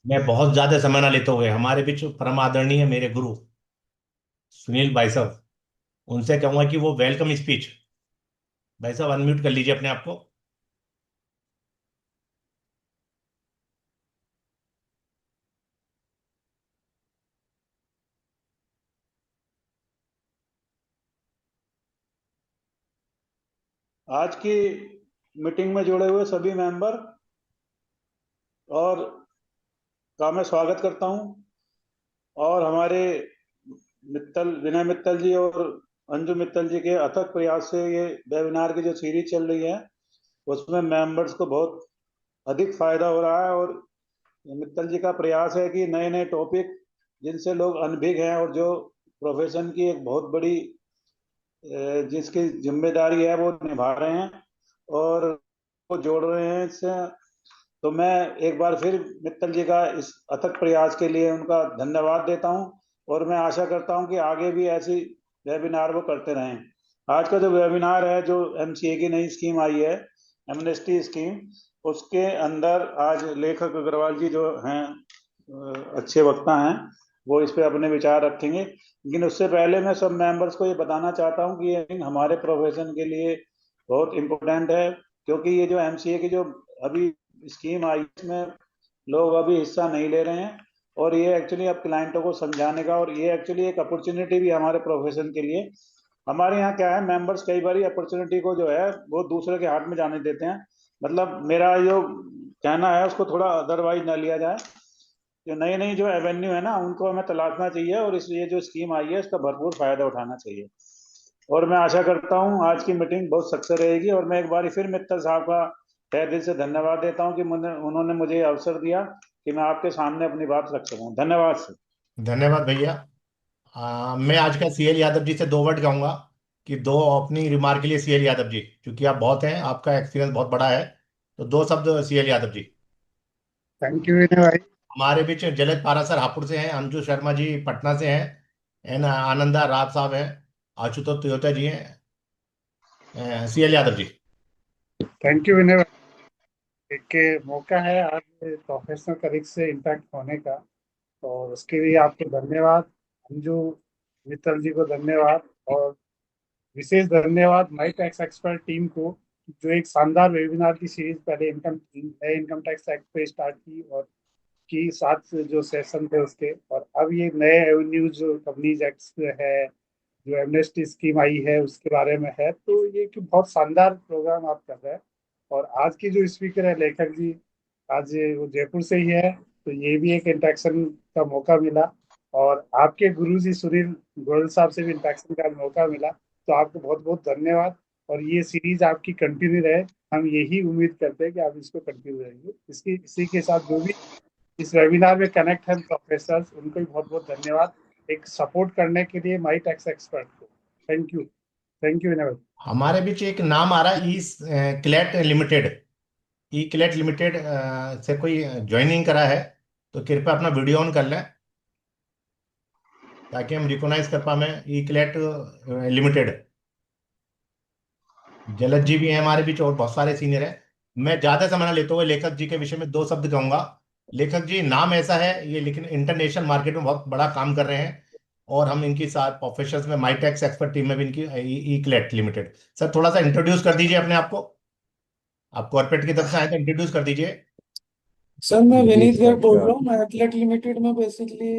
मैं बहुत ज्यादा समय ना लेते हुए हमारे बीच परम आदरणीय मेरे गुरु सुनील भाई साहब, उनसे कहूंगा कि वो वेलकम स्पीच। भाई साहब अनम्यूट कर लीजिए अपने आप को। आज की मीटिंग में जुड़े हुए सभी मेंबर और का मैं स्वागत करता हूं। और हमारे मित्तल विनय मित्तल जी और अंजू मित्तल जी के अथक प्रयास से ये वेबिनार की जो सीरीज चल रही है उसमें मेंबर्स को बहुत अधिक फायदा हो रहा है। और मित्तल जी का प्रयास है कि नए नए टॉपिक जिनसे लोग अनभिज्ञ हैं और जो प्रोफेशन की एक बहुत बड़ी जिसकी जिम्मेदारी है वो निभा रहे हैं और वो जोड़ रहे हैं इससे। तो मैं एक बार फिर मित्तल जी का इस अथक प्रयास के लिए उनका धन्यवाद देता हूं। और मैं आशा करता हूं कि आगे भी ऐसी वेबिनार वो करते रहें। आज का जो वेबिनार है, जो एमसीए की नई स्कीम आई है, एमनेस्टी स्कीम, उसके अंदर आज लेखक अग्रवाल जी जो हैं अच्छे वक्ता हैं, वो इस पे अपने विचार रखेंगे। लेकिन उससे पहले मैं सब मेंबर्स को ये बताना चाहता हूँ कि ये हमारे प्रोफेशन के लिए बहुत इम्पोर्टेंट है। क्योंकि ये जो एमसीए की जो अभी स्कीम आई इसमें लोग अभी हिस्सा नहीं ले रहे हैं। और ये एक्चुअली अब क्लाइंटों को समझाने का, और ये एक्चुअली एक अपॉर्चुनिटी भी है हमारे प्रोफेशन के लिए। हमारे यहाँ क्या है, मेंबर्स कई बार अपॉर्चुनिटी को जो है वो दूसरे के हाथ में जाने देते हैं। मतलब मेरा जो कहना है उसको थोड़ा अदरवाइज ना लिया जाए। जो नई नई जो एवेन्यू है ना उनको हमें तलाशना चाहिए, और इसलिए जो स्कीम आई है इसका भरपूर फायदा उठाना चाहिए। और मैं आशा करता हूँ आज की मीटिंग बहुत सक्सेस रहेगी। और मैं एक बार फिर मित्तल साहब का तहे दिल से धन्यवाद देता हूँ कि उन्होंने मुझे ये अवसर दिया कि मैं आपके सामने अपनी बात रख सकूँ। धन्यवाद सर। धन्यवाद भैया। मैं आज का सीएल यादव जी से दो वर्ड कहूंगा कि दो अपनी रिमार्क के लिए सीएल यादव जी, क्योंकि आप बहुत हैं, आपका एक्सपीरियंस बहुत बड़ा है। तो दो शब्द CL Yadav ji. Thank you Vinay भाई। हमारे बीच जलज पारासर हापुड़ से हैं, अंजू शर्मा जी पटना से हैं, एन आनंदा राज साहब हैं, आशुतोष तियोता जी हैं, CL Yadav ji. Thank you Vinay भाई। एक मौका है आज प्रोफेशनल कलीग से इंटरेक्ट होने का, और उसके लिए आपको धन्यवाद। अंजू मित्तल जी को धन्यवाद, और विशेष धन्यवाद माई टैक्स एक्सपर्ट टीम को, जो एक शानदार वेबिनार की सीरीज पहले इनकम टैक्स एक्ट पे स्टार्ट की, और की सात जो सेशन थे उसके, और अब ये नए एवेन्यूज जो कंपनीज एक्ट है, जो एमनेस्टी स्कीम आई है उसके बारे में है। तो ये कि बहुत शानदार प्रोग्राम आप कर रहे हैं। और आज की जो स्पीकर है लेखक जी, आज वो जयपुर से ही है, तो ये भी एक इंटरेक्शन का मौका मिला। और आपके गुरु जी सुनील गोयल साहब से भी इंटरेक्शन का मौका मिला, तो आपको बहुत बहुत धन्यवाद। और ये सीरीज आपकी कंटिन्यू रहे, हम यही उम्मीद करते हैं कि आप इसको कंटिन्यू रहेंगे। इसकी इसी के साथ जो भी इस वेबिनार में कनेक्ट है प्रोफेसर, उनको भी बहुत बहुत धन्यवाद एक सपोर्ट करने के लिए माई टैक्स एक्सपर्ट को। Thank you. थैंक यू विनय। हमारे बीच एक नाम आ रहा है, ई क्लेट लिमिटेड। ई क्लेट लिमिटेड से कोई ज्वाइनिंग करा है, तो कृपया अपना वीडियो ऑन कर लें ताकि हम रिकॉग्नाइज कर पाए ई क्लेट लिमिटेड। जलज जी भी हैं हमारे बीच और बहुत सारे सीनियर हैं। मैं ज्यादा समय ना लेते हुए लेखक जी के विषय में दो शब्द कहूंगा। लेखक जी नाम ऐसा है ये, लेकिन इंटरनेशनल मार्केट में बहुत बड़ा काम कर रहे हैं। और हम इनकी साथ प्रोफेशंस में माईटेक्स एक्सपर्ट टीम में भी इनकी ई क्लेट लिमिटेड। सर थोड़ा सा इंट्रोड्यूस कर दीजिए अपने आप को। आप कॉर्पोरेट की तरफ से आए तो इंट्रोड्यूस कर दीजिए। सर मैं जी विनीत गर्ग बोल अच्छा। रहा हूँ। मैं एथलेट लिमिटेड में बेसिकली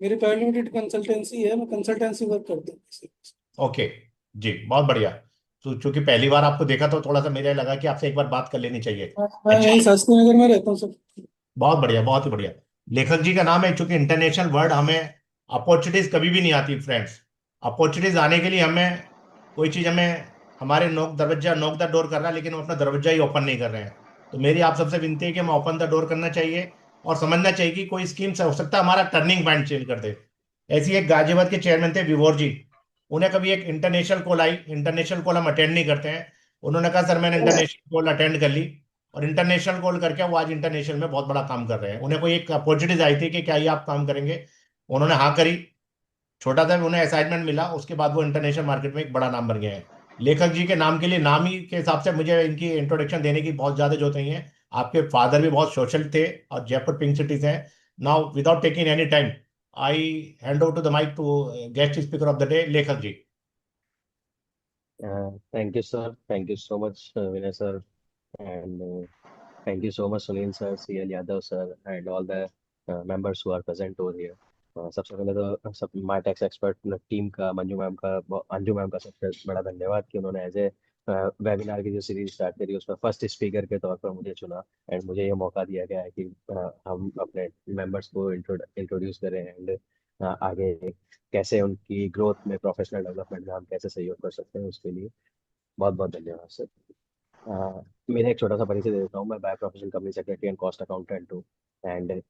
मेरी प्राइवेट लिमिटेड कंसल्टेंसी है, मैं कंसल्टेंसी वर्क करता हूँ। ओके जी, बहुत बढ़िया। तो चूंकि पहली बार आपको देखा तो थोड़ा सा मुझे लगा कि आपसे एक बार बात कर लेनी चाहिए। मैं यहीं एक्चुअली शास्त्री नगर में रहता हूँ सर। बहुत बढ़िया, बहुत ही बढ़िया। लेखक जी का नाम है, चूंकि इंटरनेशनल वर्ड, हमें अपॉर्चुनिटीज कभी भी नहीं आती फ्रेंड्स। अपॉर्चुनिटीज आने के लिए हमें कोई चीज हमें हमारे नॉक द डोर कर रहा है, लेकिन हम अपना दरवाजा ही ओपन नहीं कर रहे हैं। तो मेरी आप सबसे विनती है कि हम ओपन द डोर करना चाहिए और समझना चाहिए कि कोई स्कीम से हो सकता है हमारा टर्निंग पॉइंट चेंज कर दे। ऐसी एक गाजियाबाद के चेयरमैन थे विभोर जी। उन्हें कभी एक इंटरनेशनल कॉल आई, इंटरनेशनल कॉल हम अटेंड नहीं करते हैं। उन्होंने कहा सर मैंने इंटरनेशनल कॉल अटेंड कर ली, और इंटरनेशनल कॉल करके वो आज इंटरनेशनल में बहुत बड़ा काम कर रहे हैं। उन्हें कोई एक अपॉर्चुनिटीज आई थी कि क्या ये आप काम करेंगे, उन्होंने हाँ करी। छोटा सा उन्हें असाइनमेंट मिला, उसके बाद वो इंटरनेशनल मार्केट में एक बड़ा नाम बन गए हैं। लेखक जी के नाम के लिए, नाम ही के हिसाब से मुझे इनकी इंट्रोडक्शन देने की बहुत ज्यादा जरूरत नहीं है। आपके फादर भी बहुत सोशल थे और जयपुर पिंक सिटी से हैं। Now without taking any time, I hand over to the mic to guest speaker of the day, Lekhak ji. Thank you, sir. Thank you so much, Vinay sir, and thank you so much, Sunil sir, CL Yadav sir, and all the members who are present over here. सबसे पहले तो सब my tax expert team का, Manju ma'am का, Anju ma'am का सबसे बड़ा धन्यवाद कि उन्होंने एज ए वेबिनार की जो सीरीज स्टार्ट करी उसमें फर्स्ट स्पीकर के तौर पर मुझे चुना, एंड मुझे ये मौका दिया गया है कि हम अपने मेंबर्स को इंट्रोड्यूस करें, एंड आगे कैसे उनकी ग्रोथ में, प्रोफेशनल डेवलपमेंट में हम कैसे सहयोग कर सकते हैं, उसके लिए बहुत बहुत धन्यवाद सर। मेरा एक छोटा सा परिचय दे देता हूँ। मैं by profession company secretary and cost accountant हूँ, एंड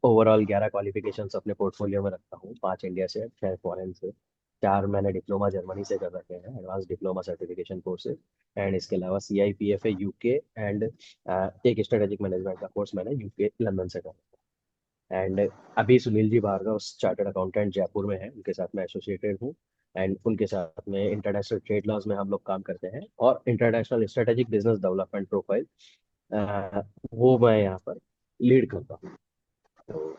ओवरऑल 11 क्वालिफिकेशंस अपने पोर्टफोलियो में रखता हूँ, 5 इंडिया से, 6 फॉरेन से, 4 मैंने डिप्लोमा जर्मनी से कर रखे हैं, advance diploma certification courses, and इसके अलावा CIPF है यूके, एंड एक स्ट्रेटेजिक मैनेजमेंट का कोर्स मैंने यूके लंदन से करा। एंड अभी सुनील जी भार्गव चार्टर्ड अकाउंटेंट जयपुर में है, उनके साथ मैं एसोसिएटेड हूँ, एंड उनके साथ में इंटरनेशनल ट्रेड लॉज में हम लोग काम करते हैं, और international strategic business development profile वो मैं यहाँ पर लीड करता हूँ। तो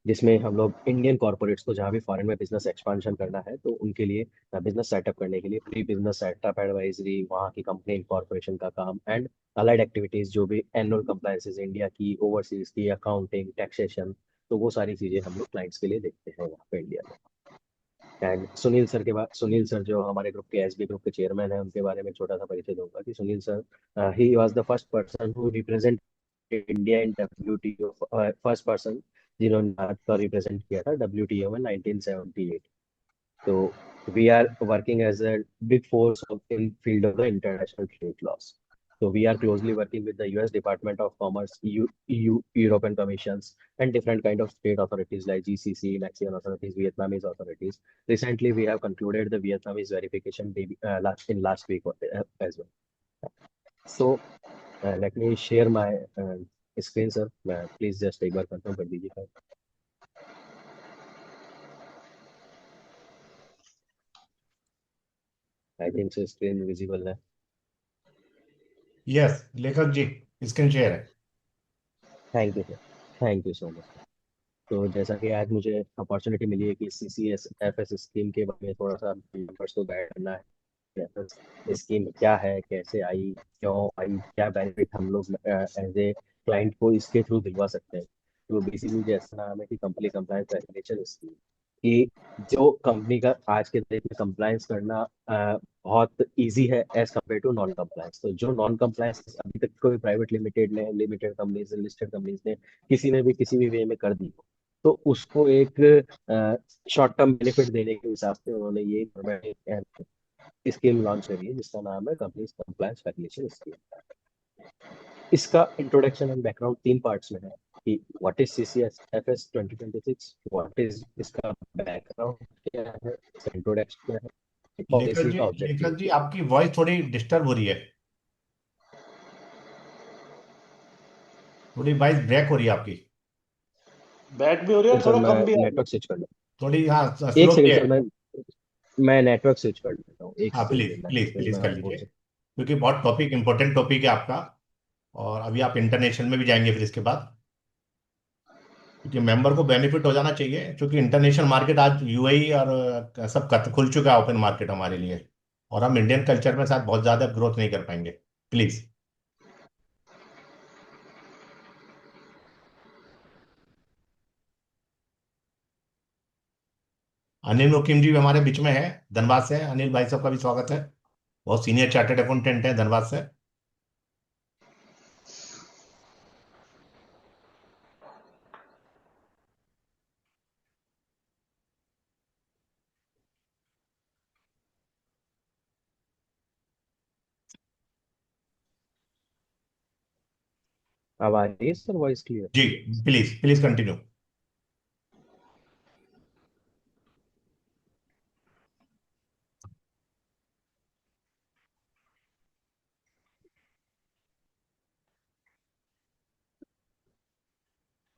जिसमें हम लोग इंडियन कॉर्पोरेट्स को जहाँ भी फॉरेन में बिजनेस एक्सपांशन करना है तो उनके लिए बिजनेस सेटअप करने के लिए प्री बिजनेस सेटअप एडवाइजरी, वहाँ की कंपनी इनकॉर्पोरेशन का काम, एंड अलाइड एक्टिविटीज जो भी एनुअल कंप्लायंसेस इंडिया की, ओवरसीज की, अकाउंटिंग, टैक्सेशन, तो वो सारी चीजें हम लोग क्लाइंट्स के लिए देखते हैं यहाँ पे इंडिया में। एंड सुनील सर के बाद, सुनील सर जो हमारे ग्रुप के SB ग्रुप के चेयरमैन है, उनके बारे में छोटा सा परिचय दूंगा कि Sunil sir he was the first person who represent India in WTO, first person जिन्होंने भारत का रिप्रेजेंट किया था WTO में 1978। तो we are working as a big force in field of the international trade laws. So we are closely working with the US Department of Commerce, EU, European Commissions, and different kind of state authorities like GCC, Mexican authorities, Vietnamese authorities. Recently, we have concluded the Vietnamese verification in last week as well. So let me share my screen, sir. Please just एक बार confirm कर दीजिए. I think so screen visible है. Yes लेखक जी, screen share है। Thank you sir, thank you so much. तो जैसा कि आज मुझे अपॉर्चुनिटी मिली है कि CCS-FS स्कीम के बारे में थोड़ा सा मेंबर्स को गाइड करना है, स्कीम क्या है, कैसे आई, क्यों आई, क्या बेनिफिट हम लोग एज ए क्लाइंट को इसके थ्रू दिलवा सकते हैं। तो बेसिकली जैसा नाम है कि कंपनी कंप्लायंस रेगुलेशन स्कीम, कि जो कंपनी का आज के डेट में कंप्लायंस करना बहुत इजी है as compare to non compliance. तो जो नॉन कंप्लायंस अभी तक कोई प्राइवेट लिमिटेड ने, लिमिटेड कंपनीज, लिस्टेड कंपनीज ने किसी ने भी किसी भी वे में कर दी, तो उसको एक शॉर्ट टर्म बेनिफिट देने के हिसाब से उन्होंने ये गवर्नमेंट स्कीम लॉन्च करी है जिसका नाम है कंपनी कंप्लायंस रेगुलेशन स्कीम। इसका इंट्रोडक्शन एंड बैकग्राउंड 3 पार्ट्स में है कि what is CCS-FS 2026, what is इसका बैकग्राउंड क्या है, इसका इंट्रोडक्शन क्या है, पॉलिसी का लेखक ऑब्जेक्टिव। जी आपकी वॉइस थोड़ी डिस्टर्ब हो रही है, थोड़ी वॉइस ब्रेक हो रही है आपकी। बैक भी हो रही है और सर थोड़ा मैं कम भी आ रही है। नेटवर्क स्विच कर लूँ, थोड़ी, हाँ, एक स्लो भी सेकंड है। सर, मैं नेटवर्क स्विच कर लेता हूँ, एक हाँ सेकंड प्लीज देना है, प्लीज फिर प्लीज मैं कर बोल लीजिए, सकता क्योंकि बहुत टॉपिक, इंपॉर्टेंट टॉपिक है आपका, और अभी आप इंटरनेशनल में भी जाएंगे फिर इसके बाद, क्योंकि मेंबर को बेनिफिट हो जाना चाहिए, क्योंकि इंटरनेशनल मार्केट आज UAE और सब खुल चुका है, ओपन मार्केट हमारे लिए, और हम इंडियन कल्चर में साथ बहुत ज़्यादा ग्रोथ नहीं कर पाएंगे। प्लीज। अनिल मुकिम जी भी हमारे बीच में है, धनबाद से। अनिल भाई साहब का भी स्वागत है, बहुत सीनियर चार्टर्ड अकाउंटेंट है धनबाद से। हूँ। अब आ रही है सर वॉइस क्लियर? जी, please please continue.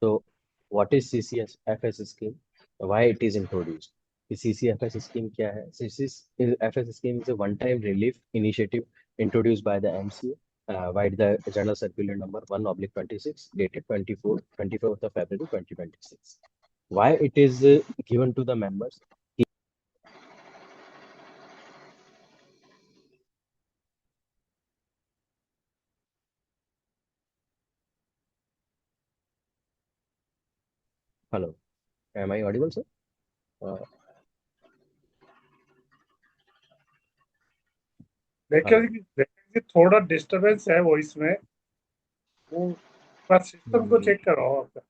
So, what is CCS-FS scheme? Why it is introduced? The CCFS scheme क्या है? CCFS scheme is a one-time relief initiative introduced by the MCA Vide the Journal Circular number 1/26 dated 24th of February 2026. Why it is given to the members? Hello, am I audible, sir? Uh, देखिए hello. देखिए थोड़ा disturbance है voice में, वो बस system को check करो आप।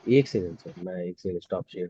एक सेकंड सर, मैं एक सेकंड स्टॉप शेयर।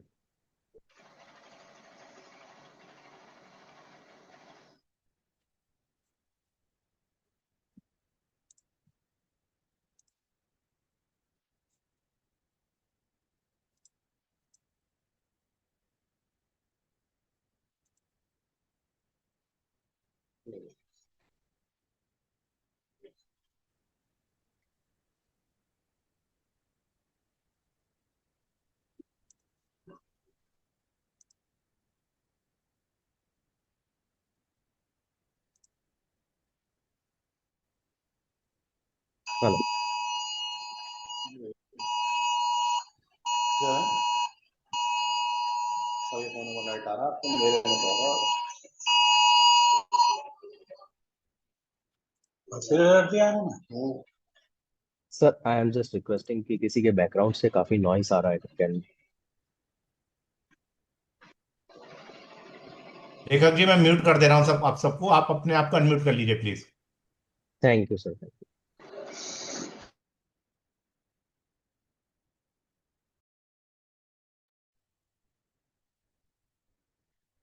हेलो। क्या है? सभी फोनों में लाइट आ रहा है, तुम मेरे में कह रहे हो फिर कर दिया है ना। Sir I am just requesting कि किसी के बैकग्राउंड से काफी नॉइस आ रहा है, कैन। लेखक जी मैं म्यूट कर दे रहा हूँ सब आप सबको, आप अपने आप को अनम्यूट कर लीजिए please. Thank you sir, thank you.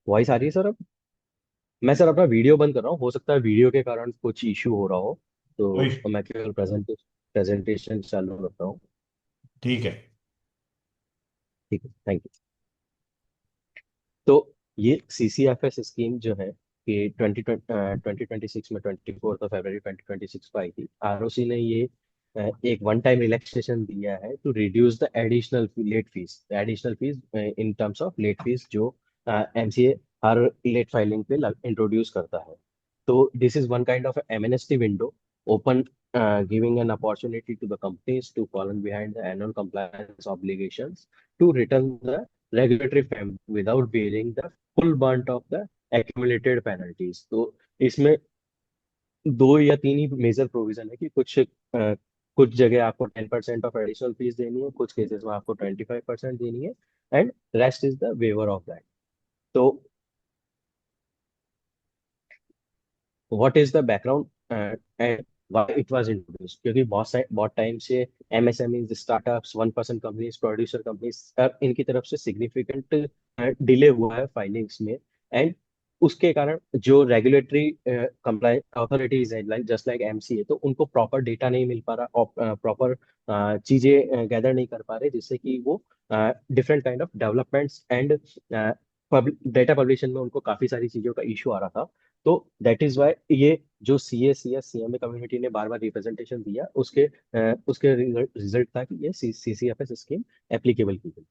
Voice आ रही है सर अब? मैं सर अपना वीडियो बंद कर रहा हूँ, हो सकता है वीडियो के कारण कुछ इश्यू हो रहा हो, कोई तो मैं केवल प्रेजेंटेशन चालू करता हूँ। ठीक है। ठीक है, थैंक यू। तो ये CCFS स्कीम जो है कि 2026 में 24 फरवरी 2026 को आई थी। ROC ने ये एक वन टाइम रिलैक्सेशन दिया है to reduce the additional fees in terms of late fees जो MCA हर लेट फाइलिंग पे इंट्रोड्यूस करता है। तो this is one kind of amnesty window open, giving an opportunity to the companies to fall behind the annual compliance obligations to return the regulatory fee without bearing the full brunt of the accumulated penalties. तो इसमें दो या तीन ही major provision है कि कुछ जगह आपको 10% ऑफ एडिशनल फीस देनी है, कुछ केसेस में आपको 25% देनी है, and rest is the waiver of that. तो what is the background and why it was introduced? क्योंकि बहुत टाइम से MSMEs, startups, 1% companies, producer companies, इनकी तरफ से सिग्निफिकेंट डिले हुआ है फाइलिंग्स में। एंड उसके कारण जो रेगुलेटरी कंप्लाइंस अथॉरिटीज है, लाइक जस्ट लाइक MCA, तो उनको प्रॉपर डेटा नहीं मिल पा रहा और प्रॉपर चीजें गैदर नहीं कर पा रहे, जिससे कि वो different kind of developments and data publication में उनको काफी सारी चीजों का इशू आ रहा था। तो दैट इज वाई ये जो CA CS CMA कम्युनिटी ने बार बार रिप्रेजेंटेशन दिया, उसके रिजल्ट था कि ये CCFS स्कीम एप्लीकेबल की गई।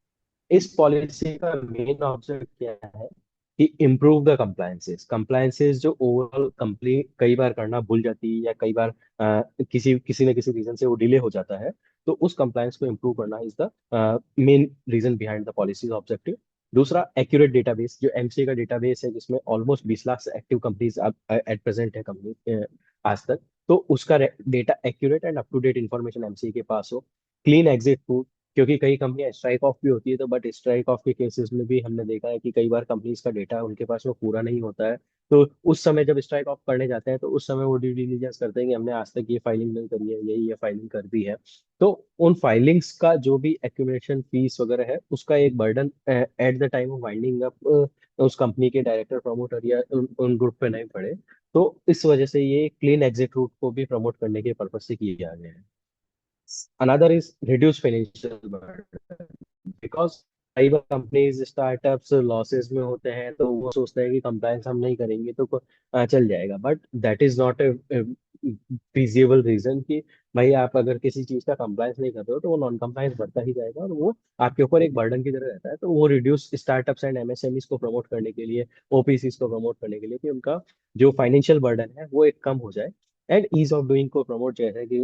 इस पॉलिसी का मेन ऑब्जेक्ट क्या है कि इम्प्रूव द कंप्लायंसेस जो ओवरऑल कंपनी कई बार करना भूल जाती है, या कई बार किसी किसी न किसी रीजन से वो डिले हो जाता है। तो उस कंप्लायंस को इम्प्रूव करना is the main reason behind the policies objective. दूसरा, एक्यूरेट डेटाबेस, जो MCA का डेटाबेस है जिसमें ऑलमोस्ट 20 लाख से एक्टिव कंपनीज एट प्रेजेंट है कंपनी आज तक। तो उसका data accurate and up to date information MCA के पास हो। क्लीन एग्जिट रूट, क्योंकि कई कंपनियां स्ट्राइक ऑफ भी होती है, तो बट स्ट्राइक ऑफ के केसेस में भी हमने देखा है कि कई बार कंपनीज का डेटा उनके पास में पूरा नहीं होता है। तो उस समय जब स्ट्राइक ऑफ करने जाते हैं, तो उस समय वो ड्यू डिलीजेंस करते हैं कि हमने आज तक ये फाइलिंग नहीं करी है, ये फाइलिंग कर दी है। तो उन फाइलिंग्स का जो भी एक्यूमुलेशन फीस वगैरह है, उसका एक burden at the time of winding up उस कंपनी के डायरेक्टर, प्रमोटर या उन ग्रुप पे नहीं पड़े। तो इस वजह से ये क्लीन एग्जिट रूट को भी प्रमोट करने के पर्पज से किया गया है। Another is reduce financial burden, because कई बार कंपनीज, स्टार्टअप्स लॉसेस में होते हैं, तो वो सोचते हैं कि कंप्लायंस हम नहीं करेंगे तो चल जाएगा, but that is not a feasible region कि भाई आप अगर किसी चीज का कंप्लायंस नहीं कर रहे हो, तो वो नॉन कंप्लायंस बढ़ता ही जाएगा और वो आपके ऊपर एक बर्डन की तरह रहता है। तो वो रिड्यूस स्टार्टअप्स एंड MSMEs को प्रमोट करने के लिए, OPCs को प्रमोट करने के लिए, कि उनका जो फाइनेंशियल बर्डन है वो एक कम हो जाए। एंड ईज ऑफ डूइंग को प्रमोट, जैसे कि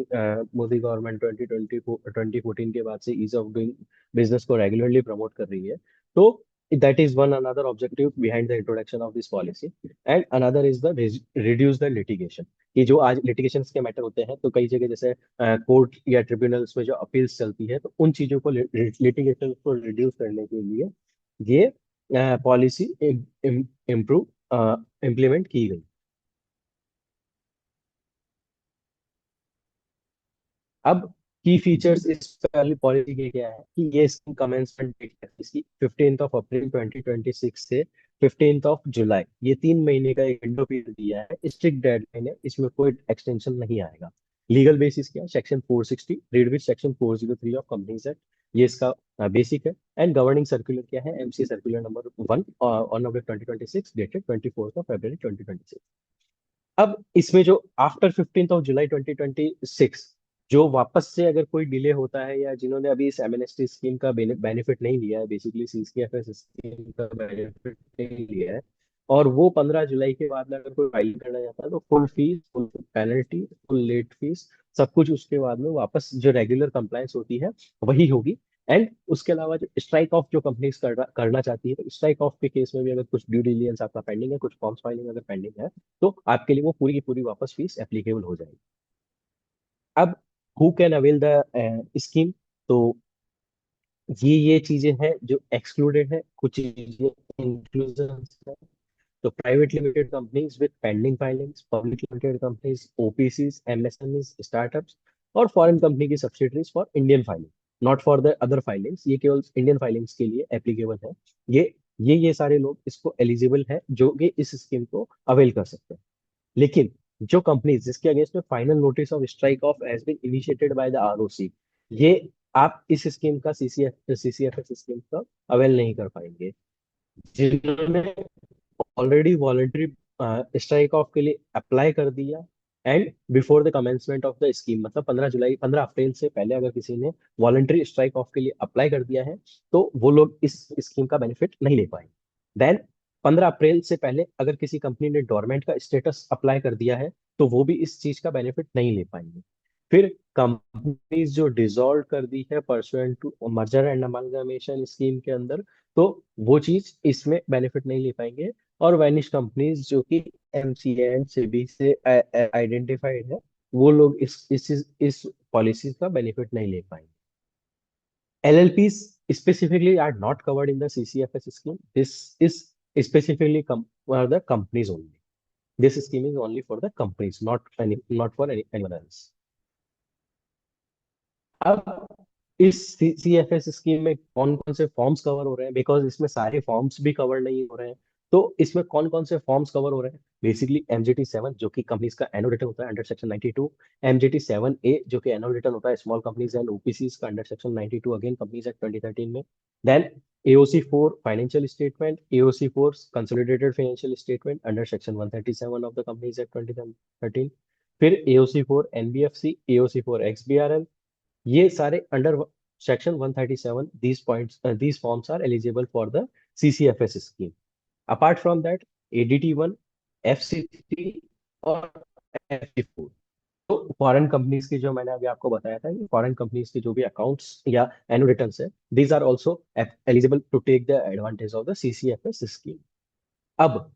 मोदी गवर्नमेंट 2014 के बाद से ईज ऑफ डूइंग बिजनेस को रेगुलरली प्रमोट कर रही है। तो that is one another objective behind the introduction of this policy. And another is the reduce the litigation, कि जो आज लिटिगेशंस के मैटर होते हैं, तो कई जगह जैसे कोर्ट या ट्रिब्यूनल्स में जो अपील्स चलती है, तो उन चीजों को, लिटिगेशन को रिड्यूस करने के लिए ये पॉलिसी इम्प्रूव इम्प्लीमेंट की गई। अब की फीचर्स इस वाली पॉलिसी के क्या है कि ये स्कीम कमेंसमेंट डेट है इसकी 15 अप्रैल 2026 से 15 जुलाई, ये 3 महीने का एक विंडो पीरियड दिया है। स्ट्रिक्ट डेडलाइन है, इसमें कोई एक्सटेंशन नहीं आएगा। लीगल बेसिस क्या है, section 460 read with section 403 of companies act, ये इसका बेसिक है। एंड गवर्निंग सर्कुलर क्या है, MC circular number 1 on November 2026 dated 24 फरवरी 2026। अब इसमें जो आफ्टर 15 जुलाई 2026 जो वापस से अगर कोई डिले होता है, या जिन्होंने अभी इस एमएनएसटी स्कीम का बेनिफिट नहीं लिया है, बेसिकली सीसीएफएस स्कीम का बेनिफिट नहीं लिया है, और वो 15 जुलाई के बाद में अगर कोई फाइल करना चाहता है, तो full fees, full penalty, full late fees, सब कुछ उसके बाद में वापस जो रेगुलर कंप्लायंस होती है वही होगी। एंड उसके अलावा जो स्ट्राइक ऑफ जो कंपनीज करना चाहती है, तो स्ट्राइक ऑफ के केस में भी अगर कुछ ड्यू डिलिजेंस आपका पेंडिंग है, कुछ फॉर्म्स फाइलिंग अगर पेंडिंग है, तो आपके लिए वो पूरी की पूरी वापस फीस एप्लीकेबल हो जाएगी। अब who can avail the scheme, तो ये चीजें हैं जो एक्सक्लूडेड है, कुछ चीजें इंक्लूजन है। तो private limited companies with pending filings, public limited companies, OPCs, MSMEs, startups, और फॉरेन कंपनी की subsidiaries for Indian filing, not for the other filings, ये केवल इंडियन फाइलिंग्स के लिए एप्लीकेबल है। ये सारे लोग इसको एलिजिबल है, जो कि इस स्कीम को अवेल कर सकते हैं। लेकिन जो कंपनीज जिसके अगेंस्ट में final notice of strike off has been initiated by the ROC, ये आप इस स्कीम का सीसीएफएस स्कीम का अवेल नहीं कर पाएंगे। जिन्होंने ऑलरेडी वॉलंटरी स्ट्राइक ऑफ के लिए अप्लाई कर दिया and before the commencement of the scheme, मतलब 15 अप्रैल से पहले अगर किसी ने वॉलंटरी स्ट्राइक ऑफ के लिए अप्लाई कर दिया है, तो वो लोग इस स्कीम का बेनिफिट नहीं ले पाएंगे। देन 15 अप्रैल से पहले अगर किसी कंपनी ने डोरमेंट का स्टेटस अप्लाई कर दिया है, तो वो भी इस चीज का बेनिफिट नहीं ले पाएंगे। फिर कंपनीज जो डिसॉल्व कर दी है pursuant to merger and amalgamation scheme के अंदर, तो वो चीज इसमें बेनिफिट नहीं ले पाएंगे। और वैनिश कंपनीज जो कि एमसीए एंड सेबी से आइडेंटिफाइड है, वो लोग इस पॉलिसी का बेनिफिट नहीं ले पाएंगे। LLPs specifically are not covered in the CCFS scheme. This is specifically for the companies only. This scheme is only for the companies, not for anyone else. अब इस CCFS स्कीम में कौन कौन से फॉर्म्स कवर हो रहे हैं, because इसमें सारे फॉर्म्स भी कवर नहीं हो रहे हैं। तो इसमें कौन कौन से फॉर्म्स कवर हो रहे हैं, बेसिकली MGT 7 जो कि कंपनीज का एनुअल रिटर्न होता है अंडर सेक्शन 92, MGT 7A जो कि एनुअल रिटर्न होता है स्मॉल कंपनीज एंड ओपीसीज का under section 92 again companies act 2013 में। Then AOC 4 financial statement, AOC 4 consolidated financial statement under section 137 of the companies act 2013। फिर AOC 4 NBFC, AOC 4 XBRL, ये सारे under section 137, these forms are eligible for the CCFS scheme. Apart from that, ADT 1, FCT और FT4, तो foreign companies की जो मैंने अभी आपको बताया था, फॉरेन कंपनीज के जो भी अकाउंट्स या एनुअल रिटर्न्स है, these are also eligible to take the advantage of the CCFS scheme. अब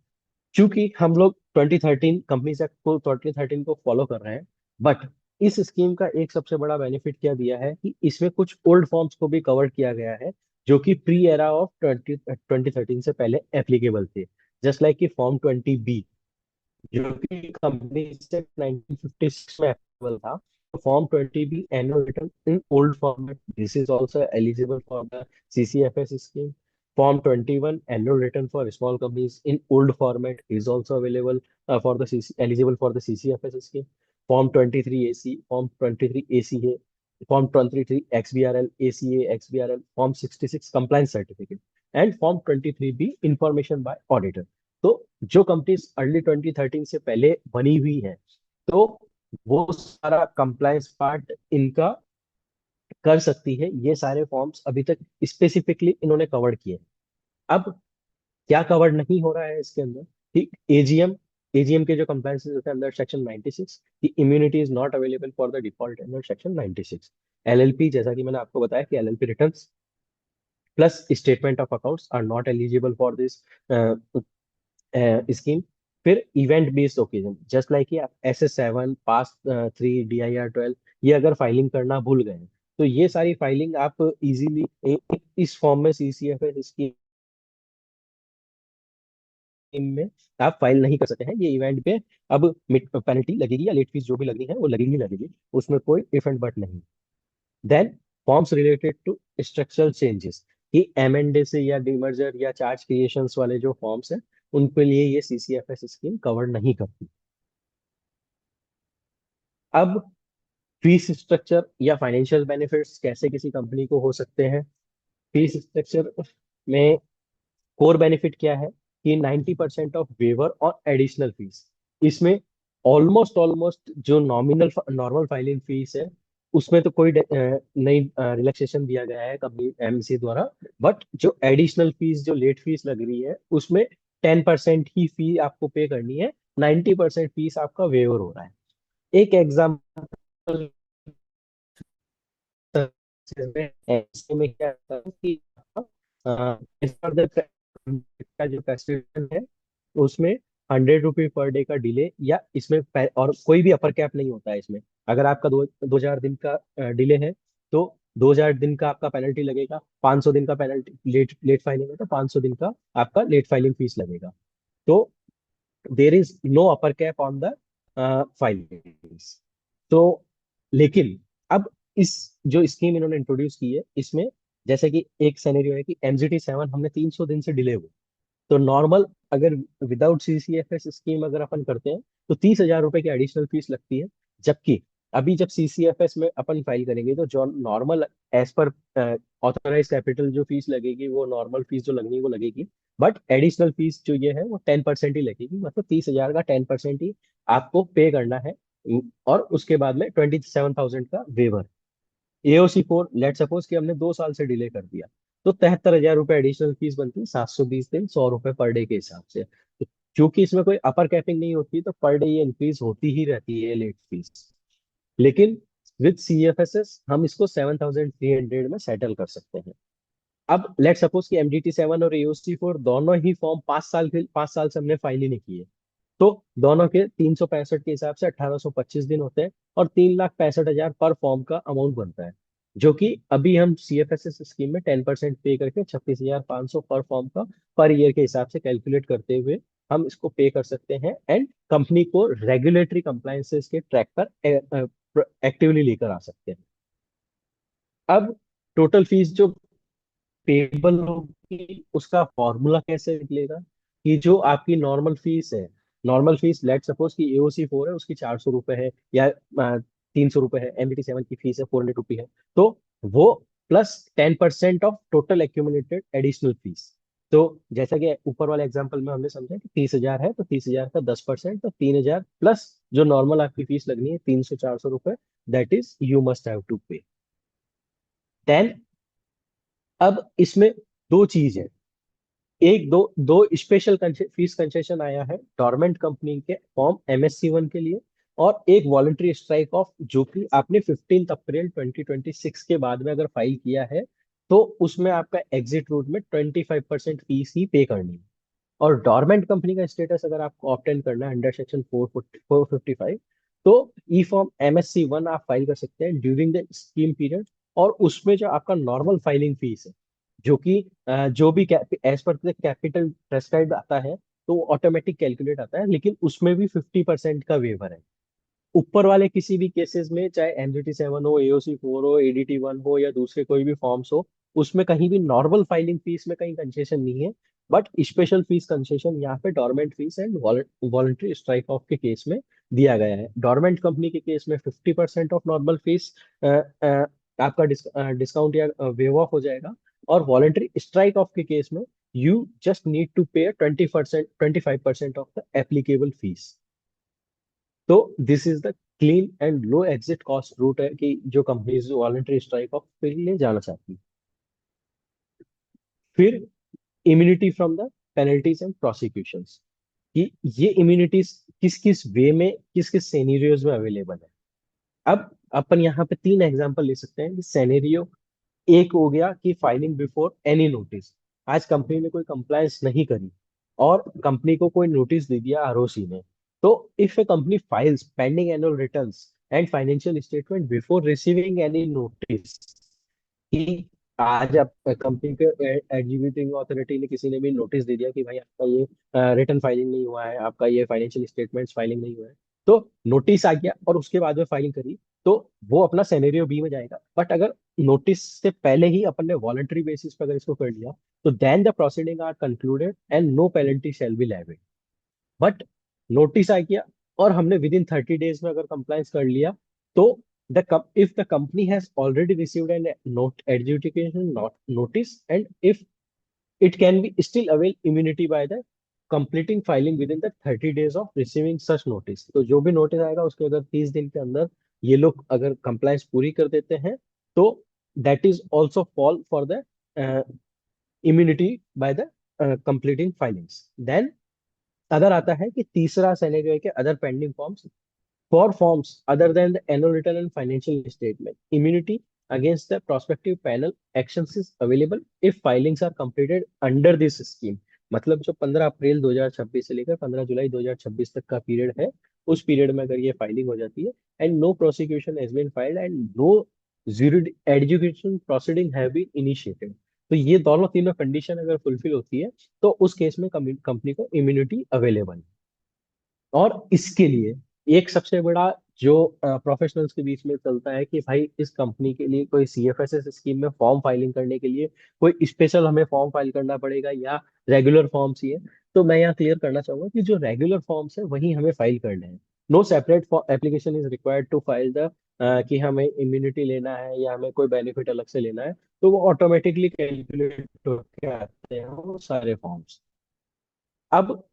चूंकि हम लोग 2013 कंपनीज एक्ट को 2013 को फॉलो कर रहे हैं, बट इस स्कीम का एक सबसे बड़ा बेनिफिट क्या दिया है कि इसमें कुछ ओल्ड फॉर्म्स को भी कवर किया गया है, जो कि प्री एरा ऑफ 2013 से पहले एप्लीकेबल थे। जस्ट लाइक कि फॉर्म 20B जो कि कंपनी से 1956 में अवेलेबल था, तो form 20B annual return in old format, this is also eligible for the CCFS scheme. Form 21 annual return for small companies in old format is also available for the eligible for the CCFS scheme. Form 23AC, Form 23ACA, Form 23 XBRL, ACA, XBRL, Form 66 compliance certificate, and Form 23B information by auditor. तो जो companies early 2013 से पहले बनी हुई है, तो वो सारा कंप्लायंस पार्ट इनका कर सकती है। ये सारे फॉर्म्स अभी तक स्पेसिफिकली इन्होंने कवर किए हैं। अब क्या कवर नहीं हो रहा है इसके अंदर, ठीक, AGM केजीएम के जो कंप्लायंसेस होते हैं अंडर सेक्शन 96, की immunity is not available for the default under section 96। LLP, जैसा कि मैंने आपको बताया कि LLP returns plus statement of accounts are not eligible for this scheme. फिर event based occasion, just like कि आप SS7, पास 3, DIR12, ये अगर फाइलिंग करना भूल गए हैं, तो ये सारी फाइलिंग आप इजीली इस फॉर्म में CCFS स्कीम में आप फाइल नहीं कर सकते हैं। ये इवेंट पे अब पेनल्टी लगेगी या लेट फीस जो भी लगनी है वो लगेगी, उसमें कोई इफ एंड बट नहीं। Then forms related to structural changes, कि M&A से या डीमर्जर या चार्ज क्रिएशंस वाले जो फॉर्म्स हैं उनके लिए ये CCFS स्कीम कवर नहीं करती। अब फीस स्ट्रक्चर या फाइनेंशियल बेनिफिट्स कैसे किसी कंपनी को हो सकते हैं। फीस स्ट्रक्चर में कोर बेनिफिट क्या है कि 90% ऑफ वेवर और एडिशनल फीस, इसमें ऑलमोस्ट ऑलमोस्ट जो नॉर्मल फाइलिंग फीस है उसमें तो कोई नई रिलैक्सेशन दिया गया है कंपनी MC द्वारा, बट जो एडिशनल फीस जो लेट फीस लग रही है उसमें 10% ही फी आपको पे करनी है, 90% फीस आपका वेवर हो रहा है। एक एग्जाम्पल में क्या होता है कि इस पर का जो फैसिलिटेशन है उसमें 100 रुपये पर डे का डिले, या इसमें और कोई भी अपर कैप नहीं होता है इसमें। अगर आपका 2000 दिन का डिले है तो 2000 दिन का आपका पेनल्टी लगेगा, 500 दिन का पेनल्टी लेट लेट फाइलिंग है तो 500 दिन का आपका लेट फाइलिंग फीस लगेगा। तो there is no upper cap on the filings. तो लेकिन अब इस जो स्कीम इन्होंने इंट्रोड्यूस की है इसमें, जैसे कि एक सिनेरियो है कि MGT7 हमने 300 दिन से डिले हुआ, तो नॉर्मल अगर विदाउट CCFS स्कीम अगर अपन करते हैं तो 30,000 रुपए की एडिशनल फीस लगती है। जबकि अभी जब CCFS में अपन फाइल करेंगे तो जो नॉर्मल एज पर ऑथोराइज कैपिटल जो फीस लगेगी वो नॉर्मल फीस जो लगनी है वो लगेगी, बट एडिशनल फीस जो ये है वो 10% ही लगेगी, मतलब 30,000 का 10% ही आपको पे करना है। और उसके बाद में 27,000 का वेवर। AOC4 लेट सपोज कि हमने 2 साल से डिले कर दिया तो 73,000 रुपए एडिशनल फीस बनती है, 720 दिन 100 रुपए पर डे के हिसाब से। तो क्योंकि इसमें कोई अपर कैपिंग नहीं होती तो पर डे ये इंक्रीज होती ही रहती है लेट फीस। लेकिन विद CFSS हम इसको 7,300 में सेटल कर सकते हैं। अब लेट सपोज कि MGT7 और AOC4 दोनों ही फॉर्म 5 साल से हमने फाइल ही नहीं किए, तो दोनों के 365 के हिसाब से 1825 दिन होते हैं और 3,65,000 पर फॉर्म का अमाउंट बनता है, जो कि अभी हम CFSS स्कीम में 10% पे करके 36,500 पर फॉर्म का पर ईयर के हिसाब से कैलकुलेट करते हुए हम इसको पे कर सकते हैं एंड कंपनी को रेगुलेटरी कंप्लायंसेस के ट्रैक पर एक्टिवली लेकर आ सकते हैं। अब टोटल फीस जो पेबल होगी उसका फॉर्मूला कैसे निकलेगा, कि जो आपकी नॉर्मल फीस है, नॉर्मल फीस लेट सपोज कि AOC4 है उसकी 400 रुपए है या 300 रुपए है, MGT7 की फीस है 400 रुपी है, तो वो plus 10% of total accumulated additional fees. तो जैसा कि ऊपर वाले एग्जांपल में हमने समझा कि 30,000 है तो 30,000 का 10%, तो 3,000 प्लस जो नॉर्मल आपकी फीस लगनी है 300-400 रुपए, that is you must have to pay. Then अब इसमें दो चीज है, एक दो दो स्पेशल फीस कंसेशन आया है डॉर्मेंट कंपनी के फॉर्म MSC1 के लिए, और एक वॉलंटरी स्ट्राइक ऑफ जो कि आपने 15 अप्रैल 2026 के बाद में अगर फाइल किया है तो उसमें आपका एग्जिट रूट में 25% फीस ही पे करनी है। और डॉर्मेंट कंपनी का स्टेटस अगर आपको ऑप्टेन करना है अंडर सेक्शन 455, तो ई फॉर्म MSC1 आप फाइल कर सकते हैं ड्यूरिंग द स्कीम पीरियड, और उसमें जो आपका नॉर्मल फाइलिंग फीस है जो कि जो भी as per the capital prescribe आता है तो वो ऑटोमेटिक कैलकुलेट आता है, लेकिन उसमें भी 50% का वेवर है। ऊपर वाले किसी भी केसेस में चाहे MGT7 हो, AOC4 हो, ADT1 हो या दूसरे कोई भी फॉर्म्स हो, उसमें कहीं भी नॉर्मल फाइलिंग फीस में कहीं कंसेशन नहीं है, बट स्पेशल फीस कंसेशन यहाँ पे dormant fees and voluntary strike off के केस में दिया गया है। डॉर्मेंट कंपनी के केस में 50% ऑफ नॉर्मल फीस आपका डिस्काउंट या वेव ऑफ हो जाएगा, और वॉलंटरी स्ट्राइक ऑफ के केस में you just need to pay 25% of the applicable fees. तो this is the clean and low exit cost route है कि जो कंपनीज वॉलंटरी स्ट्राइक ऑफ के लिए जाना चाहती है। फिर immunity from the penalties and prosecutions, कि ये इम्यूनिटीज किस किस वे में, किस किस सेनेरियोज में अवेलेबल है। अब अपन यहाँ पे तीन एग्जांपल ले सकते हैं। सेनेरियो एक हो गया कि फाइलिंग बिफोर एनी नोटिस। आज कंपनी ने कोई कंप्लायंस नहीं करी और कंपनी को कोई नोटिस दे दिया आरओसी ने, तो if A company files pending annual returns and financial statement before receiving any notice, कि आज आप कंपनी के एग्जीक्यूटिंग अथॉरिटी ने, किसी ने भी नोटिस दे दिया कि भाई आपका ये रिटर्न फाइलिंग नहीं हुआ है, आपका ये फाइनेंशियल स्टेटमेंट्स फाइलिंग नहीं हुआ है, तो नोटिस आ गया और उसके बाद में फाइलिंग करी, तो वो अपना सेनेरियो बी में जाएगा। बट अगर नोटिस से पहले ही अपन ने वॉलंटरी बेसिस पर अगर इसको कर लिया, तो then the proceeding are concluded and no penalty shall be levied. But notice आ गया और हमने विद इन 30 डेज में अगर कंप्लायंस कर लिया, तो the if the company has already received n naught adjudication not notice and if it can be still avail immunity by the completing filing with in the 30 days of receiving such notice. तो जो भी notice आएगा उसके अगर 30 दिन के अंदर ये लोग अगर कंप्लायंस पूरी कर देते हैं, तो that is also fall for the immunity by the completing filings. Then अगर आता है कि तीसरा सिनेरियो है कि other pending forms, for forms other than the annual return and financial statement, immunity against the prospective penal actions is available if filings are completed under this scheme. मतलब जो 15 अप्रैल 2026 से लेकर 15 जुलाई 2026 तक का पीरियड है, उस पीरियड में अगर ये फाइलिंग हो जाती है and no prosecution has been filed and no adjudication proceeding have been initiated, तो ये दोनों तीनों कंडीशन अगर फुलफिल होती है, तो उस केस में कंपनी को इम्यूनिटी अवेलेबल है। और इसके लिए एक सबसे बड़ा जो प्रोफेशनल्स के बीच में चलता है कि भाई इस कंपनी के लिए कोई सीएफएसएस स्कीम में फॉर्म फाइलिंग करने के लिए कोई स्पेशल हमें फॉर्म फाइल करना पड़ेगा या रेगुलर फॉर्म्स ही है। तो मैं यहाँ क्लियर करना चाहूंगा कि जो रेगुलर फॉर्म्स है वही हमें फाइल करने हैं। No separate application is required to file the कि हमें इम्यूनिटी लेना है या हमें कोई बेनिफिट अलग से लेना है, तो वो ऑटोमेटिकली कैलकुलेट होकर आते हैं वो सारे फॉर्म्स। अब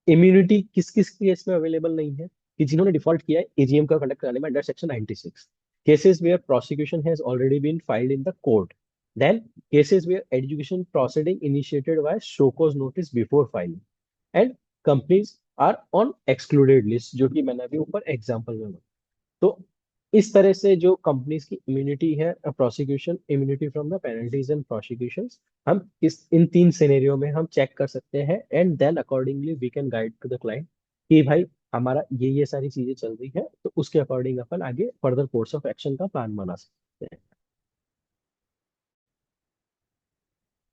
इम्यूनिटी किस किस केस में अवेलेबल नहीं है, कि जिन्होंने डिफॉल्ट किया है एजीएम का कंडक्ट कराने में under section 96, cases where prosecution has already been filed in the court, then cases where adjudication proceeding initiated by show cause notice before filing, and companies are on excluded list, जो कि मैंने अभी ऊपर example में बताया। तो इस तरह से जो कंपनीज की इम्यूनिटी है, prosecution immunity from the penalties and prosecutions, हम इस इन तीन सिनेरियो में हम चेक कर सकते हैं and then accordingly we can guide to the client कि भाई हमारा ये सारी चीजें चल रही है, तो उसके अकॉर्डिंग अपन आगे फर्दर कोर्स ऑफ एक्शन का प्लान बना सकते हैं।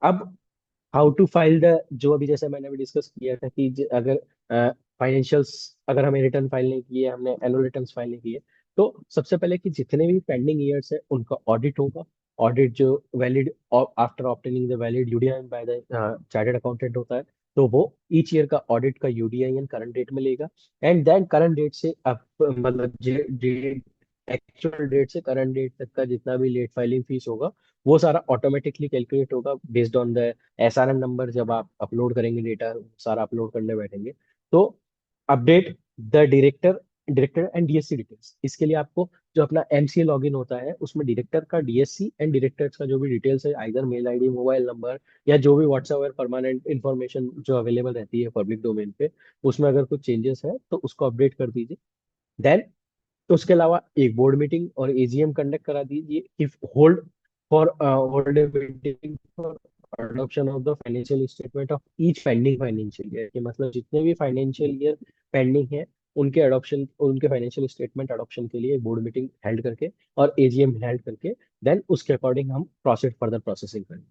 अब हाउ टू फाइल द, जो अभी जैसे मैंने अभी डिस्कस किया था कि अगर फाइनेंशियल्स, अगर हमें रिटर्न फाइल नहीं किए, हमने एनुअल रिटर्न फाइल नहीं किए, तो सबसे पहले कि जितने भी पेंडिंग ईयर्स है उनका ऑडिट होगा। ऑडिट जो valid after obtaining the valid UDIN by the chartered accountant होता है, तो वो ईच ईयर का ऑडिट का यूडीआईएन करंट डेट में लेगा एंड देन करंट डेट से अब मतलब एक्चुअल डेट से करंट डेट तक का जितना भी लेट फाइलिंग फीस होगा, वो सारा ऑटोमेटिकली कैलकुलेट होगा based on the SRN number. जब आप अपलोड करेंगे डेटा, सारा अपलोड करने बैठेंगे, तो update the director director and DSC details. इसके लिए आपको जो अपना एमसीए लॉगिन होता है उसमें डायरेक्टर का डीएससी एंड डायरेक्टर का जो भी डिटेल्स है, either mail ID, mobile number या जो भी व्हाट्सएप और परमानेंट इन्फॉर्मेशन जो अवेलेबल रहती है पब्लिक डोमेन पे, उसमें अगर कुछ चेंजेस है तो उसको अपडेट कर दीजिए। देन उसके अलावा एक बोर्ड मीटिंग और एजीएम कंडक्ट करा दीजिए if hold for hold meeting for adoption of the financial statement of each pending financial year, कि मतलब जितने भी फाइनेंशियल ईयर पेंडिंग है उनके अडॉप्शन, उनके फाइनेंशियल स्टेटमेंट अडॉप्शन के लिए बोर्ड मीटिंग हेल्ड करके और एजीएम हेल्ड करके देन उसके अकॉर्डिंग हम प्रोसेस फर्दर प्रोसेसिंग करें।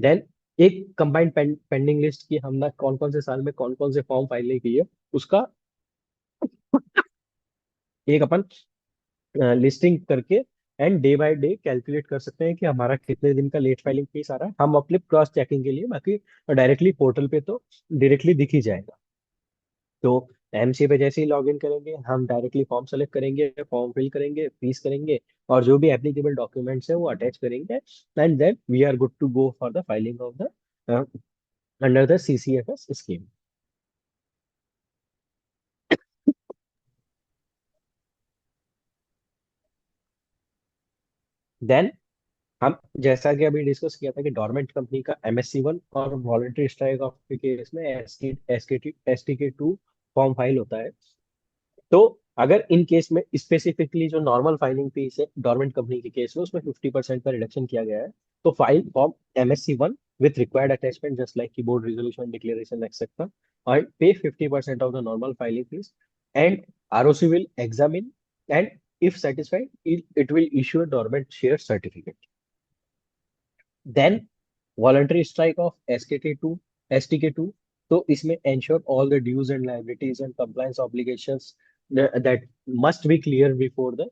देन एक कंबाइंड पेंडिंग लिस्ट की हमने कौन कौन से साल में कौन कौन से फॉर्म फाइल नहीं किए, उसका एक अपन लिस्टिंग करके and day by day calculate कर सकते हैं कि हमारा कितने दिन का लेट फाइलिंग फीस आ रहा है, हम अपने क्रॉस चेकिंग के लिए। बाकी डायरेक्टली पोर्टल पे तो डायरेक्टली दिख ही जाएगा। तो एमसी पे जैसे ही लॉग इन करेंगे हम डायरेक्टली फॉर्म सेलेक्ट करेंगे, फॉर्म फिल करेंगे, फीस करेंगे और जो भी एप्लीकेबल डॉक्यूमेंट्स है वो अटैच करेंगे and then we are good to go for the filing of the under the CCFS scheme. Then हम जैसा कि अभी डिस्कस किया था कि डोरमेंट कंपनी का एमएससी 1 और वॉलंटरी स्ट्राइक ऑफ के केस में एसटीके 2 फॉर्म फाइल होता है, तो अगर इन केस में स्पेसिफिकली जो नॉर्मल फाइलिंग फीस है गवर्नमेंट कंपनी के केस में, उसमें 50% का रिडक्शन किया गया है। तो file form MSc1 with required attachment just like keyboard resolution, declaration, etc. and pay 50% of the normal filing fees, and ROC will examine, and if satisfied, it will issue a dormant share certificate. Then voluntary strike of STK2, तो इसमें ensure all the dues and liabilities and compliance obligations that must be clear before the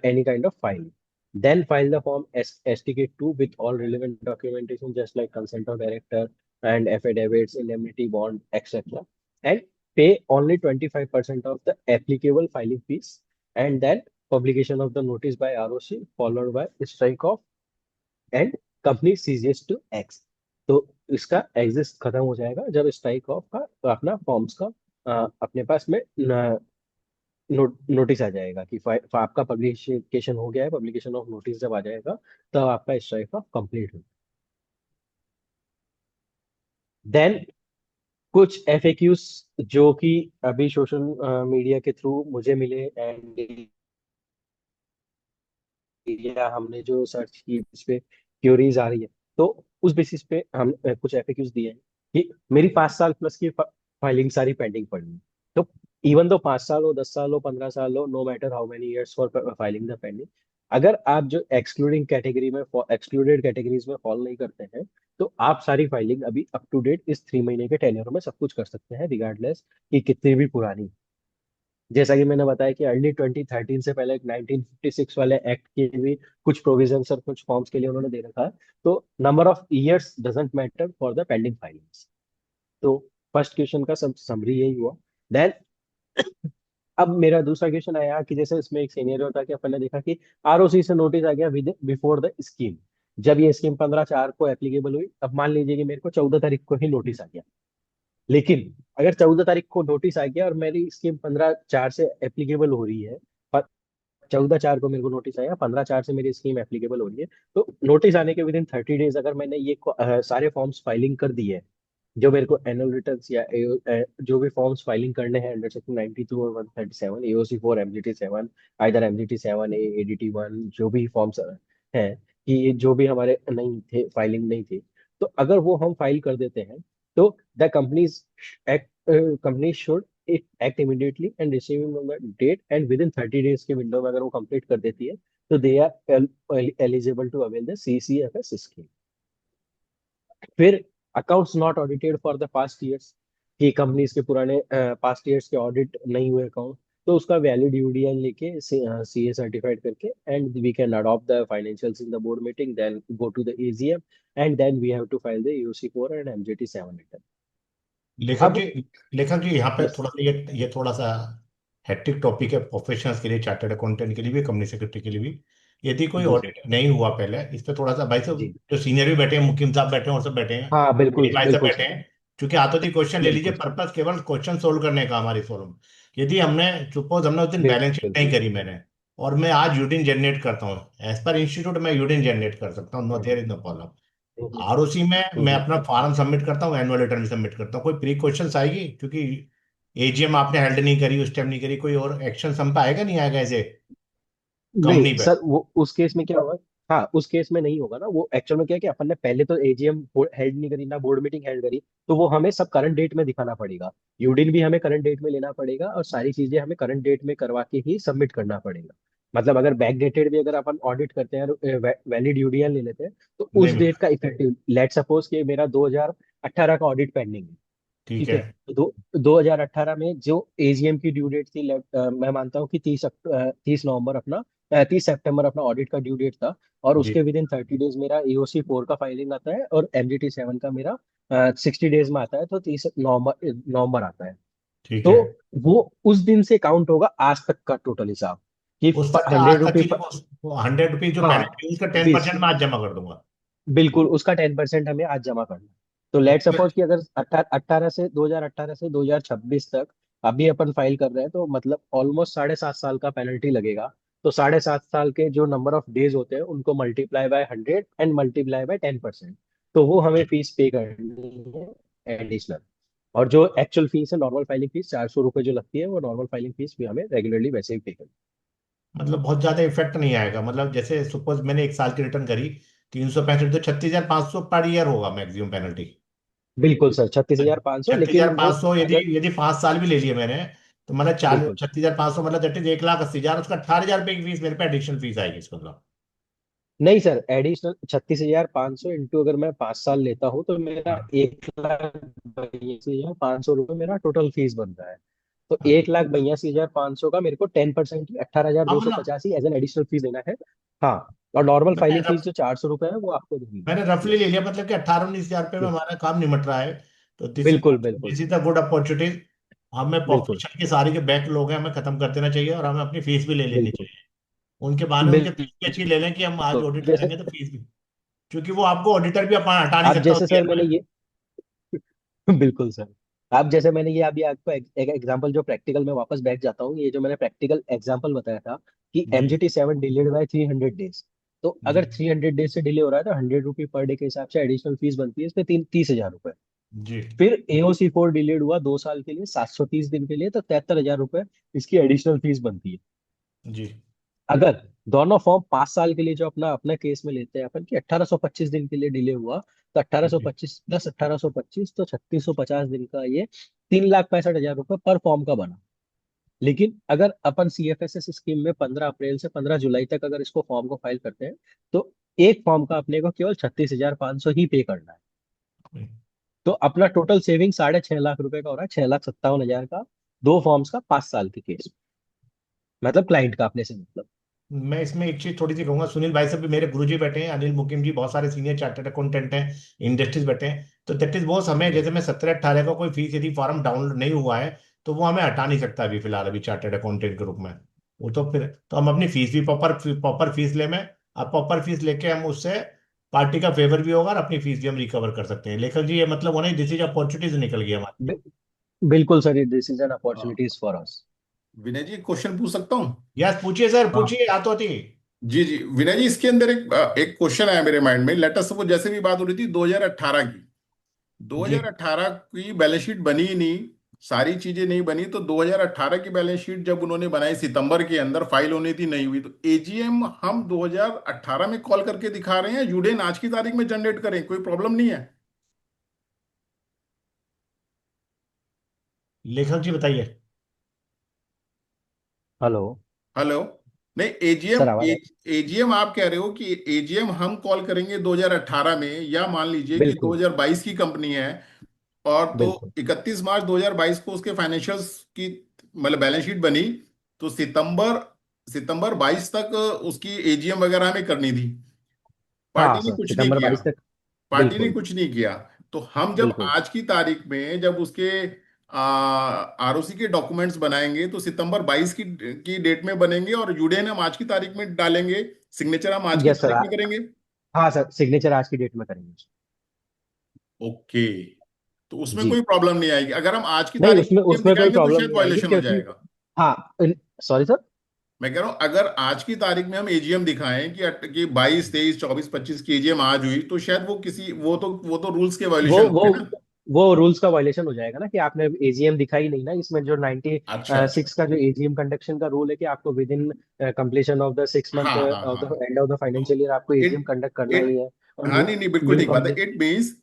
any kind of filing. Then file the form STK2 with all relevant documentation just like consent of director and affidavits, indemnity bond, etc. And pay only 25% of the applicable filing fees, and then publication of the notice by ROC followed by strike of and company ceases to exist. तो इसका exist खत्म हो जाएगा जब strike off का अपना forms का अपने पास में नोटिस आ जाएगा कि आपका पब्लिकेशन हो गया है। पब्लिकेशन ऑफ नोटिस जब आ जाएगा तब आपका स्ट्राइक ऑफ कंप्लीट हो। देन कुछ FAQs जो कि अभी सोशल मीडिया के थ्रू मुझे मिले, एंड या हमने जो सर्च की इस पे क्यूरीज आ रही है, तो उस बेसिस पे हम कुछ FAQs दिए हैं कि मेरी 5 साल प्लस की फाइलिंग सारी पेंडिंग पड़ी है। तो इवन दो 5 साल हो, 10 साल हो, 15 साल हो, no matter how many years for filing the pending, अगर आप जो एक्सक्लूडिंग कैटेगरी में एक्सक्लूडेड कैटेगरीज में फॉल नहीं करते हैं, तो आप सारी फाइलिंग अभी अप टू डेट इस 3 महीने के टेन्योर में सब कुछ कर सकते हैं, रिगार्डलेस कि कितनी भी पुरानी। जैसा कि मैंने बताया कि अर्ली 2013 से पहले 1956 वाले एक्ट के भी कुछ प्रोविजंस और कुछ फॉर्म्स के लिए उन्होंने दे रखा है। तो number of years doesn't matter for the pending filings. तो फर्स्ट क्वेश्चन का सब समरी यही हुआ। देन अब मेरा दूसरा क्वेश्चन आया कि जैसे इसमें एक सीनियर था कि अपन ने देखा कि ROC से नोटिस आ गया विद बिफोर द स्कीम। जब ये स्कीम 15/4 को एप्लीकेबल हुई, अब मान लीजिए कि मेरे को 14 तारीख को ही नोटिस आ गया। लेकिन अगर 14 तारीख को नोटिस आ गया और मेरी स्कीम 15/4 से एप्लीकेबल हो रही है, 14/4 को मेरे को नोटिस आया, 15/4 से मेरी स्कीम एप्लीकेबल हो रही है, तो नोटिस आने के विद इन 30 डेज अगर मैंने ये सारे फॉर्म्स फाइलिंग कर दिए हैं, जो मेरे को एनुअल रिटर्न्स या जो भी फॉर्म्स फाइलिंग करने हैं अंडर सेक्शन 92 और 137, AOC4, MGT7, either MGT7A, ADT1, जो भी फॉर्म्स हैं, कि ये जो भी हमारे नहीं थे, फाइलिंग नहीं थी, तो अगर वो हम फाइल कर देते हैं, तो the company should act immediately and receiving on the date, and within 30 days के विंडो में अगर वो कंप्लीट कर देती है, तो they are eligible to avail the CCFS scheme. फिर accounts not audited for the past years, कि कंपनीज के पुराने पास्ट ईयर्स के ऑडिट नहीं हुए अकाउंट, तो उसका वैलिड UDN लेके CA सर्टिफाइड करके, and we can adopt the financials in the board meeting, then go to the AGM, and then we have to file the AOC4 and MGT7 return. Lekhak अब जी, लेखक जी, यहाँ पे yes थोड़ा सा ये थोड़ा सा हेक्टिक टॉपिक है प्रोफेशनल्स के लिए, चार्टर्ड अकाउंटेंट के लिए भी, कंपनी सेक्रेटरी के लिए भी। यदि कोई जी सर। ऑडिट नहीं हुआ पहले, इस पे थोड़ा सा भाई साहब, जी जो सीनियर भी बैठे हैं, मुकीम साहब बैठे हैं और सब बैठे हैं, हाँ बिल्कुल मेरे भाई साहब बिल्कुल बैठे सर। हैं, क्योंकि हाथों ही क्वेश्चन ले लीजिए, बिल्कुल सर। पर्पस केवल क्वेश्चन सोल्व करने का हमारी फॉर्म। यदि हमने सपोज हमने उस दिन बैलेंस शीट नहीं बिल्कुल। करी मैंने, और मैं आज यूटिन जनरेट करता हूँ, एज पर इंस्टीट्यूट मैं यूटिन जनरेट कर सकता हूँ, no there is no problem. Hmm, ROC में मैं हम्म। अपना फॉर्म सबमिट करता हूँ, एनुअल रिटर्न भी सबमिट करता हूँ, कोई प्री क्वेश्चन आएगी? क्योंकि AGM आपने हेल्ड नहीं करी, उस टाइम नहीं करी, कोई और एक्शन हम पे आएगा नहीं आएगा ऐसे नहीं कंपनी पे? सर, वो उस केस में क्या होगा, हाँ उस केस में नहीं होगा ना। वो एक्चुअल में क्या है कि अपन ने पहले तो AGM हेल्ड नहीं करी ना, बोर्ड मीटिंग हेल्ड करी, तो वो हमें सब करंट डेट में दिखाना पड़ेगा। यूडिन भी हमें करंट डेट में लेना पड़ेगा, और सारी चीजें हमें करंट डेट में करवा के ही सबमिट करना पड़ेगा। मतलब अगर बैक डेटेड भी अगर अपन ऑडिट करते हैं और वैलिड UDN ले लेते हैं, तो नहीं उस डेट मिलता। का इफेक्टिव, लेट सपोज कि मेरा 2018 का ऑडिट पेंडिंग है, ठीक ठीक है। है, तो 2018 में जो AGM की ड्यू डेट थी, मैं मानता हूँ कि 30 नवंबर अपना 30 सितंबर अपना ऑडिट का ड्यू डेट था, और जी। उसके विद इन 30 डेज मेरा AOC4 का फाइलिंग आता है, और MGT7 का मेरा 60 डेज में आता है, तो 30 नवंबर नवंबर आता है। ठीक तो है। वो उस दिन से काउंट होगा आज तक का टोटल हिसाब, कि उस तक का, आज 100 तक रुपी। की जो 100 रुपीज जो हाँ पेनल्टी उसका टेन फीस, परसेंट मैं आज जमा कर दूंगा। बिल्कुल उसका 10% हमें आज जमा करना है। तो लेट उसमें सपोज कि अगर 2018 से 2026 तक अभी अपन फाइल कर रहे हैं, तो मतलब ऑलमोस्ट 7.5 साल का पेनल्टी लगेगा। तो 7.5 साल के जो नंबर ऑफ डेज होते हैं उनको multiply by 100 and multiply by 10%, तो वो हमें फीस पे करनी है एडिशनल। और जो एक्चुअल फीस है, नॉर्मल फाइलिंग फीस 400 रुपये जो लगती है, वो नॉर्मल फाइलिंग फीस भी हमें रेगुलरली वैसे ही पे करनी मतलब बहुत ज्यादा इफेक्ट नहीं आएगा, मतलब जैसे सपोज मैंने एक साल की रिटर्न करी 365, तो 36,500 पर ईयर होगा मैक्सिमम पेनल्टी। है। बिल्कुल सर, 36,500, छत्तीस लेकिन हजार वो पाँच सौ यदि अगर, यदि 5 साल भी ले लिए मैंने, तो मतलब चार बिल्कुल 36,500 मतलब दैट इज 1,80,000, उसका 18,000 रुपये की फीस मेरे पे एडिशनल फीस आएगी इसका मतलब। नहीं सर, एडिशनल 36,500 इंटू अगर मैं 5 साल लेता हूँ तो मेरा हाँ 1,82,500 रुपये मेरा टोटल फीस बन रहा है। तो हाँ 1,82,500 का मेरे को 10% की अट्ठारह हजार हाँ, दो सौ मतलब पचासी एज एन एडिशनल फीस देना है। हाँ, और नॉर्मल मैंने फाइलिंग फीस जो 400 रुपये है वो आपको देनी मैंने है। रफली ले यस। लिया, मतलब कि 18-19 हजार रुपये में हमारा काम निमट रहा है। तो दिस इज बिल्कुल बिल्कुल this is the good opportunity. हमें बिल्कुल पॉपुलेशन के सारे जो बैक लोग हैं हमें खत्म कर देना चाहिए, और हमें अपनी फीस भी ले लेनी बिल्कुल चाहिए। उनके बहाने उनके फीस भी अच्छी बिल्कुल। ले लें कि हम आज ऑडिट जैसे करेंगे तो फीस भी, क्योंकि वो आपको ऑडिटर भी अपना हटा नहीं आप सकता जैसे उसकी सर ईयर मैंने में। ये बिल्कुल सर, आप जैसे मैंने ये अभी आपको एक एग्जांपल जो प्रैक्टिकल में वापस बैठ जाता हूँ, ये जो मैंने प्रैक्टिकल एग्जांपल बताया था कि जी MGT 7 डिलेड बाय 300 डेज। तो जी अगर 300 डेज से डिले हो रहा है तो 100 रुपी पर डे के हिसाब से एडिशनल फीस बनती है इस पे 30,000 रुपए। जी फिर AOC 4 डिलेड हुआ 2 साल के लिए, 730 दिन के लिए, तो 73,000 रुपए इसकी एडिशनल फीस बनती है। जी अगर दोनों फॉर्म 5 साल के लिए जो अपना अपना केस में लेते हैं अपन कि 1825 दिन के लिए डिले हुआ, तो 1825 + 1825 तो 3650 दिन का ये 3,65,000 रुपये पर फॉर्म का बना। लेकिन अगर अपन CFSS स्कीम में 15 अप्रैल से 15 जुलाई तक अगर इसको फॉर्म को फाइल करते हैं, तो एक फॉर्म का अपने को केवल 36,500 ही पे करना है। तो अपना टोटल सेविंग 6.5 लाख रुपए का हो रहा है, 6,57,000 का, दो फॉर्म्स का 5 साल के केस में। मतलब क्लाइंट का अपने से मतलब। मैं इसमें एक चीज थोड़ी सी कहूंगा, सुनील भाई साहब भी मेरे गुरुजी बैठे हैं, अनिल मुकिम जी बहुत सारे सीनियर चार्टर्ड अकाउंटेंट हैं, इंडस्ट्रीज बैठे हैं। तो दैट इज वो समय, जैसे मैं 17-18 का कोई फीस यदि फॉर्म डाउनलोड नहीं हुआ है, तो वो हमें हटा नहीं सकता अभी फिलहाल, अभी चार्टर्ड अकाउंटेंट के रूप में। वो तो फिर तो हम अपनी फीस भी प्रॉपर प्रॉपर फीस ले में, अब प्रॉपर फीस लेके हम उससे पार्टी का फेवर भी होगा और अपनी फीस भी हम रिकवर कर सकते हैं। लेखक जी, ये मतलब वो नहीं, दिस इज अपॉर्चुनिटीज निकल गई हमारे। बि- बिल्कुल सर, दिस इज एन हाँ, opportunities for us. Vinay ji, question पूछ सकता हूँ? यस पूछिए सर, हाँ पूछिए, आतो थी। जी जी, विनय जी, इसके अंदर एक क्वेश्चन आया मेरे माइंड में। लेट अस सपोज, जैसे भी बात हो रही थी 2018 की, जी 2018 की बैलेंस शीट बनी ही नहीं, सारी चीजें नहीं बनी, तो 2018 की बैलेंस शीट जब उन्होंने बनाई सितंबर के अंदर, फाइल होनी थी, नहीं हुई, तो एजीएम हम 2018 में कॉल करके दिखा रहे हैं, यूडेन आज की तारीख में जनरेट करें, कोई प्रॉब्लम नहीं है? लेखक जी बताइए। Hello hello. नहीं, एजीएम सर, आवाज है? एजीएम आप कह रहे हो कि एजीएम हम कॉल करेंगे 2018 में, या मान लीजिए कि बिल्कुल 2022 की कंपनी है, और तो बिल्कुल। 31 मार्च 2022 को उसके फाइनेंशियल्स की मतलब बैलेंस शीट बनी, तो सितंबर सितंबर 22 तक उसकी एजीएम वगैरह हमें करनी थी। हाँ पार्टी ने सर, कुछ नहीं सितंबर किया। 22 तक। पार्टी ने बिल्कुल कुछ नहीं किया। तो हम जब बिल्कुल। आज की तारीख में जब उसके आरओसी के डॉक्यूमेंट्स बनाएंगे, तो सितंबर 22 की डेट में बनेंगे, और यूडेन हम आज की तारीख में डालेंगे, सिग्नेचर हम आज की यस सर। तारीख में करेंगे। हाँ सर, सिग्नेचर आज की डेट में करेंगे। ओके। तो उसमें जी। कोई प्रॉब्लम नहीं आएगी अगर हम आज की नहीं, तारीख उसमें में एजीएम उसमें कोई दिखाएंगे, तो प्रॉब्लम शायद नहीं आएगी वायलेशन हो क्योंकि, जाएगा। हाँ, सॉरी सर। मैं कह रहा हूं, अगर आज की तारीख में हम एजीएम दिखाएं कि 22, 23, 24, 25 की एजीएम आज हुई, तो शायद वो तो रूल्स के वो वायलेशन वो होंगे ना। वो रूल्स का वायलेशन हो जाएगा ना कि आपने AGM दिखाई नहीं ना। इसमें जो अच्छा अच्छा। 96 का जो AGM कंडक्शन का रूल है कि आपको with in completion of the 6 month हाँ हाँ ऑफ द हाँ। एंड ऑफ द तो फाइनेंशियल ईयर आपको AGM इट कंडक्ट करना इट ही है। और हाँ, न्यू नहीं नहीं, बिल्कुल न्यू ठीक बात है। पब्लिक।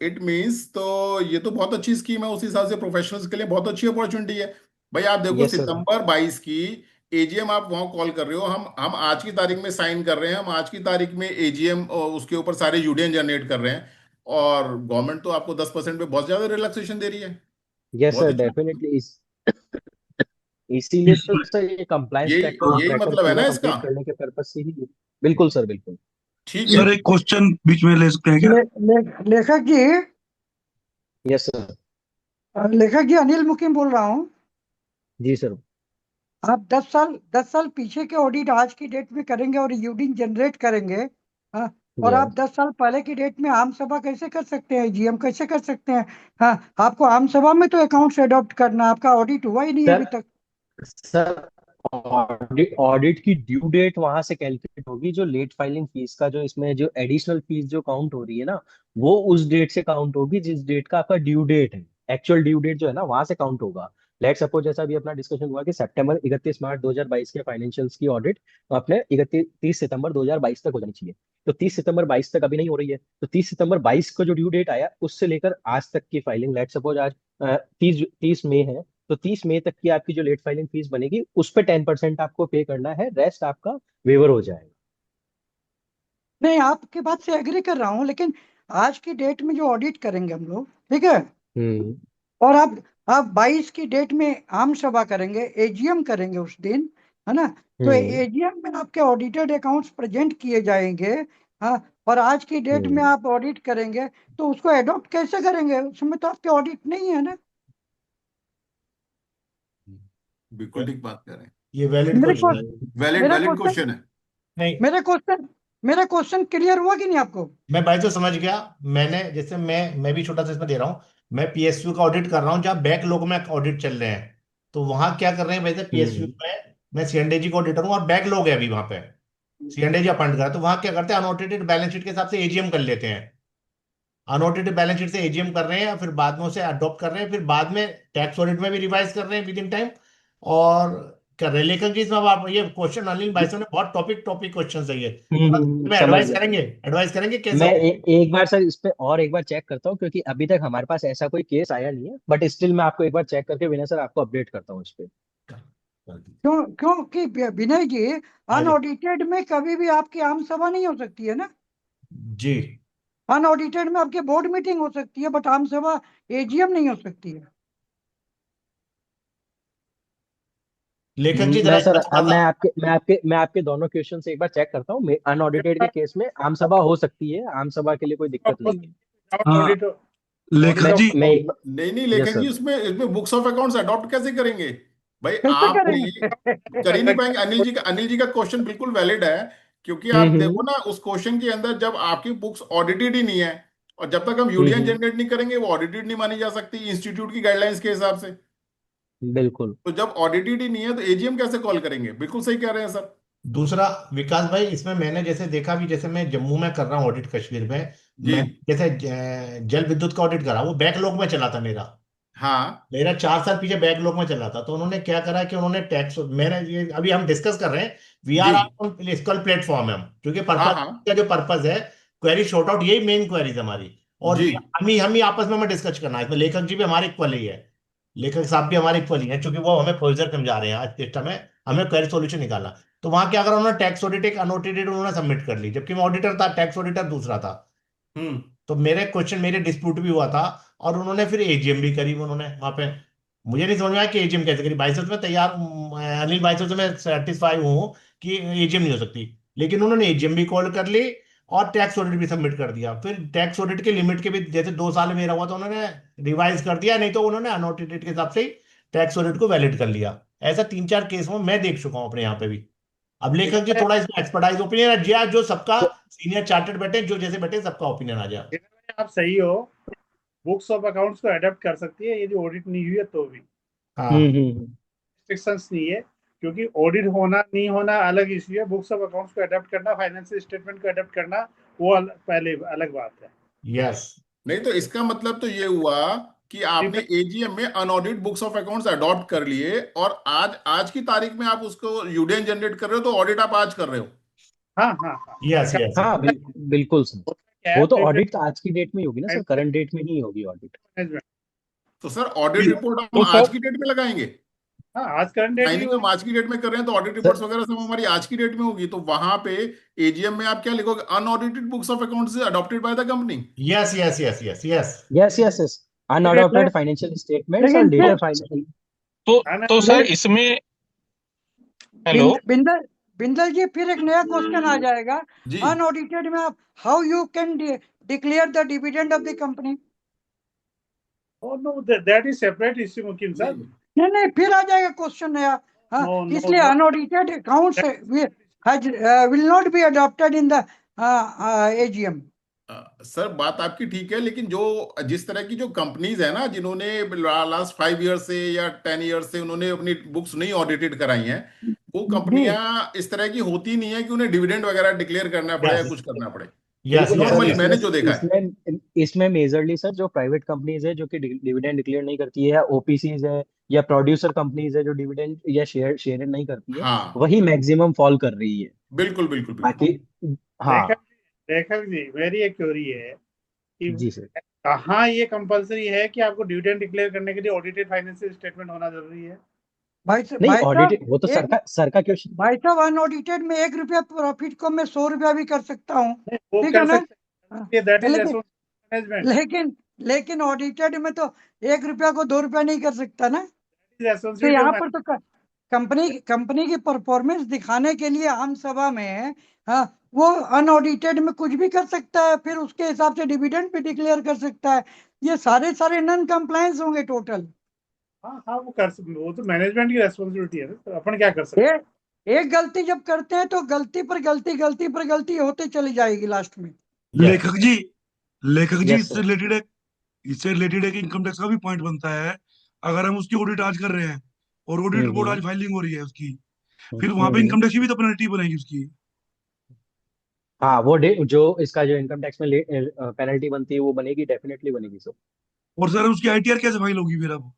इट मीन्स तो ये तो बहुत अच्छी स्कीम है, उस हिसाब से प्रोफेशनल्स के लिए बहुत अच्छी अपॉर्चुनिटी है। भाई आप देखो, यस सर। सितंबर 22 की एजीएम आप वहां कॉल कर रहे हो, हम आज की तारीख में साइन कर रहे हैं, हम आज की तारीख में एजीएम उसके ऊपर सारे यूडियन जनरेट कर रहे हैं, और गवर्नमेंट तो आपको 10% पे बहुत ज्यादा रिलैक्सेशन दे रही है। यस बहुत सर, अच्छा। डेफिनेटली। इसीलिए तो सर ये कंप्लायंस यही यही ट्रैकर मतलब है पूरा ना इसका। कंप्लीट करने के पर्पज से ही। बिल्कुल सर, बिल्कुल। ठीक है। सर एक क्वेश्चन बीच में ले सकते हैं क्या? लेखक जी, यस सर। लेखक जी अनिल मुकिम बोल रहा हूँ। जी सर। आप 10 साल पीछे के ऑडिट आज की डेट में करेंगे और यूडिन जनरेट करेंगे। हाँ। और आप यस 10 साल पहले की डेट में आम सभा कैसे कर सकते हैं, जीएम कैसे कर सकते हैं? हाँ, आपको आम सभा में तो अकाउंट्स अडॉप्ट करना, आपका ऑडिट हुआ ही नहीं है सर। अभी तक। सर, ऑडिट की ड्यू डेट वहां से कैलकुलेट होगी जो लेट फाइलिंग फीस का, जो इसमें जो एडिशनल फीस जो काउंट हो रही है ना, वो उस डेट से काउंट होगी जिस डेट का आपका ड्यू डेट है। एक्चुअल ड्यू डेट जो है ना वहां से काउंट होगा। लेट सपोज जैसा अभी अपना डिस्कशन हुआ कि सितंबर 31 मार्च 2022 के फाइनेंशियल्स की ऑडिट अपने 30 सितंबर 2022 तक हो जानी चाहिए। तो 30 सितंबर 22 तक अभी नहीं हो रही है, तो 30 सितंबर 22 को जो ड्यू डेट आया उससे लेकर आज तक की फाइलिंग, लेट सपोज आज 30 मई है, तो 30 मई तक की आपकी जो लेट फाइलिंग फीस बनेगी उस पर 10% आपको पे करना है, रेस्ट आपका वेवर हो जाएगा। नहीं, आपके बात से एग्री कर रहा हूँ, लेकिन आज की डेट में जो ऑडिट करेंगे हम लोग, ठीक है, हम्म और आप 22 की डेट में आम सभा करेंगे, एजीएम करेंगे उस दिन, है ना? तो हम्म एजीएम में आपके ऑडिटेड अकाउंट्स प्रेजेंट किए जाएंगे। हाँ, और आज की डेट में हम्म आप ऑडिट करेंगे तो उसको एडॉप्ट कैसे करेंगे? उसमें तो आपके ऑडिट नहीं है ना। बिल्कुल ठीक बात कर रहे हैं। ये वैलिड मेरे को क्वेश्चन है। वैलिड मेरा वैलिड क्वेश्चन क्वेश्चन है। नहीं, मेरा क्वेश्चन क्लियर हुआ कि नहीं आपको? मैं भाई तो समझ गया। मैंने जैसे मैं भी छोटा सा इसमें दे रहा हूँ। मैं पीएसयू का ऑडिट कर रहा हूँ जहाँ बैकलॉग में ऑडिट चल रहे हैं। तो वहां क्या कर रहे हैं वैसे पीएसयू हम्म में, मैं सीएनडीजी का ऑडिटर हूँ और बैकलॉग है अभी वहां पे, सीएनडीजी अपॉइंट करा, तो वहां क्या करते हैं अनऑडिटेड बैलेंस शीट के हिसाब से एजीएम कर लेते हैं। अनऑडिटेड बैलेंस शीट से एजीएम कर रहे हैं, फिर बाद में उसे अडॉप्ट कर रहे हैं, फिर बाद में टैक्स ऑडिट में भी रिवाइज कर रहे हैं विद इन टाइम, और कर रहे हैं। लेकिन जी इसमें अब आप ये क्वेश्चन अनिल भाई साहब ने बहुत टॉपिक टॉपिक क्वेश्चन है ये, थोड़ा में समझ एडवाइस गया। करेंगे, एडवाइस करेंगे कैसे मैं हो। एक बार सर इस पे और एक बार चेक करता हूँ, क्योंकि अभी तक हमारे पास ऐसा कोई केस आया नहीं है, बट स्टिल मैं आपको एक बार चेक करके विनय सर आपको अपडेट करता हूँ इस पे। क्योंकि विनय जी, हाँ जी। अनऑडिटेड में कभी भी आपकी आम सभा नहीं हो सकती है ना। जी। अनऑडिटेड में आपके बोर्ड मीटिंग हो सकती है, बट आम सभा एजीएम नहीं हो सकती है। लेखक जी जरा मैं सर इसका थोड़ा अब सा। मैं आपके दोनों क्वेश्चन से एक बार चेक करता हूँ। अनऑडिटेड के केस में आम सभा हो सकती है, आम सभा के लिए कोई दिक्कत नहीं है। हाँ ऑडिट लेखक जी, मैं एक नहीं नहीं यस लेखक जी, सर। उसमें इसमें बुक्स ऑफ अकाउंट्स अडॉप्ट कैसे करेंगे? भाई कैसे आपने कर ही नहीं करेंगे? पाएंगे। अनिल जी का क्वेश्चन बिल्कुल वैलिड है। क्योंकि आप देखो हम्म ना उस क्वेश्चन के अंदर, जब आपकी बुक्स ऑडिटेड ही नहीं है और जब तक हम हम्म यूडीएन हम्म, जनरेट नहीं करेंगे वो ऑडिटेड नहीं मानी जा सकती इंस्टीट्यूट की गाइडलाइंस के हिसाब से। बिल्कुल। तो जब ऑडिटेड ही नहीं है तो एजीएम कैसे कॉल करेंगे? बिल्कुल सही कह रहे हैं सर। दूसरा, विकास भाई इसमें मैंने जैसे देखा भी, जैसे मैं जम्मू में कर रहा हूँ ऑडिट कश्मीर में, जी। मैं जैसे जल विद्युत का ऑडिट करा, वो बैकलॉग में चला था मेरा। हाँ मेरा 4 साल पीछे बैकलॉग में चला था, तो उन्होंने क्या करा कि उन्होंने टैक्स, मैंने ये अभी हम डिस्कस कर रहे हैं, वी जी। आर ऑन स्कल प्लेटफॉर्म है हम, क्योंकि हाँ पर्पज हाँ। का जो पर्पज है, क्वेरी शॉर्ट आउट, यही मेन क्वेरीज हमारी। और जी। हम ही आपस में हमें डिस्कस करना है इसमें, लेखक जी भी हमारे इक्वल ही है, लेखक साहब भी हमारे इक्वल ही है, क्योंकि वो हमें प्रोसीजर समझा रहे हैं आज सिस्टम में, हमें क्वेरी सॉल्यूशन निकालना। तो वहां क्या करा उन्होंने, टैक्स ऑडिट एक अनऑडिटेड उन्होंने सबमिट कर ली, जबकि मैं ऑडिटर था, टैक्स ऑडिटर दूसरा था। हम्म। तो मेरे क्वेश्चन, मेरे डिस्प्यूट भी हुआ था, और उन्होंने फिर एजीएम भी करी उन्होंने वहां पे। मुझे नहीं समझ में आया कि एजीएम कैसे करी। भाई साहब से मैं तैयार अनिल भाई साहब से मैं सेटिस्फाई हूँ कि एजीएम नहीं हो सकती, लेकिन उन्होंने एजीएम भी कॉल कर ली और टैक्स ऑडिट भी सबमिट कर दिया। फिर टैक्स ऑडिट के लिमिट के भी, जैसे 2 साल मेरा हुआ तो उन्होंने रिवाइज कर दिया, नहीं तो उन्होंने अनऑडिटेड के हिसाब से ही टैक्स ऑडिट को वैलिड कर लिया। ऐसा 3-4 केस में मैं देख चुका हूँ अपने यहाँ पे भी। अब लेखक जी थोड़ा इसमें एक्सपर्टाइज ओपिनियन है जी, जो सबका सीनियर चार्टर्ड बैठे, जो जैसे बैठे, सबका ओपिनियन आ जाए। आप सही हो, बुक्स ऑफ अकाउंट्स को अडेप्ट कर सकती है यदि ऑडिट नहीं हुई है तो भी, हाँ। हम्म। रिस्ट्रिक्शंस नहीं है। क्योंकि ऑडिट होना नहीं होना अलग इश्यू है, बुक्स ऑफ अकाउंट्स को अडेप्ट करना, फाइनेंशियल स्टेटमेंट को अडेप्ट करना वो पहले अलग बात है। यस। नहीं तो इसका मतलब तो ये हुआ कि आपने एजीएम में अनऑडिट बुक्स ऑफ अकाउंट्स अडॉप्ट कर लिए और आज आज की तारीख में आप उसको यूडीएन जनरेट कर रहे हो, तो ऑडिट आप आज कर रहे हो। हाँ हाँ हाँ। Yes yes. हाँ बिल्कुल सर। क्या है, वो तो प्रीवियस ऑडिट आज की डेट में ही होगी ना सर, करंट डेट में ही होगी ऑडिट। मैनेजमेंट। तो सर ऑडिट रिपोर्ट हम तो आज सर की डेट में लगाएंगे। हाँ, आज करंट डेट ही फाइलिंग हम होगी। आज की डेट में कर रहे हैं तो ऑडिट रिपोर्ट्स सर वगैरह सब हमारी आज की डेट में होगी। तो वहां पे एजीएम में आप क्या लिखोगे? Unaudited books of accounts adopted by the company. Yes yes yes yes yes. Yes yes yes, unadopted financial statements और लेकिन लेटर फिर फाइनेंशियल। तो आना तो सर ले- इसमें, हेलो, बिंदल बिंदल जी, फिर एक नया क्वेश्चन आ जाएगा। जी। अनऑडिटेड में आप how you can declare the dividend of the company? Oh no, that is separate issue, Mukim ji. साहब। नहीं नहीं, फिर आ जाएगा क्वेश्चन नया। हाँ, No no इसलिए no, unaudited accounts will not be adopted in the AGM. Sir बात आपकी ठीक है, लेकिन जो जिस तरह की जो कंपनीज है ना जिन्होंने लास्ट 5 ईयर से या 10 ईयर से उन्होंने अपनी बुक्स नहीं ऑडिटेड कराई हैं, वो जी, कंपनियां इस तरह की होती नहीं है कि उन्हें डिविडेंड वगैरह डिक्लेयर करना पड़े या यस। कुछ करना पड़े। यस लेकिन यस सर नॉर्मली यस। मैंने जो देखा है। इसमें मेजरली सर जो प्राइवेट कंपनीज है जो कि डिविडेंड डिक्लेयर नहीं करती है, या ओपीसीज है, या प्रोड्यूसर कंपनीज है जो डिविडेंड या शेयर शेयर नहीं करती है, हाँ, वही मैक्सिमम फॉल कर रही है। बिल्कुल बिल्कुल बिल्कुल। बाकी हाँ। लेखक लेखक जी, मेरी एक क्वेरी है कि जी सर। कहाँ ये कंपलसरी है कि आपको डिविडेंड डिक्लेयर करने के लिए ऑडिटेड फाइनेंशियल स्टेटमेंट होना जरूरी है? नहीं, भाई साहब, ऑडिटेड वो तो एक सर का क्वेश्चन। भाई साहब, अनऑडिटेड में 1 रुपया प्रॉफिट को मैं 100 रुपया भी कर सकता हूँ। नहीं, वो ठीक है कर ना? सकते हाँ, हैं, दैट इज लेकिन मैनेजमेंट। लेकिन लेकिन ऑडिटेड में तो 1 रुपया को 2 रुपया नहीं कर सकता ना। इज तो एसोसिएटिव। यहाँ पर तो कंपनी की परफॉर्मेंस दिखाने के लिए आम सभा में, हाँ, वो अनऑडिटेड में कुछ भी कर सकता है, फिर उसके हिसाब से डिविडेंड भी डिक्लेयर कर सकता है। ये सारे सारे नॉन कंप्लायंस होंगे टोटल। हाँ हाँ, वो कर सकते, वो तो मैनेजमेंट की रेस्पॉन्सिबिलिटी है ना, तो अपन क्या कर सकते ये हैं? एक गलती जब करते हैं तो गलती पर गलती, गलती पर गलती होते चली जाएगी लास्ट में। यस। लेखक जी यस सर। इससे रिलेटेड एक इनकम टैक्स का भी पॉइंट बनता है। अगर हम उसकी ऑडिट आज कर रहे हैं और ऑडिट रिपोर्ट हम्म आज फाइलिंग हो रही है उसकी, हम्म फिर वहां पे हम्म। इनकम टैक्स की भी तो पेनल्टी बनेगी उसकी। हाँ, जो इसका जो इनकम टैक्स में पेनल्टी बनती है वो बनेगी, डेफिनेटली बनेगी सर। और सर उसकी आईटीआर कैसे फाइल होगी फिर अब?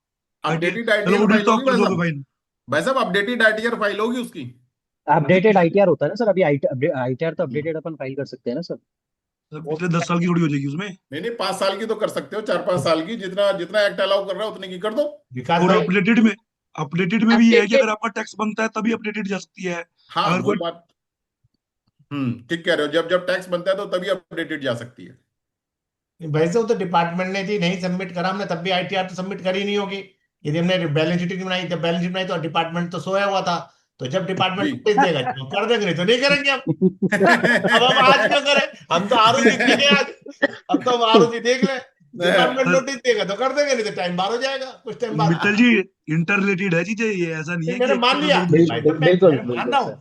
आईटीआर, अपडेटेड चलो आईटीआर ऑडिट फाइल तो होगी आप कर भाई दोगे साहब। फाइल। भाई साहब अपडेटेड आईटीआर फाइल होगी उसकी। अपडेटेड आईटीआर होता है ना सर, अभी आईटीआर तो अपडेटेड अपन फाइल कर सकते हैं ना सर। वो पिछले तो 10 साल की थोड़ी हो जाएगी उसमें। नहीं नहीं, 5 साल की तो कर सकते हो, 4-5 साल की, जितना जितना एक्ट अलाउ कर रहा है उतने की कर दो। विकास और भाई, अपडेटेड में भी ये है कि अगर आपका टैक्स बनता है तभी अपडेटेड जा सकती है। हाँ अगर वो कोई बात, ठीक कह रहे हो, जब जब टैक्स बनता है तो तभी अपडेटेड जा सकती है। वैसे वो तो डिपार्टमेंट ने थी, नहीं सबमिट करा हमने, तब भी आईटीआर तो सबमिट करी नहीं होगी। यदि हमने बैलेंस शीट नहीं बनाई, जब बैलेंस शीट बनाई तो डिपार्टमेंट तो सोया हुआ था। तो जब डिपार्टमेंट जी। नोटिस देगा तो हम कर देंगे, नहीं तो नहीं करेंगे हम। अब हम आज क्यों करें? हम तो आरुषि देखें आज। अब तो हम आरुषि देख लें। डिपार्टमेंट सर, नोटिस देगा तो कर देंगे, नहीं तो टाइम बार हो जाएगा कुछ टाइम बाद। मित्तल जी, इंटर रिलेटेड है चीजें, ये ऐसा नहीं नहीं, है कि मैंने एक मान चीज में लिया। दोनों नहीं हो भाई सकती। साहब बिल्कुल मैं मान बिल्कुल रहा सर।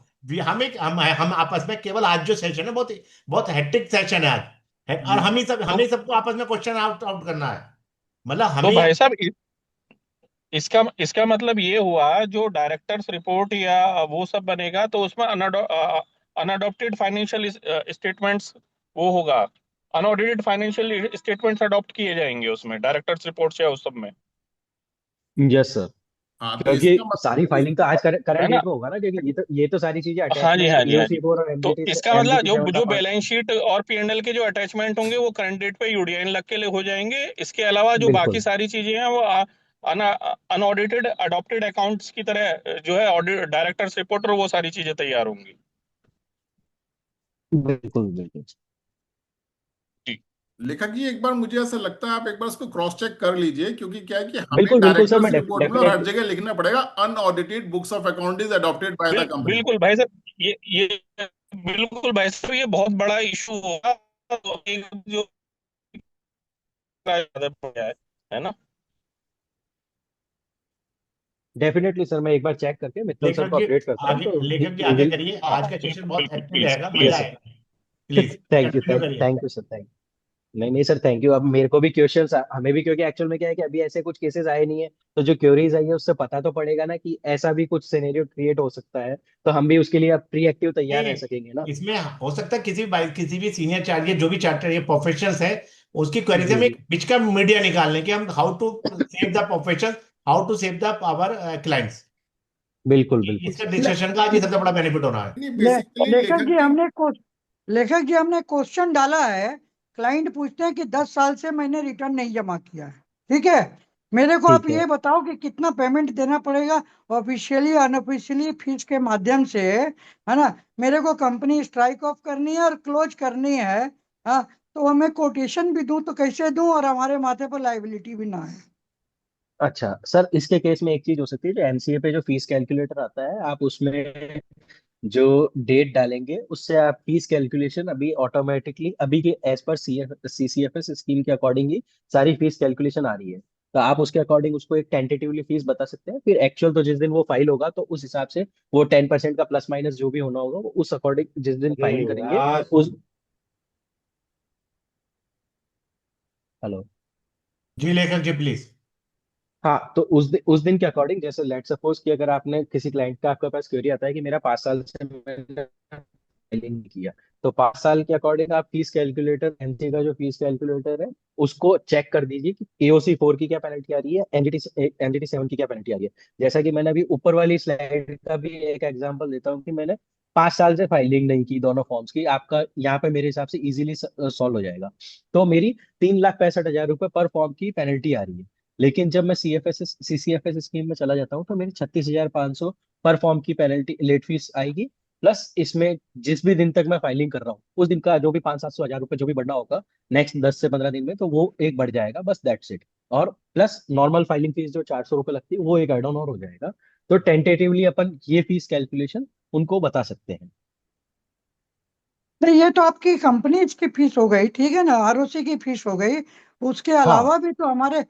हूँ। हम आपस में केवल आज जो सेशन है बहुत बहुत हेक्टिक सेशन है आज। और जी। हम तो ही सबको आपस में क्वेश्चन आउट आउट करना है। मतलब तो हमें। भाई साहब इसका इसका मतलब ये हुआ, जो डायरेक्टर्स रिपोर्ट या वो सब बनेगा तो उसमें अनअडॉप्टेड फाइनेंशियल स्टेटमेंट्स वो होगा, अनऑडिटेड फाइनेंशियल स्टेटमेंट्स अडॉप्ट किए जाएंगे उसमें डायरेक्टर्स रिपोर्ट या उस सब में, यस सर। हाँ तो क्योंकि इसका सारी मतलब फाइलिंग तो आज है करंट ना? डेट में होगा ना, क्योंकि ये तो सारी चीजें हाँ जी, अटैचमेंट हाँ जी, हाँ जी। एओसी 4 और तो एमडीटी इसका मतलब एमडीटी जो 7 का जो पार्ट। बैलेंस शीट और पीएनएल के जो अटैचमेंट होंगे वो करंट डेट पे यूडीएन लग के लिए हो जाएंगे। इसके अलावा जो बाकी बिल्कुल सारी चीजें हैं वो अनऑडिटेड अडॉप्टेड अकाउंट्स की तरह जो है ऑडिट डायरेक्टर्स रिपोर्ट और वो सारी चीजें तैयार होंगी। बिल्कुल बिल्कुल। जी। लेखक जी, एक बार मुझे ऐसा लगता है आप एक बार इसको क्रॉस चेक कर लीजिए, क्योंकि क्या है कि हमें बिल्कुल बिल्कुल सर, डायरेक्टर्स मैं रिपोर्ट में और हर डेफिनेटली। जगह लिखना पड़ेगा unaudited books of account is adopted by the company. बिल्कुल भाई साहब, ये बिल्कुल भाई साहब ये बहुत बड़ा इशू होगा। तो एक जो ज्यादा पड़ गया है ना। डेफिनेटली सर, मैं एक बार चेक करके मित्तल सर लेखक को जी अपडेट करता हूँ, आगे, तो लेखक जी वी आगे विल। करिए, हाँ आज हाँ, का सेशन बिल्कुल बहुत बिल्कुल, एक्टिव प्लीज रहेगा, मजा यस आएगा। Please sir. कंटिन्यू करिए। थैंक यू सर, नहीं नहीं सर, थैंक यू। अब मेरे को भी क्वेश्चंस हमें भी, क्योंकि एक्चुअल में क्या है कि अभी ऐसे कुछ केसेस आए नहीं है, तो जो क्वेरीज आई है उससे पता तो पड़ेगा ना कि ऐसा भी कुछ सिनेरियो क्रिएट हो सकता है, तो हम भी उसके लिए अब प्री एक्टिव नहीं तैयार रह नहीं, सकेंगे ना। इसमें हो सकता है किसी भी सीनियर चार्ज, जो भी चार्टर ये प्रोफेशनल्स है, उसकी क्वेरी से जी हम एक जी। बीच का मीडिया निकाल लें कि हम how to save the profession, how to save the our clients. बिल्कुल बिल्कुल इसका सर। ले, डिस्कशन का आज ये सबसे बड़ा बेनिफिट होना है। नहीं, ले, बेसिकली लेखक लेखक जी जी। हमने क्वेश्चन लेखक जी हमने क्वेश्चन डाला है। क्लाइंट पूछते हैं कि 10 साल से मैंने रिटर्न नहीं जमा किया है। ठीक है, मेरे को आप ठीक है। ये बताओ कि कितना पेमेंट देना पड़ेगा, ऑफिशियली अनऑफिशियली फीस के माध्यम से, है ना? मेरे को कंपनी स्ट्राइक ऑफ करनी है और क्लोज करनी है। हाँ, तो हमें कोटेशन भी दूं तो कैसे दूं और हमारे माथे पर लाइबिलिटी भी ना है। अच्छा सर, इसके केस में एक चीज हो सकती है, जो एमसीए पे जो फीस कैलकुलेटर आता है, आप उसमें जो डेट डालेंगे उससे आप फीस कैलकुलेशन अभी ऑटोमेटिकली, अभी के एज पर सीसीएफएस स्कीम के अकॉर्डिंग ही सारी फीस कैलकुलेशन आ रही है, तो आप उसके अकॉर्डिंग उसको एक टेंटेटिवली फीस बता सकते हैं। फिर एक्चुअल तो जिस दिन वो फाइल होगा तो उस हिसाब से वो 10% का प्लस माइनस जो भी होना होगा वो उस अकॉर्डिंग जिस दिन अरे फाइल करेंगे यार। उस। हेलो। जी लेखक जी प्लीज। हाँ, तो उस दिन के अकॉर्डिंग, जैसे लेट सपोज कि अगर आपने किसी क्लाइंट का, आपके पास क्वेरी आता है कि मेरा 5 साल से मैंने फाइलिंग किया, तो 5 साल के अकॉर्डिंग आप फीस कैलकुलेटर, एमसी का जो फीस कैलकुलेटर है उसको चेक कर दीजिए कि एओसी 4 की क्या पेनल्टी आ रही है, एनजीटी 7 की क्या पेनल्टी आ रही है। जैसा कि मैंने अभी ऊपर वाली स्लाइड का भी एक एग्जांपल देता हूँ कि मैंने 5 साल से फाइलिंग नहीं की दोनों फॉर्म्स की, आपका यहाँ पे मेरे हिसाब से इजीली सॉल्व हो जाएगा। तो मेरी 3,65,000 रुपये पर फॉर्म की पेनल्टी आ रही है। लेकिन जब मैं सीसीएफएस स्कीम में चला जाता हूँ तो मेरी 36,500 पर फॉर्म की पेनल्टी लेट फीस आएगी। प्लस इसमें जिस भी दिन तक मैं फाइलिंग कर रहा हूँ उस दिन का जो भी 500-700 हज़ार रुपये जो भी बढ़ना होगा नेक्स्ट 10 से 15 दिन में, तो वो एक बढ़ जाएगा, बस दैट्स इट। और प्लस नॉर्मल फाइलिंग फीस जो 400 रुपये लगती है वो एक एड ऑन और हो जाएगा। तो टेंटेटिवली अपन ये फीस कैलकुलेशन उनको बता सकते हैं। नहीं, ये तो आपकी कंपनी की फीस हो गई, ठीक है ना, आरओसी की फीस हो गई। उसके हाँ अलावा भी तो हमारे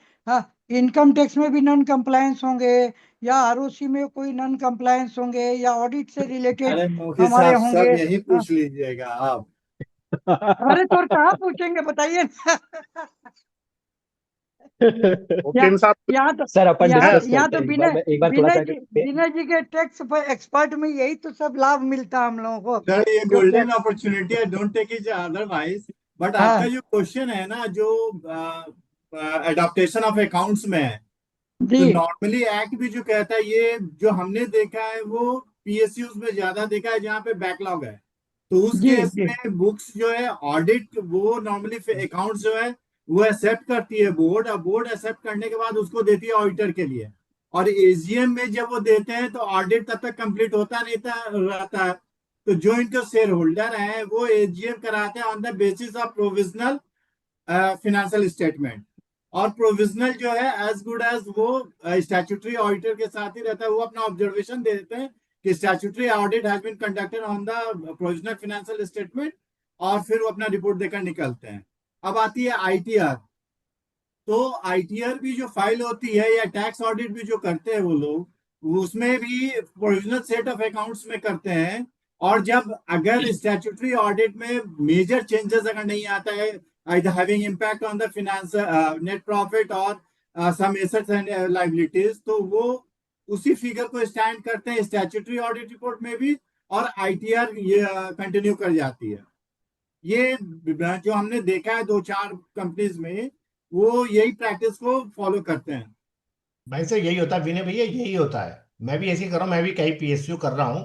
इनकम टैक्स में भी नॉन कंप्लायंस होंगे, या आरओसी में कोई नॉन कंप्लायंस होंगे, या ऑडिट से रिलेटेड अरे मोहित हमारे साहब सब होंगे। यही हाँ, पूछ लीजिएगा आप। अरे तो और कहाँ पूछेंगे बताइए ना। या वकील साहब यहाँ तो सर अपन यहाँ है। डिस्कस यहाँ करते तो हैं विनय एक बार थोड़ा विनय सा जी विनय जी के टैक्स एक्सपर्ट में यही तो सब लाभ मिलता है हम लोगों को, सर ये जो गोल्डन अपॉर्चुनिटी है, don't take it otherwise. But आपका हाँ जो क्वेश्चन है ना, जो एडॉप्टेशन ऑफ अकाउंट्स में है, जी तो नॉर्मली एक्ट भी जो कहता है, ये जो हमने देखा है वो पीएसयूज में ज्यादा देखा है जहाँ पे बैकलॉग है। तो उस जी केस जी में बुक्स जो है ऑडिट, वो नॉर्मली अकाउंट्स जो है वो एक्सेप्ट करती है बोर्ड, और बोर्ड एक्सेप्ट करने के बाद उसको देती है ऑडिटर के लिए। और एजीएम में जब वो देते हैं तो ऑडिट तब तक कंप्लीट होता नहीं रहता है। तो जो इनके शेयर होल्डर हैं वो एजीएम कराते हैं on the basis of provisional financial statement. और प्रोविजनल जो है एज गुड एज वो स्टैट्यूटरी ऑडिटर के साथ ही रहता है, वो अपना ऑब्जर्वेशन दे देते हैं कि statutory audit has been conducted on the provisional financial statement, और फिर वो अपना रिपोर्ट देकर निकलते हैं। अब आती है आईटीआर। तो आईटीआर भी जो फाइल होती है, या टैक्स ऑडिट भी जो करते हैं वो लोग, उसमें भी प्रोविजनल सेट ऑफ अकाउंट्स में करते हैं। और जब अगर स्टैट्यूटरी ऑडिट में मेजर चेंजेस अगर नहीं आता है, either having impact on the finance net profit or some assets and liabilities, तो वो उसी फिगर को स्टैंड करते हैं स्टैट्यूटरी ऑडिट रिपोर्ट में भी, और आईटीआर ये कंटिन्यू कर जाती है। ये जो हमने देखा है 2-4 कंपनीज में, वो यही प्रैक्टिस को फॉलो करते हैं। भाई से यही होता है विनय भैया, यही होता है। मैं भी ऐसे ही कर रहा हूँ, मैं भी कई पीएसयू कर रहा हूँ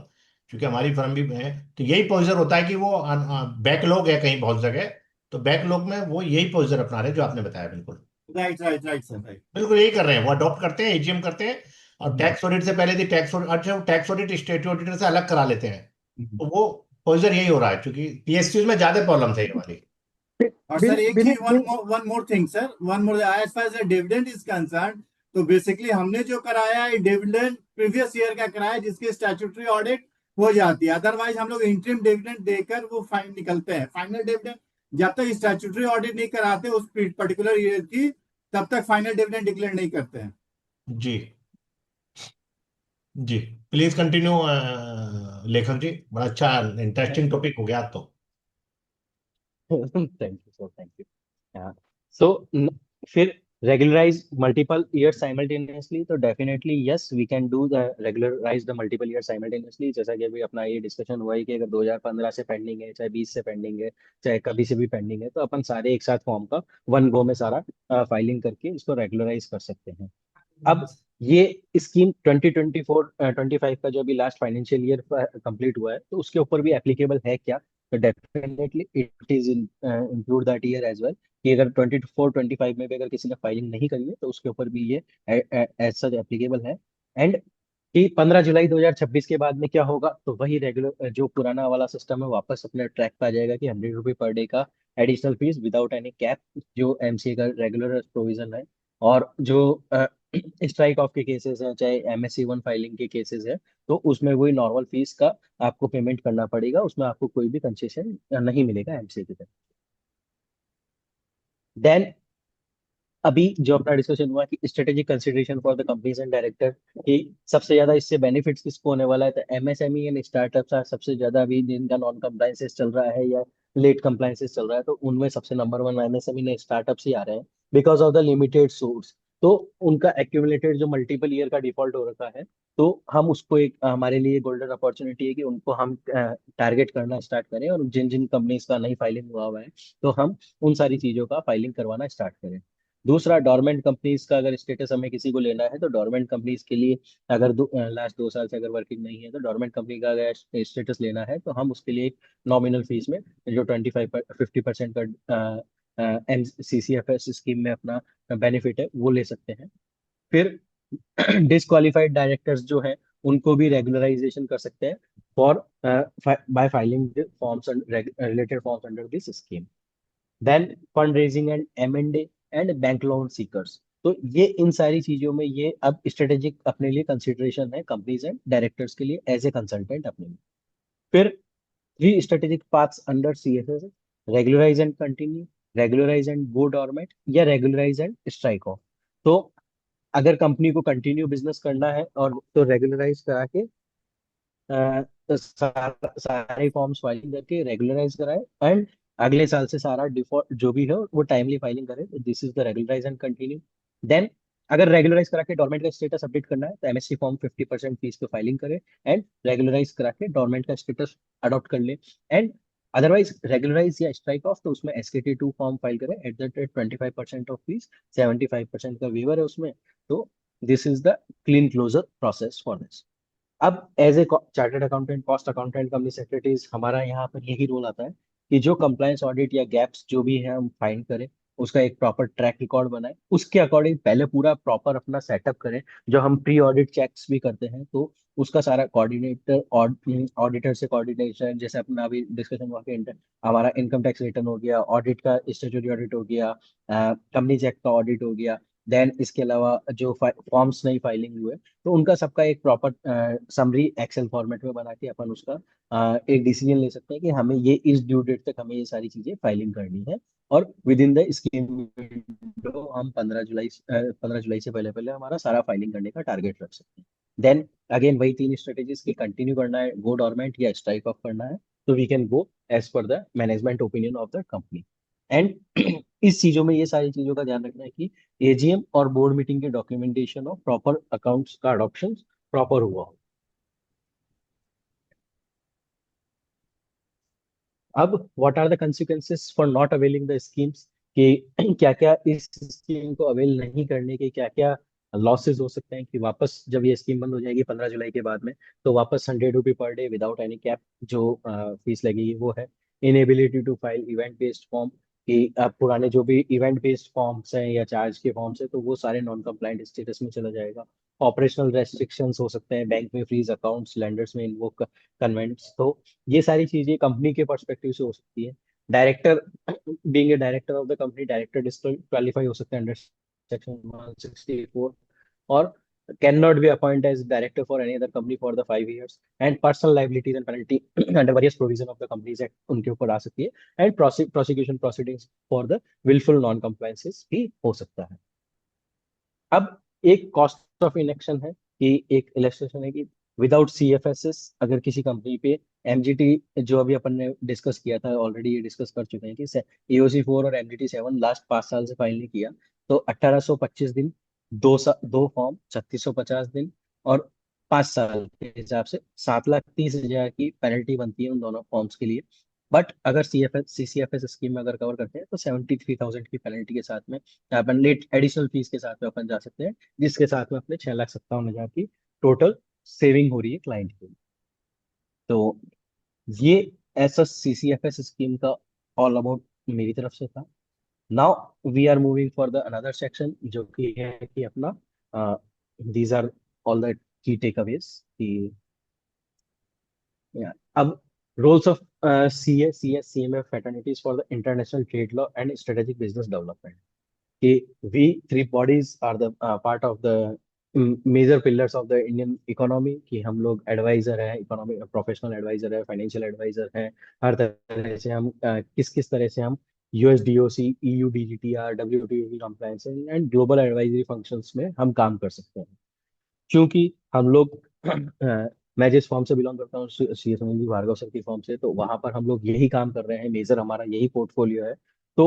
क्योंकि हमारी फर्म भी है। तो यही प्रोसीजर होता है कि वो बैकलॉग है कहीं बहुत जगह, तो बैकलॉग में वो यही प्रोसीजर अपना रहे हैं जो आपने बताया। बिल्कुल right right right sir, right. बिल्कुल यही कर रहे हैं, वो अडॉप्ट करते हैं, एजीएम करते हैं। और टैक्स ऑडिट से पहले थी टैक्स ऑडिट, अच्छा टैक्स ऑडिट स्टेट ऑडिटर से अलग करा लेते हैं। तो वो प्रोसीजर यही हो रहा है क्योंकि पीएसयू में ज्यादा प्रॉब्लम है ये वाली। और बिन सर एक बिन चीज, one more thing sir, one more, as far as dividend is concern, तो बेसिकली हमने जो कराया है डिविडेंड प्रीवियस ईयर का कराया, जिसकी स्टैट्यूटरी ऑडिट हो जाती है। अदरवाइज हम लोग इंटरिम डिविडेंड देकर वो फाइन निकलते हैं। फाइनल डिविडेंड जब तक स्टैट्यूटरी ऑडिट नहीं कराते उस पर्टिकुलर ईयर की, तब तक फाइनल डिविडेंड डिक्लेयर नहीं करते हैं। जी जी, प्लीज कंटिन्यू लेखक जी, बड़ा अच्छा इंटरेस्टिंग टॉपिक हो गया आज तो। Thank you sir, thank you. So फिर regularize multiple years simultaneously, तो definitely yes we can do the regularize the multiple years simultaneously। जैसा कि अभी अपना ये डिस्कशन हुआ है कि अगर 2015 से पेंडिंग है, चाहे 20 से पेंडिंग है, चाहे कभी से भी पेंडिंग है, तो अपन सारे एक साथ फॉर्म का वन गो में सारा फाइलिंग करके इसको रेगुलराइज कर सकते हैं। अब ये स्कीम 2024-25 का जो अभी लास्ट फाइनेंशियल ईयर कंप्लीट हुआ है तो उसके ऊपर भी एप्लीकेबल है क्या? तो definitely it is include that year as well, कि अगर 24-25 में भी अगर किसी ने फाइलिंग नहीं करी है तो उसके ऊपर भी ये एज सच एप्लीकेबल है। एंड कि 15 जुलाई 2026 के बाद में क्या होगा, तो वही रेगुलर जो पुराना वाला सिस्टम है वापस अपने ट्रैक पे आ जाएगा कि 100 रुपये पर डे का additional fees without any cap, जो एमसीए का रेगुलर प्रोविजन है। और जो स्ट्राइक ऑफ के केसेस हैं, चाहे एमएससी 1 फाइलिंग के केसेस है, तो उसमें वही नॉर्मल फीस का आपको पेमेंट करना पड़ेगा, उसमें आपको कोई भी कंसेशन नहीं मिलेगा एमसीए की तरफ। देन अभी जो अपना डिस्कशन हुआ कि strategic consideration for the companies and director, कि सबसे ज्यादा इससे बेनिफिट्स किसको होने वाला है, तो एमएसएमई एंड स्टार्टअप्स सबसे ज्यादा अभी जिनका नॉन कंप्लायंसेस चल रहा है या लेट कंप्लायंसेस चल रहा है, तो उनमें सबसे नंबर 1 एमएसएमई ने स्टार्टअप्स ही आ रहे हैं because of the limited source. तो उनका एक्यूमुलेटेड जो मल्टीपल ईयर का डिफॉल्ट हो रखा है तो हम उसको एक हमारे लिए गोल्डन अपॉर्चुनिटी है कि उनको हम टारगेट करना स्टार्ट करें, और जिन जिन कंपनीज का नहीं फाइलिंग हुआ है तो हम उन सारी चीजों का फाइलिंग करवाना स्टार्ट करें। दूसरा, डोरमेंट कंपनीज का अगर स्टेटस हमें किसी को लेना है तो डोरमेंट कंपनीज के लिए अगर लास्ट 2 साल से अगर वर्किंग नहीं है तो डोरमेंट कंपनी का अगर स्टेटस लेना है तो हम उसके लिए नॉमिनल फीस में जो 50% का MCCFS स्कीम में अपना बेनिफिट है वो ले सकते हैं। फिर डिसक्वालिफाइड डायरेक्टर्स जो हैं उनको भी रेगुलराइजेशन कर सकते हैं for by filing forms related forms under this scheme. Then fund raising and M&A and bank loan seekers. तो ये इन सारी चीजों में ये अब स्ट्रेटेजिक अपने लिए कंसिडरेशन है कंपनीज एंड डायरेक्टर्स के लिए एज ए कंसल्टेंट अपने लिए। फिर 3 strategic paths under CFS: regularize and continue, regularize and go dormant, या regularize and strike off। तो अगर कंपनी को कंटिन्यू बिजनेस करना है और तो रेगुलराइज करा के तो सारे फॉर्म्स फाइलिंग करके रेगुलराइज कराए, एंड अगले साल से सारा डिफॉल्ट जो भी है वो टाइमली फाइलिंग करे। This is the regularise and continue. Then अगर रेगुलराइज करा के डोरमेंट का स्टेटस अपडेट करना है तो MSC फॉर्म 50% फीस पे फाइलिंग करे, एंड रेगुलराइज करा के डोरमेंट का स्टेटस अडॉप्ट कर ले। एंड अदरवाइज रेगुलराइज या स्ट्राइक ऑफ तो उसमें SKT2 फॉर्म फाइल करे at the rate 25% of fees, 75% का वेवर है उसमें। तो this is the clean closure process for this. अब as a chartered accountant, cost accountant, company secretaries, हमारा यहाँ पर यही रोल आता है कि जो कंप्लायंस ऑडिट या गैप्स जो भी है हम फाइंड करें, उसका एक प्रॉपर ट्रैक रिकॉर्ड बनाए, उसके अकॉर्डिंग पहले पूरा प्रॉपर अपना सेटअप करें। जो हम प्री ऑडिट चेक्स भी करते हैं तो उसका सारा कोऑर्डिनेटर ऑडिटर से कोऑर्डिनेशन, जैसे अपना अभी डिस्कशन हुआ कि हमारा इनकम टैक्स रिटर्न हो गया, ऑडिट का स्टेट्यूटरी ऑडिट हो गया, कंपनी चेक का ऑडिट हो गया। देन इसके अलावा जो फॉर्म्स नहीं फाइलिंग हुए तो उनका सबका एक प्रॉपर समरी एक्सेल फॉर्मेट में बना के अपन उसका एक डिसीजन ले सकते हैं कि हमें ये इस ड्यू डेट तक हमें ये सारी चीजें फाइलिंग करनी है, और with in the scheme window हम 15 जुलाई से पहले पहले हमारा सारा फाइलिंग करने का टारगेट रख सकते हैं। देन अगेन वही 3 स्ट्रेटेजीज की कंटिन्यू करना है, गो डोरमेंट या स्ट्राइक ऑफ करना है, तो we can go as per the management opinion of the company. And इस चीजों में ये सारी चीजों का ध्यान रखना है कि AGM और बोर्ड मीटिंग के डॉक्यूमेंटेशन और प्रॉपर अकाउंट्स का अडॉप्शन प्रॉपर हुआ हो। अब what are the consequences for not availing the schemes, कि क्या क्या इस स्कीम को अवेल नहीं करने के क्या क्या लॉसेस हो सकते हैं, कि वापस जब ये स्कीम बंद हो जाएगी 15 जुलाई के बाद में तो वापस 100 रुपये per day without any cap जो फीस लगेगी वो है। Inability to file event based form, कि अब पुराने जो भी इवेंट बेस्ड फॉर्म्स हैं या चार्ज के फॉर्म्स हैं तो वो सारे नॉन कंप्लाइंट स्टेटस में चला जाएगा। ऑपरेशनल रेस्ट्रिक्शंस हो सकते हैं, बैंक में फ्रीज अकाउंट्स, लेंडर्स में इन्वोक कन्वेंट्स। तो ये सारी चीजें कंपनी के पर्सपेक्टिव से हो सकती है। Director, being a director of the company, director disqualify हो सकते हैं अंडर सेक्शन 164, और can not be appoint as director for any other company for the 5 years। And personal liabilities and penalty under various provision of the companies act उनके ऊपर आ सकती है। And prosecution proceedings for the wilful non compliances भी हो सकता है। अब एक कॉस्ट ऑफ इनेक्शन है, कि एक इलस्ट्रेशन है कि विदाउट CFSS अगर किसी कंपनी पे MGT, जो अभी अपन ने डिस्कस किया था ऑलरेडी, ये डिस्कस कर चुके हैं कि EOC 4 और MGT 7 लास्ट 5 साल से फाइल नहीं किया तो 1825 दिन, दो फॉर्म 3650 दिन, और 5 साल के हिसाब से 7,30,000 की पेनल्टी बनती है उन दोनों फॉर्म्स के लिए। बट अगर CCFS स्कीम में अगर कवर करते हैं तो 73,000 की पेनल्टी के साथ में अपन लेट एडिशनल फीस के साथ में अपन जा सकते हैं, जिसके साथ में अपने 6,57,000 की टोटल सेविंग हो रही है क्लाइंट की। तो ये ऐसा CCFS स्कीम का ऑल अबाउट मेरी तरफ से था। Now we are moving for the another section, जो कि है कि अपना these are all the key takeaways कि अब roles of CA, CS, CMF fraternities for the international trade law and strategic business development. We three bodies are the part of the major pillars of the Indian economy, कि हम लोग advisor है, economy professional advisor है, financial advisor है। हर तरह से हम किस किस तरह से हम USDOC, EU DGTR, WTO compliance and global advisory functions में हम काम कर सकते हैं। क्योंकि हम लोग मैं जिस फॉर्म से बिलोंग करता हूँ, CS सुनील जी भार्गव सर की फॉर्म से, तो वहां पर हम लोग यही काम कर रहे हैं, मेजर हमारा यही पोर्टफोलियो है तो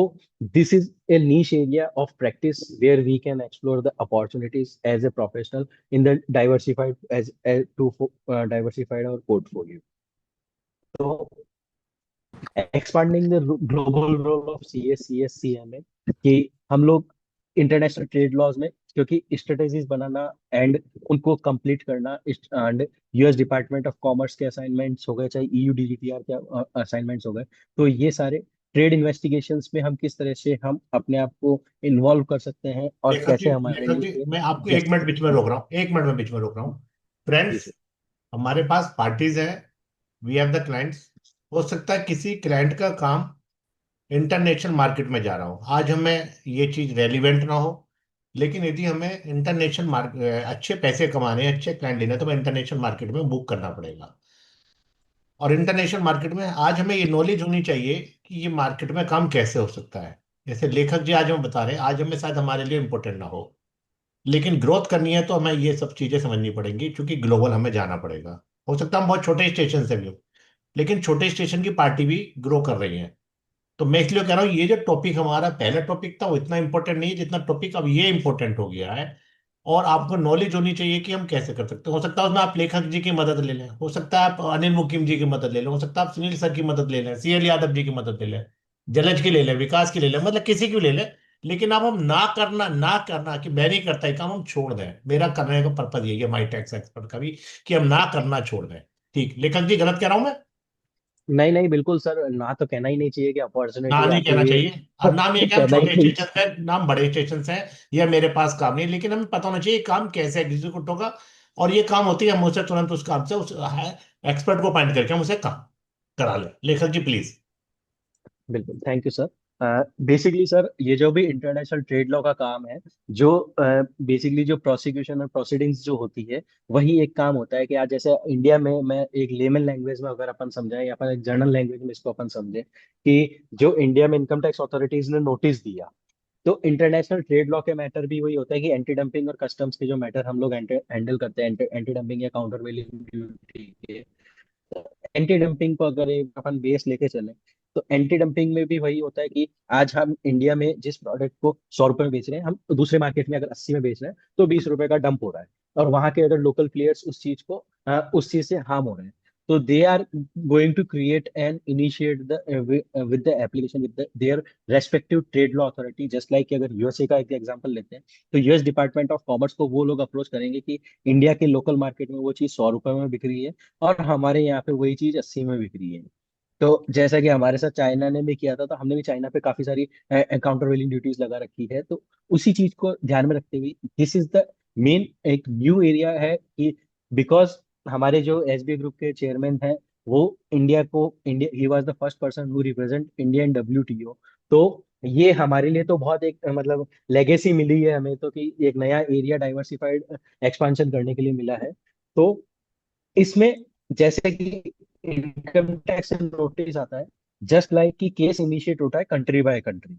this is a niche area of practice where we can explore the opportunities as a professional in the diversified as to diversified our portfolio. So expanding the global role of CS, CS, CMA कि हम लोग international trade laws में, क्योंकि strategies banana and उनको complete करना, and US department of commerce के assignments हो गए, चाहे ईयू डीजीटीआर के असाइनमेंट्स हो गए, तो ये सारे ट्रेड इन्वेस्टिगेशंस में हम किस तरह से हम अपने आप को इन्वॉल्व कर सकते हैं और कैसे हमारे लेखक जी, लिए मैं आपको बेस्ट। 1 मिनट बीच में रोक रहा हूँ, 1 मिनट में बीच में रोक रहा हूँ। जी फ्रेंड्स, सर। हमारे पास पार्टीज है, वी हैव द क्लाइंट्स। हो सकता है किसी क्लाइंट का काम इंटरनेशनल मार्केट में जा रहा हो, आज हमें ये चीज रेलिवेंट ना हो, लेकिन यदि हमें इंटरनेशनल मार्केट अच्छे पैसे कमाने हैं, अच्छे क्लाइंट लेने हैं, तो हमें इंटरनेशनल मार्केट में मूव करना पड़ेगा। और इंटरनेशनल मार्केट में आज हमें ये नॉलेज होनी चाहिए कि ये मार्केट में काम कैसे हो सकता है। जैसे लेखक जी आज हम बता रहे हैं, आज हमें शायद हमारे लिए इंपॉर्टेंट ना हो, लेकिन ग्रोथ करनी है तो हमें ये सब चीजें समझनी पड़ेंगी, क्योंकि ग्लोबल हमें जाना पड़ेगा। हो सकता है हम बहुत छोटे स्टेशन से भी हो, लेकिन छोटे स्टेशन की पार्टी भी ग्रो कर रही है। तो मैं इसलिए कह रहा हूँ, ये जो टॉपिक हमारा पहला टॉपिक था वो इतना इंपॉर्टेंट नहीं है जितना टॉपिक अब ये इंपॉर्टेंट हो गया है। और आपको नॉलेज होनी चाहिए कि हम कैसे कर सकते हैं। हो सकता है उसमें आप लेखक जी की मदद ले लें, हो सकता है आप अनिल मुकीम जी की मदद ले लें, हो सकता है आप सुनील सर की मदद ले लें, सीएल यादव जी की मदद ले लें, जलज की ले लें, विकास की ले लें, मतलब किसी की भी ले लें। लेकिन अब हम ना करना कि मैं नहीं करता ये काम, हम छोड़ दें। मेरा करने का पर्पज यही है, माई टैक्स एक्सपर्ट का भी, कि हम ना करना छोड़ दें। ठीक, लेखक जी गलत कह रहा हूं मैं? नहीं नहीं, बिल्कुल सर, ना तो कहना ही नहीं चाहिए कि ना अपॉर्चुनिटी नहीं आती कहना हुई चाहिए। अब नाम ये क्या, हम कहना ही छोटे नहीं। स्टेशन है, नाम बड़े स्टेशन है, या मेरे पास काम नहीं, लेकिन हमें पता होना चाहिए काम कैसे एग्जीक्यूट होगा। और ये काम होती है, हम उसे तुरंत उस काम से उस एक्सपर्ट को पॉइंट करके हम उसे काम करा ले। लेखक जी प्लीज। बिल्कुल, thank you sir. Basically sir, ये जो भी इंटरनेशनल ट्रेड लॉ का काम है, जो बेसिकली जो प्रोसिक्यूशन और प्रोसीडिंग्स जो होती है, वही एक काम होता है कि आज जैसे इंडिया में, मैं एक लेमन लैंग्वेज में अगर अपन समझाएं या अपन एक जर्नल लैंग्वेज में इसको अपन समझें, कि जो इंडिया में इनकम टैक्स अथॉरिटीज ने नोटिस दिया, तो इंटरनेशनल ट्रेड लॉ के मैटर भी वही होता है कि एंटी डंपिंग और कस्टम्स के जो मैटर हम लोग हैंडल करते हैं, एंटी डंपिंग या काउंटर वेलिंग ड्यूटी के, एंटी डंपिंग को अगर एक अपन बेस लेके चले, तो एंटी डंपिंग में भी वही होता है कि आज हम इंडिया में जिस प्रोडक्ट को 100 रुपए में बेच रहे हैं, हम दूसरे मार्केट में अगर 80 में बेच रहे हैं, तो 20 रुपए का डंप हो रहा है। और वहां के अगर लोकल प्लेयर्स उस चीज से हार्म हो रहे हैं, तो they are going to create and initiate the with the application with their respective trade law authority. Just like अगर यूएसए का एक एग्जांपल लेते हैं, तो यूएस डिपार्टमेंट ऑफ कॉमर्स को वो लोग अप्रोच करेंगे कि इंडिया के लोकल मार्केट में वो चीज 100 रुपए में बिक रही है और हमारे यहाँ पे वही चीज 80 में बिक रही है। तो जैसा कि हमारे साथ चाइना ने भी किया था, तो हमने भी चाइना पे काफी सारी काउंटर वेलिंग ड्यूटीज लगा रखी है। तो उसी चीज को ध्यान में रखते हुए, दिस इज द मेन एक न्यू एरिया है कि बिकॉज हमारे जो एसबीआई ग्रुप के चेयरमैन हैं, वो India he was the first person who represent India in WTO. तो ये हमारे लिए तो बहुत एक मतलब लेगेसी मिली है हमें, तो कि एक नया एरिया डाइवर्सिफाइड एक्सपांशन करने के लिए मिला है। तो इसमें जैसे कि इनकम टैक्स नोटिस आता है, जस्ट लाइक कि केस इनिशिएट होता है कंट्री बाय कंट्री,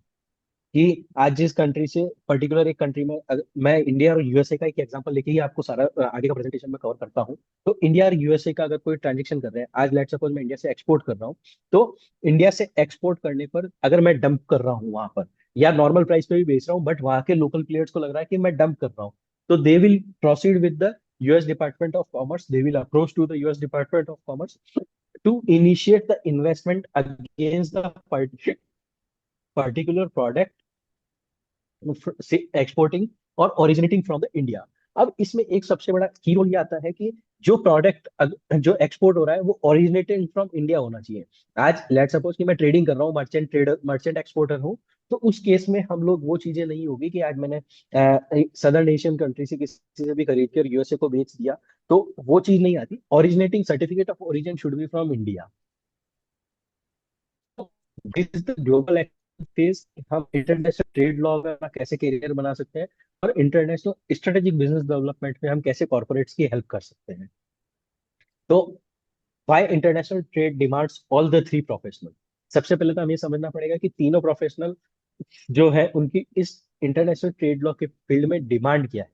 कि आज जिस कंट्री से पर्टिकुलर एक कंट्री में मैं इंडिया और यूएसए का एक एग्जांपल लेके ही आपको सारा आगे का प्रेजेंटेशन में कवर करता हूँ। तो इंडिया और यूएसए का अगर कोई ट्रांजेक्शन कर रहे हैं, आज लेट्स सपोज मैं इंडिया से एक्सपोर्ट कर रहा हूँ, तो इंडिया से एक्सपोर्ट करने पर अगर मैं डंप कर रहा हूँ वहां पर, या नॉर्मल प्राइस पे भी बेच रहा हूँ, बट वहां के लोकल प्लेयर्स को लग रहा है कि मैं डंप कर रहा हूँ, तो they will proceed with the US department of commerce, they will approach to the US department of commerce to initiate the investment against the particular product exporting और ओरिजिनेटिंग फ्रॉम द इंडिया। अब इसमें एक सबसे बड़ा की role ये आता है कि जो प्रोडक्ट जो एक्सपोर्ट हो रहा है वो ओरिजिनेटेड फ्रॉम इंडिया होना चाहिए। आज लेट सपोज कि मैं ट्रेडिंग कर रहा हूँ, मर्चेंट एक्सपोर्टर हूँ, तो उस केस में हम लोग वो चीजें नहीं होगी कि आज मैंने सदर्न एशियन कंट्री से किसी से भी खरीद कर यूएसए को बेच दिया, तो वो चीज नहीं आती। Originating certificate of origin should be from India. This is the global phase. हम इंटरनेशनल ट्रेड लॉ में अपना कैसे करियर बना सकते हैं, और इंटरनेशनल स्ट्रेटेजिक बिजनेस डेवलपमेंट में हम कैसे कॉर्पोरेट्स की हेल्प कर सकते हैं। तो why international trade demands all the three professional. सबसे पहले तो हमें समझना पड़ेगा कि तीनों प्रोफेशनल जो है उनकी इस इंटरनेशनल ट्रेड लॉ के फील्ड में डिमांड क्या है,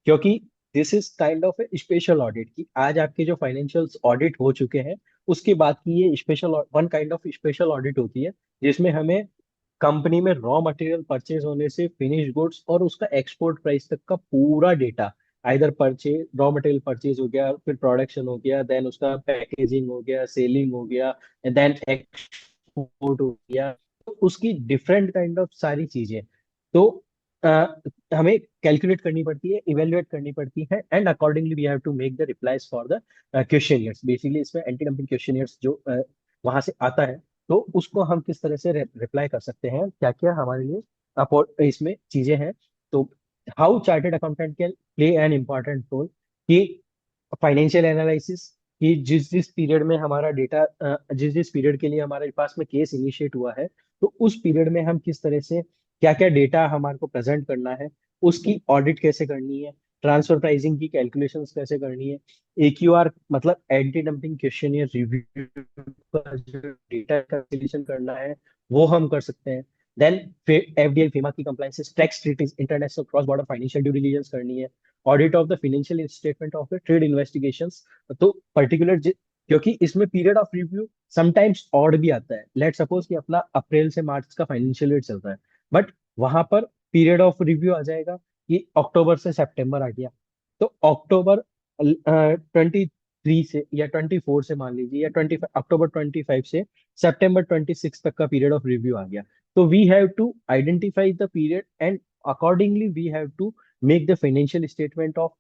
क्योंकि this is kind of A special audit. की आज आपके जो फाइनेंशियल्स ऑडिट हो चुके हैं, उसके बाद की ये special one kind of special audit होती है, जिसमें हमें कंपनी में रॉ मटेरियल परचेज होने से फिनिश गुड्स और उसका एक्सपोर्ट प्राइस तक का पूरा data, either purchase, raw material purchase हो गया, फिर प्रोडक्शन हो गया, देन उसका पैकेजिंग हो गया, सेलिंग हो गया, देन एक्सपोर्ट हो गया, तो उसकी डिफरेंट काइंड ऑफ सारी चीजें, तो हमें कैलकुलेट करनी पड़ती है, इवेल्युएट करनी पड़ती है, and accordingly we have to make the replies for the questionnaires. Basically इसमें एंटी डंपिंग क्वेश्चनियर्स जो वहां से आता है, तो उसको हम किस तरह से रिप्लाई कर सकते हैं, क्या क्या हमारे लिए इसमें चीजें हैं। तो how chartered accountant can play an important role, कि फाइनेंशियल एनालिसिस, कि जिस जिस पीरियड में हमारा डेटा, जिस जिस पीरियड के लिए हमारे पास में केस इनिशिएट हुआ है, तो उस पीरियड में हम किस तरह से क्या क्या डेटा हमारे को प्रेजेंट करना है, उसकी ऑडिट कैसे करनी है, ट्रांसफर प्राइसिंग की कैलकुलेशंस कैसे करनी है, AQR मतलब एंटी डंपिंग क्वेश्चनियर रिव्यू का जो डेटा कैलकुलेशन करना है, वो हम कर सकते हैं। देन FDI FEMA की compliances, tax treaties, international cross border financial due diligence करनी है, audit of the financial statement of the trade investigations. तो पर्टिकुलर, क्योंकि इसमें period of review sometimes odd भी आता है, लेट सपोज कि अपना अप्रैल से मार्च का फाइनेंशियल ईयर चल रहा है, बट वहां पर पीरियड ऑफ रिव्यू आ जाएगा कि अक्टूबर से सितंबर आ गया, तो अक्टूबर 23 से या 24 से मान लीजिए, या अक्टूबर 25 से सितंबर 26 तक का पीरियड ऑफ रिव्यू आ गया, तो we have to identify the period and accordingly we have to make the financial statement of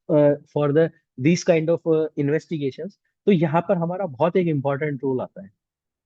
for the this kind of investigations. तो यहाँ पर हमारा बहुत एक इंपॉर्टेंट रोल आता है।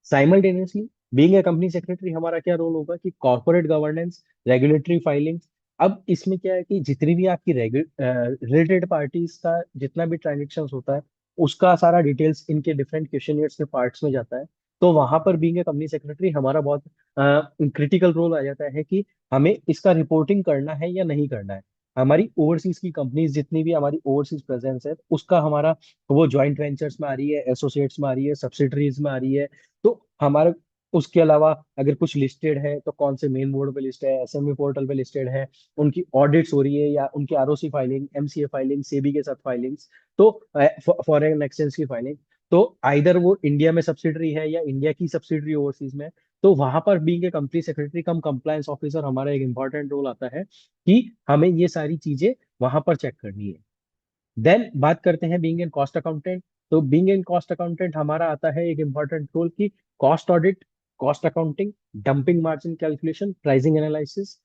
Simultaneously being a company secretary हमारा क्या रोल होगा कि कॉर्पोरेट गवर्नेंस, रेगुलेटरी फाइलिंग्स। अब इसमें क्या है कि जितनी भी आपकी रिलेटेड पार्टीज का जितना भी ट्रांजेक्शन होता है, उसका सारा डिटेल्स इनके डिफरेंट क्वेश्चनियर्स के पार्ट्स में जाता है। तो वहां पर बीइंग ए कंपनी सेक्रेटरी हमारा बहुत क्रिटिकल रोल आ जाता है कि हमें इसका रिपोर्टिंग करना है या नहीं करना है। हमारी ओवरसीज की कंपनीज जितनी भी हमारी ओवरसीज प्रेजेंस है, उसका हमारा वो ज्वाइंट वेंचर्स में आ रही है, एसोसिएट्स में आ रही है, सब्सिडरीज में आ रही है, तो हमारे उसके अलावा अगर कुछ लिस्टेड है तो कौन से मेन बोर्ड पे लिस्ट है, SME पोर्टल पे लिस्टेड है, उनकी ऑडिट्स हो रही है या उनकी ROC filing, MCA filing, SEBI के साथ फाइलिंग्स, तो फॉरेन एक्सचेंज की फाइलिंग, तो आइदर वो इंडिया में सब्सिडरी है या इंडिया की सब्सिडरी ओवरसीज में, तो वहां पर being a company secretary come compliance officer हमारा एक इंपॉर्टेंट रोल आता है कि हमें ये सारी चीजें वहां पर चेक करनी है। देन बात करते हैं बीइंग एन कॉस्ट अकाउंटेंट। तो बीइंग एन कॉस्ट अकाउंटेंट हमारा आता है एक इंपॉर्टेंट रोल की cost audit, cost accounting, dumping margin calculation, pricing analysis,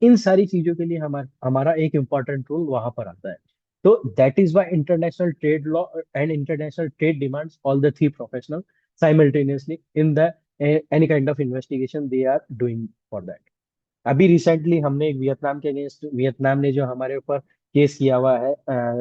इन सारी चीजों के लिए हमारा हमारा एक इंपॉर्टेंट रोल वहां पर आता है। तो that is why international trade law and international trade demands all the three professional simultaneously in the any kind of investigation they are doing for that. अभी रिसेंटली हमने एक वियतनाम के अगेंस्ट, वियतनाम ने जो हमारे ऊपर केस किया हुआ है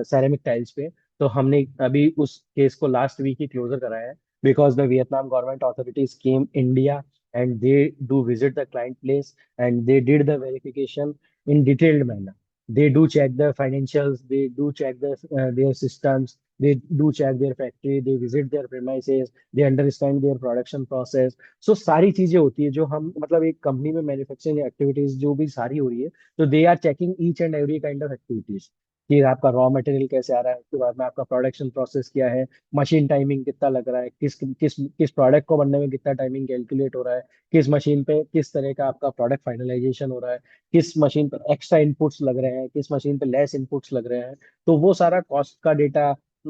सेरेमिक टाइल्स पे, तो हमने अभी उस केस को लास्ट वीक ही क्लोजर कराया है, because the Vietnam government authorities came India and they do visit the client place and they did the verification in detailed manner. They do check the financials, they do check their systems, they do check their factory, they visit their premises, they understand their production process. So सारी चीजें होती है जो हम मतलब एक company में manufacturing activities जो भी सारी हो रही है, तो they are checking each and every kind of activities कि आपका रॉ मटेरियल कैसे आ रहा है, उसके बाद में आपका प्रोडक्शन प्रोसेस क्या है, मशीन टाइमिंग कितना लग रहा है, किस किस किस प्रोडक्ट को बनने में कितना टाइमिंग कैलकुलेट हो रहा है, किस मशीन पे किस तरह का आपका प्रोडक्ट फाइनलाइजेशन हो रहा है, किस मशीन पर एक्स्ट्रा इनपुट्स लग रहे हैं, किस मशीन पे लेस इनपुट्स लग रहे हैं। तो वो सारा कॉस्ट का डेटा,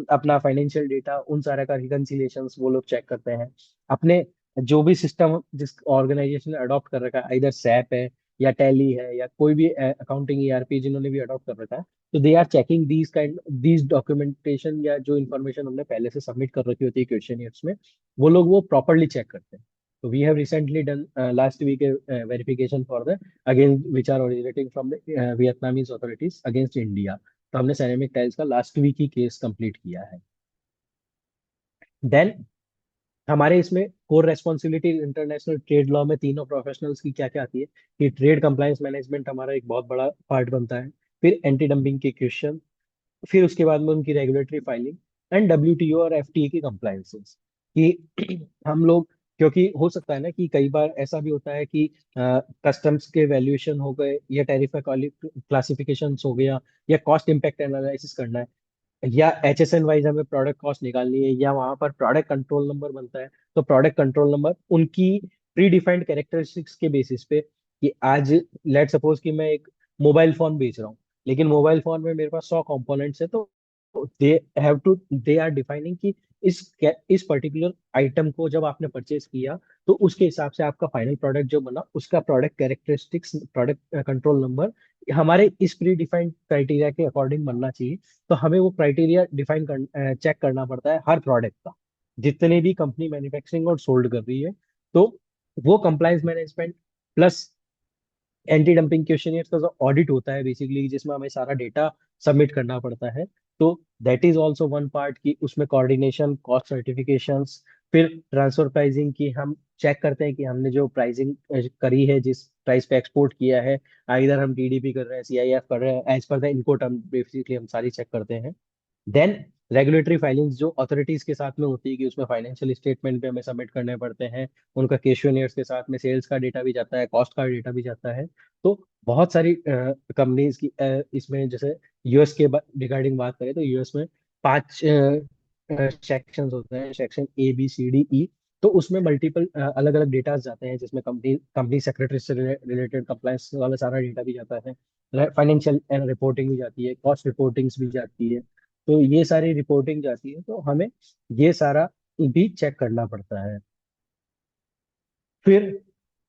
अपना फाइनेंशियल डेटा, उन सारा का रिकंसिलिएशंस वो लोग चेक करते हैं। अपने जो भी सिस्टम जिस ऑर्गेनाइजेशन ने अडॉप्ट कर रखा है, इधर सैप है या टैली है या कोई भी अकाउंटिंग ERP जिन्होंने भी अडॉप्ट कर रखा है, तो they are checking these documentation या जो इन्फॉर्मेशन हमने पहले से सबमिट कर रखी होती है क्वेश्चनियर्स में, वो लोग वो प्रॉपरली चेक करते हैं। So we have recently done last week a verification for the again which are originating from the Vietnamese authorities against India. तो हमने ceramic tiles का लास्ट वीक ही केस कंप्लीट किया है। देन हमारे इसमें core responsibility international trade law में तीनों professionals की क्या क्या आती है कि ट्रेड कंप्लायंस मैनेजमेंट हमारा एक बहुत बड़ा पार्ट बनता है, फिर एंटी डंपिंग के क्वेश्चन, फिर उसके बाद में उनकी रेगुलेटरी फाइलिंग एंड WTO और FTA की कंप्लायंसेस। कि हम लोग, क्योंकि हो सकता है ना कि कई बार ऐसा भी होता है कि कस्टम्स के वैल्यूएशन हो गए या टैरिफ क्लासिफिकेशन हो गया या कॉस्ट इम्पैक्ट एनालिसिस करना है या HSN वाइज हमें प्रोडक्ट कॉस्ट निकालनी है या वहां पर प्रोडक्ट कंट्रोल नंबर बनता है, तो प्रोडक्ट कंट्रोल नंबर उनकी प्री डिफाइंड कैरेक्टरिस्टिक्स के बेसिस पे कि आज लेट सपोज कि मैं एक मोबाइल फोन बेच रहा हूँ, लेकिन मोबाइल फोन में मेरे पास 100 कंपोनेंट्स है, तो दे आर डिफाइनिंग कि इस पर्टिकुलर आइटम को जब आपने परचेज किया, तो उसके हिसाब से आपका फाइनल प्रोडक्ट जो बना, उसका product characteristics, product control number हमारे इस प्री डिफाइंड क्राइटेरिया के अकॉर्डिंग बनना चाहिए। तो हमें वो क्राइटेरिया चेक करना पड़ता है हर प्रोडक्ट का, जितने भी कंपनी मैन्युफैक्चरिंग और सोल्ड कर रही है। तो वो compliance management plus anti dumping questionnaire का जो ऑडिट होता है बेसिकली, जिसमें हमें सारा डेटा सबमिट करना पड़ता है, तो that is also one part की उसमें कोऑर्डिनेशन, कॉस्ट सर्टिफिकेशंस, फिर ट्रांसफर प्राइसिंग की हम चेक करते हैं कि हमने जो प्राइसिंग करी है, जिस प्राइस पे एक्सपोर्ट किया है, इधर हम टीडीपी कर रहे हैं, सीआईएफ कर रहे हैं, एज पर द इनको टर्म बेसिकली हम सारी चेक करते हैं। देन रेगुलेटरी फाइलिंग्स जो अथॉरिटीज के साथ में होती है, कि उसमें फाइनेंशियल स्टेटमेंट भी हमें सबमिट करने पड़ते हैं, उनका क्वेश्चनियर्स के साथ में सेल्स का डेटा भी जाता है, कॉस्ट का डेटा भी जाता है। तो बहुत सारी कंपनीज की इसमें जैसे यूएस के रिगार्डिंग बात करें तो यूएस में 5 सेक्शंस होते हैं, section A B C D E। तो उसमें मल्टीपल अलग अलग डेटा जाते हैं, जिसमें कंपनी कंपनी सेक्रेटरी से रिलेटेड कंप्लायंस वाला सारा डेटा भी जाता है, फाइनेंशियल रिपोर्टिंग भी जाती है, कॉस्ट रिपोर्टिंग्स भी जाती है। तो ये सारी रिपोर्टिंग जाती है, तो हमें ये सारा भी चेक करना पड़ता है। फिर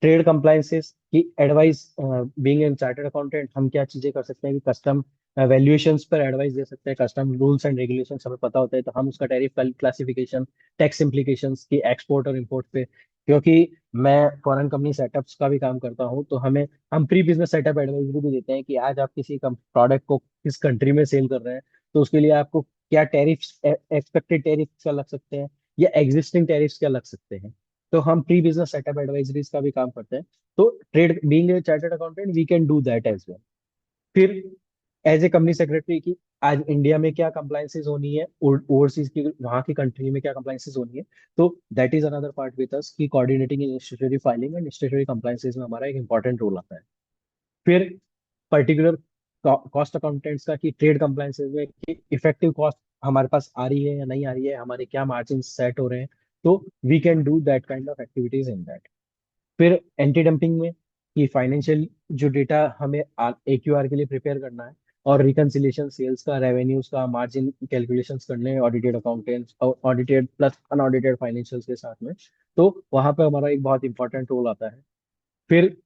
ट्रेड कंप्लायंसेस की advice, being an chartered accountant हम क्या चीजें कर सकते हैं कि कस्टम वैल्यूएशंस पर एडवाइस दे सकते हैं, कस्टम रूल्स एंड रेगुलेशंस हमें पता होता है, तो हम उसका टैरिफ क्लासिफिकेशन, टैक्स इम्प्लीकेशंस की एक्सपोर्ट और इंपोर्ट पे, क्योंकि मैं फॉरेन कंपनी सेटअप्स का भी काम करता हूँ, तो हम प्री बिजनेस सेटअप एडवाइजरी भी देते हैं कि आज आप किसी प्रोडक्ट को किस कंट्री में सेल कर रहे हैं, तो उसके लिए आपको क्या टैरिफ्स, एक्सपेक्टेड टैरिफ्स क्या लग सकते हैं, या एग्जिस्टिंग टैरिफ्स क्या लग सकते हैं। तो हम प्री बिजनेस सेटअप एडवाइजरीज का भी काम करते हैं। तो trade being a chartered accountant we can do that as well. फिर एज ए कंपनी सेक्रेटरी की आज इंडिया में क्या कंप्लायंसेस होनी है, ओवरसीज की वहाँ की कंट्री में क्या कंप्लायंसेस होनी है, तो that is another part with us की coordinating in statutory filing and statutory compliances में हमारा एक इंपॉर्टेंट रोल आता है। फिर पर्टिकुलर कॉस्ट अकाउंटेंट्स का कि ट्रेड कंप्लायंसेस में कि इफेक्टिव कॉस्ट हमारे पास आ रही है या नहीं आ रही है, हमारे क्या मार्जिन सेट हो रहे हैं, तो we can do that kind of activities in that. फिर एंटी डंपिंग में कि फाइनेंशियल जो डेटा हमें AQR के लिए प्रिपेयर करना है, और रिकंसिलिएशन सेल्स का, रेवेन्यूज का, मार्जिन कैलकुलेशंस करने हैं audited accountants, audited plus unaudited financials के साथ में, तो वहां पे हमारा एक बहुत इंपॉर्टेंट रोल आता है। फिर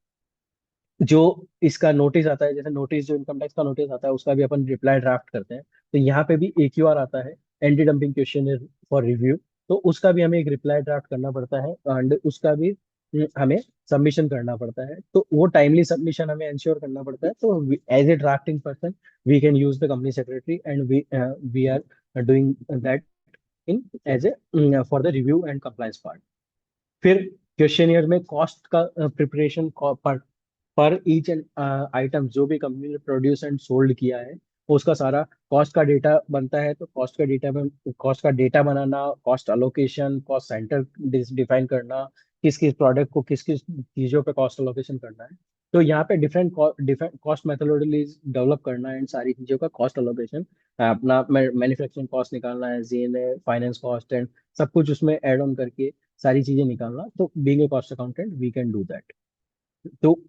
जो इसका नोटिस आता है, जैसे नोटिस जो इनकम टैक्स का नोटिस आता है, उसका भी अपन रिप्लाई ड्राफ्ट करते हैं, तो यहाँ पे भी AQR आता है, anti dumping question for review. तो उसका भी हमें एक रिप्लाई ड्राफ्ट करना पड़ता है, एंड उसका भी हमें सबमिशन करना पड़ता है। तो वो टाइमली सबमिशन हमें इंश्योर करना पड़ता है। तो as a drafting person we can use the company secretary, and we are doing that in as a for the review and compliance part. फिर क्वेश्चनियर में कॉस्ट का प्रिपरेशन पर ईच एंड आइटम जो भी कंपनी ने produce and sold किया है, उसका सारा कॉस्ट का डेटा बनता है। तो कॉस्ट का डेटा बनाना, cost allocation, cost centre define करना, किस किस प्रोडक्ट को किस किस चीजों पे कॉस्ट अलोकेशन करना है। तो यहाँ पे डिफरेंट कॉस्ट मेथोडोलॉजीज डेवलप करना है, एंड सारी चीजों का कॉस्ट अलोकेशन, अपना मैन्युफैक्चरिंग कॉस्ट निकालना है, जीएनए, फाइनेंस कॉस्ट एंड सब कुछ उसमें ऐड ऑन करके सारी चीजें निकालना। तो being a cost accountant we can do that. तो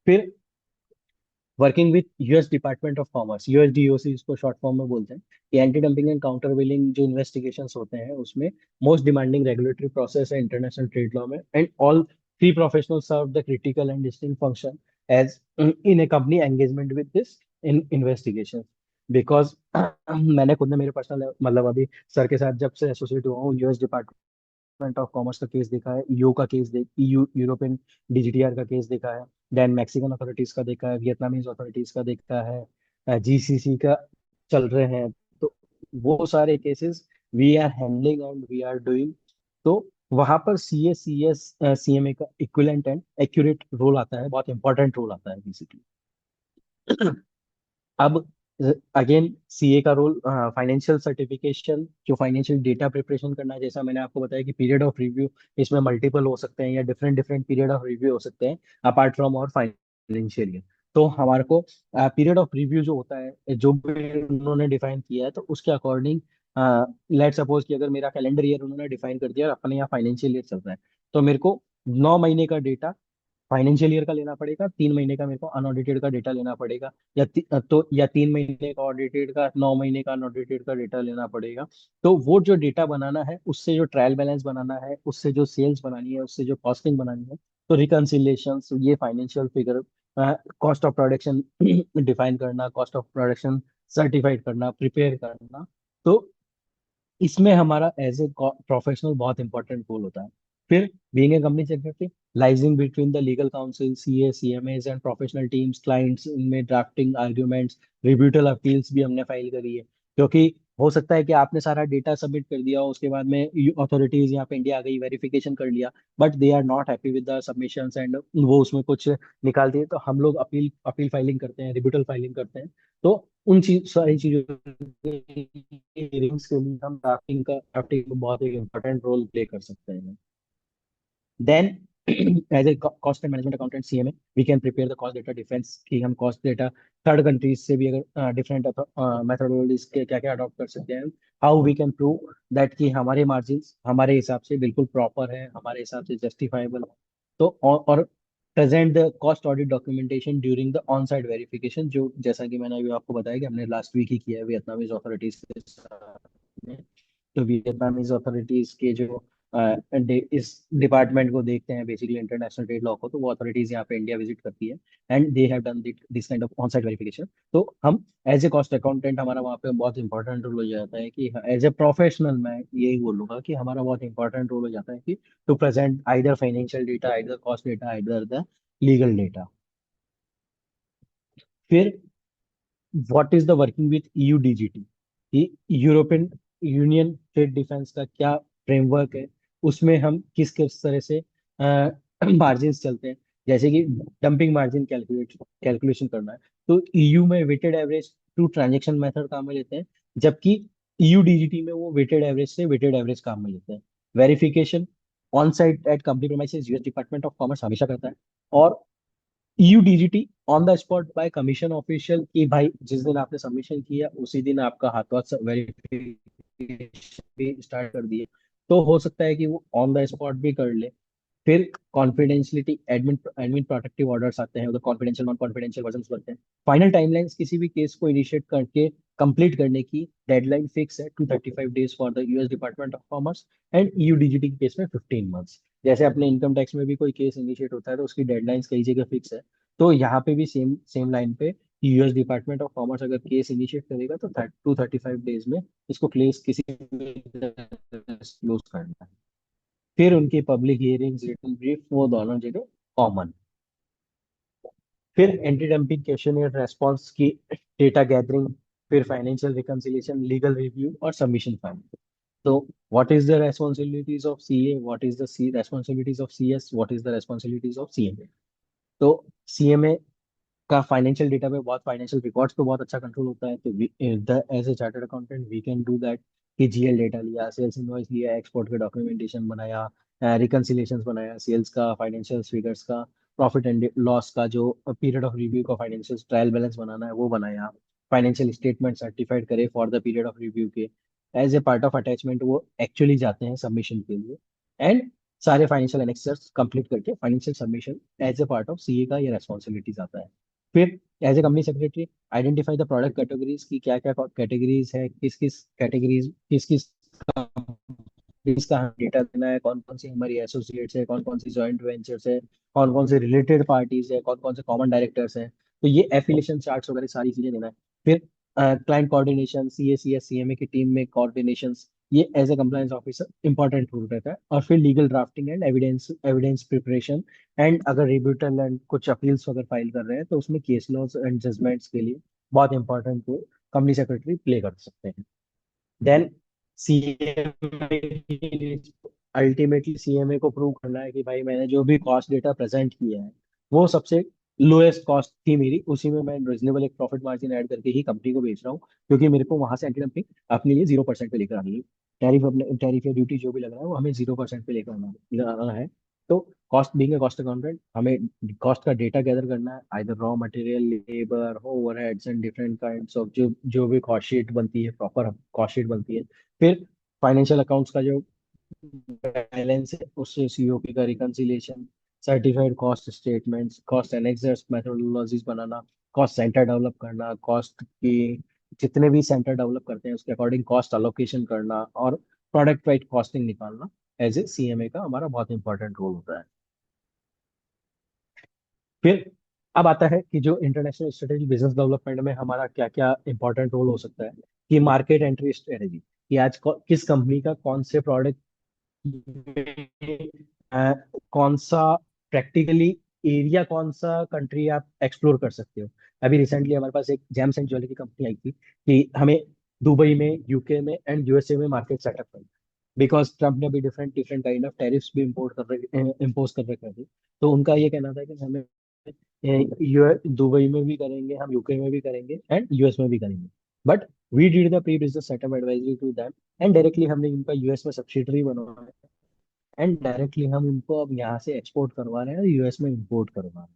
फिर working with US department of commerce, USDOC इसको शॉर्ट फॉर्म में बोलते हैं, कि anti dumping and counter billing जो इन्वेस्टिगेशंस होते हैं, उसमें मोस्ट डिमांडिंग रेगुलेटरी प्रोसेस है इंटरनेशनल ट्रेड लॉ में, and all three professionals serve the critical and distinct function as in a company engagement with this in investigation. Because मैंने खुद ने मेरे पर्सनल मतलब अभी सर के साथ जब से एसोसिएट हुआ हूँ, यूएस डिपार्टमेंट ऑफ कॉमर्स का केस देखा है, ईयू का केस यूरोपियन DGTR का केस देखा है, देन मैक्सिकन अथॉरिटीज का देखा है, वियतनामीज अथॉरिटीज का देखा है, GCC का चल रहे हैं। तो वो सारे cases we are handling and we are doing. तो वहां पर CS CS CMA का इक्विवेलेंट एंड एक्यूरेट रोल आता है, बहुत इंपॉर्टेंट रोल आता है बेसिकली। अब अगेन CA का रोल फाइनेंशियल सर्टिफिकेशन, जो फाइनेंशियल डेटा प्रिपरेशन करना है, जैसा मैंने आपको बताया कि पीरियड ऑफ रिव्यू इसमें मल्टीपल हो सकते हैं, या different different period of review हो सकते हैं अपार्ट फ्रॉम और फाइनेंशियल ईयर। तो हमारे को पीरियड ऑफ रिव्यू जो होता है, जो भी उन्होंने डिफाइन किया है, तो उसके अकॉर्डिंग लेट सपोज कि अगर मेरा कैलेंडर ईयर उन्होंने डिफाइन कर दिया और अपने यहाँ फाइनेंशियल ईयर चल रहा है, तो मेरे को 9 महीने का डेटा फाइनेंशियल ईयर का लेना पड़ेगा, 3 महीने का मेरे को अनऑडिटेड का डेटा लेना पड़ेगा, या 3 महीने का ऑडिटेड का, 9 महीने का अनऑडिटेड का डेटा लेना पड़ेगा। तो वो जो डेटा बनाना है, उससे जो ट्रायल बैलेंस बनाना है, उससे जो सेल्स बनानी है, उससे जो कॉस्टिंग बनानी है, तो रिकन्सिलिएशन, ये financial figure, cost of production define करना, कॉस्ट ऑफ प्रोडक्शन सर्टिफाइड करना, प्रिपेयर करना। तो इसमें हमारा एज ए प्रोफेशनल बहुत इंपॉर्टेंट रोल होता है। फिर being a company secretary, liaising between the legal counsel, CA, CMS and professional teams, clients, इनमें ड्राफ्टिंग आर्ग्यूमेंट्स, रिब्यूटल अपील्स भी हमने फाइल करी है। क्योंकि हो सकता है कि आपने सारा डेटा सबमिट कर दिया, उसके बाद में अथॉरिटीज यहाँ पे इंडिया आ गई, वेरिफिकेशन कर लिया, but they are not happy with the submissions and वो उसमें कुछ निकालती है, तो हम लोग अपील अपील फाइलिंग करते हैं, रिब्यूटल फाइलिंग करते हैं। तो उन चीज सारी चीजों के लिए हम ड्राफ्टिंग को बहुत एक इम्पोर्टेंट रोल प्ले कर सकते हैं। Then as a cost and management accountant, CMA, we can prepare the cost data difference, कि हम कॉस्ट डेटा थर्ड कंट्रीज से भी अगर डिफरेंट मेथोडोलॉजीज के क्या क्या अडॉप्ट कर सकते हैं, how we can prove that कि हमारे मार्जिन हमारे हिसाब से बिल्कुल प्रॉपर है, हमारे हिसाब से जस्टिफाइबल है। तो और present the cost audit documentation during the on site verification, जो जैसा कि मैंने अभी आपको बताया कि हमने लास्ट वीक ही किया है वियतनामीज अथॉरिटीज के साथ में। तो वियतनामीज अथॉरिटीज के जो इस डिपार्टमेंट को देखते हैं, बेसिकली इंटरनेशनल ट्रेड लॉ को, तो वो अथॉरिटीज यहाँ पे इंडिया विजिट करती है and they have done this kind of on site verification. तो हम एज ए कॉस्ट अकाउंटेंट, हमारा वहाँ पे बहुत इंपॉर्टेंट रोल हो जाता है कि एज ए प्रोफेशनल मैं यही बोलूंगा कि हमारा बहुत इंपॉर्टेंट रोल हो जाता है कि to present either financial data, either cost data, either the legal data. फिर what is the working with EU DGT, कि यूरोपियन यूनियन ट्रेड डिफेंस का क्या फ्रेमवर्क है, उसमें हम किस किस तरह से मार्जिन चलते हैं। जैसे कि डंपिंग मार्जिन कैलकुलेशन करना है, तो ईयू में weighted average to transaction method काम में लेते हैं, जबकि ईयू डीजीटी में वो वेटेड एवरेज से वेटेड एवरेज काम में लेते हैं। Verification on site at company premises US department of commerce हमेशा करता है। और EU DGT on the spot by commission official, कि भाई जिस दिन आपने सबमिशन किया उसी दिन आपका हाथों हाथ वेरिफिकेशन भी स्टार्ट कर दिए, तो हो सकता है कि वो ऑन द स्पॉट भी कर ले। फिर confidentiality, admin admin protective orders आते हैं, उधर कॉन्फिडेंशियल नॉन कॉन्फिडेंशियल वर्जन बनते हैं। फाइनल टाइमलाइंस, किसी भी केस को इनिशिएट करके कंप्लीट करने की डेडलाइन फिक्स है 235 days for the US department of commerce, and EU DGT के केस में 15 मंथ्स। जैसे अपने इनकम टैक्स में भी कोई केस इनिशिएट होता है तो उसकी डेडलाइंस कई जगह फिक्स है, तो यहाँ पे भी सेम सेम लाइन पे यूएस डिपार्टमेंट ऑफ कॉमर्स अगर केस इनिशिएट करेगा तो 235 डेज में इसको केस किसी क्लोज करना है। फिर उनकी पब्लिक हियरिंग्स, रिटन ब्रीफ, वो दोनों जगह कॉमन। फिर एंटी डंपिंग क्वेश्चनियर रेस्पॉन्स की डेटा गैदरिंग, फिर फाइनेंशियल रिकंसिलिएशन, लीगल रिव्यू और सबमिशन फाइल। तो what is the responsibilities of CA, what is the C responsibilities of CS, what is the responsibilities of CMA. तो CMA का financial data पे बहुत, financial records पे बहुत अच्छा कंट्रोल होता है। तो the as a chartered accountant we can do that, कि जीएल डेटा लिया, सेल्स इनवॉइस लिया, एक्सपोर्ट का डॉक्यूमेंटेशन बनाया, रिकंसिलिएशंस बनाया, सेल्स का, फाइनेंशियल फिगर्स का, प्रॉफिट एंड लॉस का जो पीरियड ऑफ रिव्यू का फाइनेंशियल ट्रायल बैलेंस बनाना है वो बनाया, फाइनेंशियल स्टेटमेंट सर्टिफाइड करे for the period of review के, as a part of attachment वो एक्चुअली जाते हैं सबमिशन के लिए। एंड सारे फाइनेंशियल एनेक्सर्स कंप्लीट करके financial submission as a part of CA का ये रेस्पॉन्सिबिलिटीज आता है। फिर as a company secretary, identify the product categories, की क्या क्या कैटेगरीज है, किस किस कैटेगरीज, किस किस का हमें डेटा देना है, कौन कौन सी हमारी एसोसिएट्स है, कौन कौन सी जॉइंट वेंचर्स है, कौन कौन से रिलेटेड पार्टीज है, कौन कौन से कॉमन डायरेक्टर्स हैं, तो ये एफिलिएशन चार्ट्स वगैरह सारी चीजें देना है। फिर client coordination, CA, CS, CMA की टीम में कोऑर्डिनेशन, ये as a compliance officer important role रहता है। और फिर legal drafting and evidence evidence preparation, and अगर रिब्यूटल एंड कुछ अपील्स अगर फाइल कर रहे हैं तो उसमें केस लॉज एंड जजमेंट्स के लिए बहुत important role company secretary play कर सकते हैं। देन सीएमए, अल्टीमेटली सीएमए को प्रूव करना है कि भाई मैंने जो भी कॉस्ट डेटा प्रेजेंट किया है वो सबसे लोएस्ट कॉस्ट थी मेरी, उसी में मैं रिजनेबल एक प्रॉफिट मार्जिन ऐड करके ही कंपनी को बेच रहा हूँ, क्योंकि मेरे को वहां से एंटी डंपिंग अपने लिए 0% पे लेकर आनी है। टैरिफ, अपने टैरिफ या ड्यूटी जो भी लग रहा है वो हमें 0% पे लेकर आना है। तो cost, being a cost accountant, हमें कॉस्ट का डेटा गैदर करना है, either raw material, labour, overheads and different kinds of जो जो भी कॉस्ट शीट बनती है, प्रॉपर कॉस्ट शीट बनती है। फिर फाइनेंशियल अकाउंट्स का जो बैलेंस है उससे सीओपी का reconciliation, certified cost statements, cost annexures methodologies बनाना, कॉस्ट सेंटर डेवलप करना, कॉस्ट की जितने भी सेंटर डेवलप करते हैं उसके अकॉर्डिंग कॉस्ट अलोकेशन करना और प्रोडक्ट वाइज कॉस्टिंग निकालना एज ए सीएमए का हमारा बहुत इंपॉर्टेंट रोल होता है। फिर अब आता है कि जो इंटरनेशनल स्ट्रेटेजी बिजनेस डेवलपमेंट में हमारा क्या क्या इंपॉर्टेंट रोल हो सकता है, कि मार्केट एंट्री स्ट्रेटेजी, कि आज किस कंपनी का कौन से प्रोडक्ट कौन सा प्रैक्टिकली एरिया, कौन सा कंट्री आप एक्सप्लोर कर सकते हो। अभी रिसेंटली हमारे पास एक जेम्स एंड ज्वेलरी की कंपनी आई थी कि हमें दुबई में, यूके में एंड यूएसए में मार्केट सेटअप करना, बिकॉज ट्रम्प ने भी different different kind of tariffs भी इम्पोज कर रखे थे। तो उनका ये कहना था कि हमें दुबई में भी करेंगे, हम यूके में भी करेंगे एंड यूएस में भी करेंगे। But we did the pre business setup advisory to them and directly हमने इनका यूएस में सब्सिडरी बनवाया एंड डायरेक्टली हम उनको अब यहाँ से एक्सपोर्ट करवा रहे हैं और यूएस में इंपोर्ट करवा रहे हैं।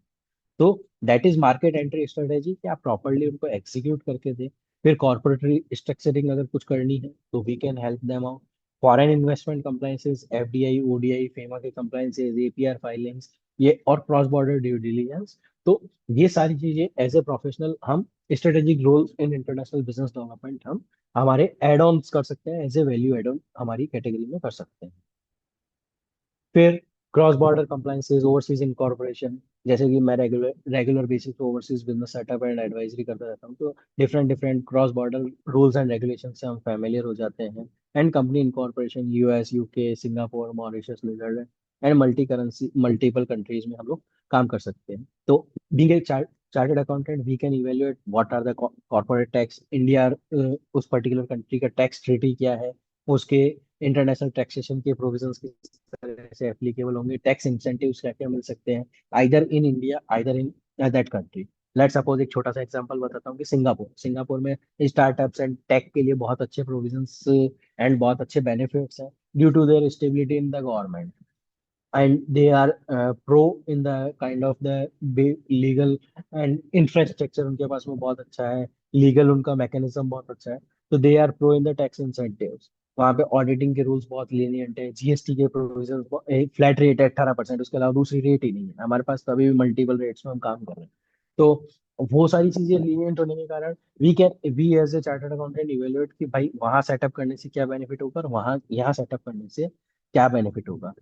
तो that is market entry strategy, कि आप प्रॉपरली उनको एग्जीक्यूट करके दे। फिर कॉर्पोरेट स्ट्रक्चरिंग अगर कुछ करनी है तो we can help them out. Foreign investment compliances, FDI, ODI, FEMA के कंप्लाइंसेस, एपीआर फाइलिंग्स, ये और क्रॉस बॉर्डर ड्यू डिलीजेंस। तो ये सारी चीजें एज ए प्रोफेशनल हम strategic roles in international business development हम हमारे एड ऑन्स कर सकते हैं, as a value add on हमारी कैटेगरी में कर सकते हैं। फिर cross border compliances, overseas incorporation, जैसे कि मैं रेगुलर रेगुलर बेसिस पे overseas business setup and advisory करता रहता हूँ, तो different different cross border rules and regulation से हम फैमिलियर हो जाते हैं। And company incorporation US, UK, Singapore, Mauritius, Netherland and multi currency multiple countries में हम लोग काम कर सकते हैं। तो being a chartered accountant we can evaluate what are the corporate tax India, उस पर्टिकुलर कंट्री का टैक्स ट्रीटी क्या है, उसके इंटरनेशनल टैक्सेशन के प्रोविजंस किस तरह से एप्लीकेबल होंगे, टैक्स इंसेंटिव्स क्या क्या मिल सकते हैं either in India either in that country. Let's suppose एक छोटा सा एग्जांपल बताता हूँ कि सिंगापुर में स्टार्टअप्स एंड टेक के लिए बहुत अच्छे प्रोविजंस एंड बहुत अच्छे बेनिफिट्स हैं due to their stability in the government and they are pro in the kind of the legal and infrastructure उनके पास में बहुत अच्छा है, लीगल उनका मैकेनिज्म बहुत अच्छा है। तो they are pro in the tax incentives. वहाँ पे ऑडिटिंग के रूल्स बहुत लीनियंट है, जीएसटी के प्रोविजन, एक फ्लैट रेट है 18%, उसके अलावा दूसरी रेट ही नहीं है हमारे पास, तभी भी मल्टीपल रेट्स में हम काम कर रहे हैं। तो वो सारी चीजें लीनियंट होने के कारण we as a chartered accountant evaluate कि भाई वहाँ सेटअप करने से क्या बेनिफिट होगा और वहाँ यहाँ सेटअप करने से क्या बेनिफिट होगा।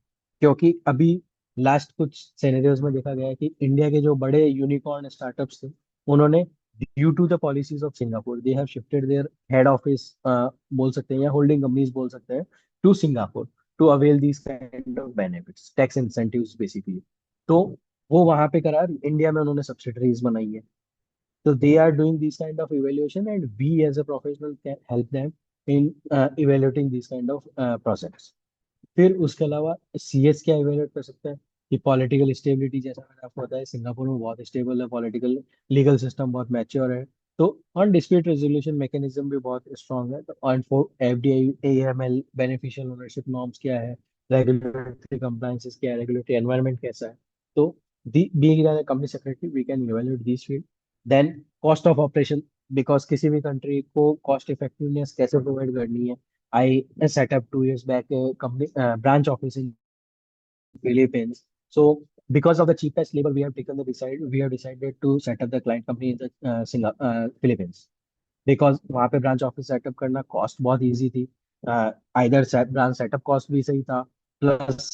क्योंकि अभी लास्ट कुछ सिनेरियोज में देखा गया है कि इंडिया के जो बड़े यूनिकॉर्न स्टार्टअप्स थे उन्होंने due to the policies of Singapore they have shifted their head office बोल सकते हैं या होल्डिंग कंपनीज बोल सकते हैं to Singapore to avail these kind of benefits, tax incentives basically. तो वो वहां पे करा, इंडिया में उन्होंने सब्सिडरीज बनाई है। तो they are doing this kind of evaluation and we as a professional can help them in evaluating this kind of process. फिर उसके अलावा सीएस क्या इवेलुएट कर सकते हैं कि पॉलिटिकल स्टेबिलिटी, जैसा मैंने आपको बताया सिंगापुर में बहुत स्टेबल है, पॉलिटिकल लीगल सिस्टम बहुत मैच्योर है। तो ऑन डिस्प्यूट रेजोल्यूशन मैकेनिज्म भी बहुत स्ट्रांग है। तो on for FDI, AML, beneficial ownership norms क्या है, रेगुलेटरी कंप्लायंसेस क्या है, रेगुलेटरी एनवायरनमेंट कैसा है। तो being an company secretary we can evaluate this field. Then cost of operation, because किसी भी कंट्री को कॉस्ट इफेक्टिवनेस कैसे प्रोवाइड करनी है। I set up 2 years back a company branch office in Philippines. So because of the cheapest labor, we have decided to set up the client company in the Philippines. Because वहाँ पे branch office setup करना cost बहुत easy थी। Either branch setup cost भी सही था, plus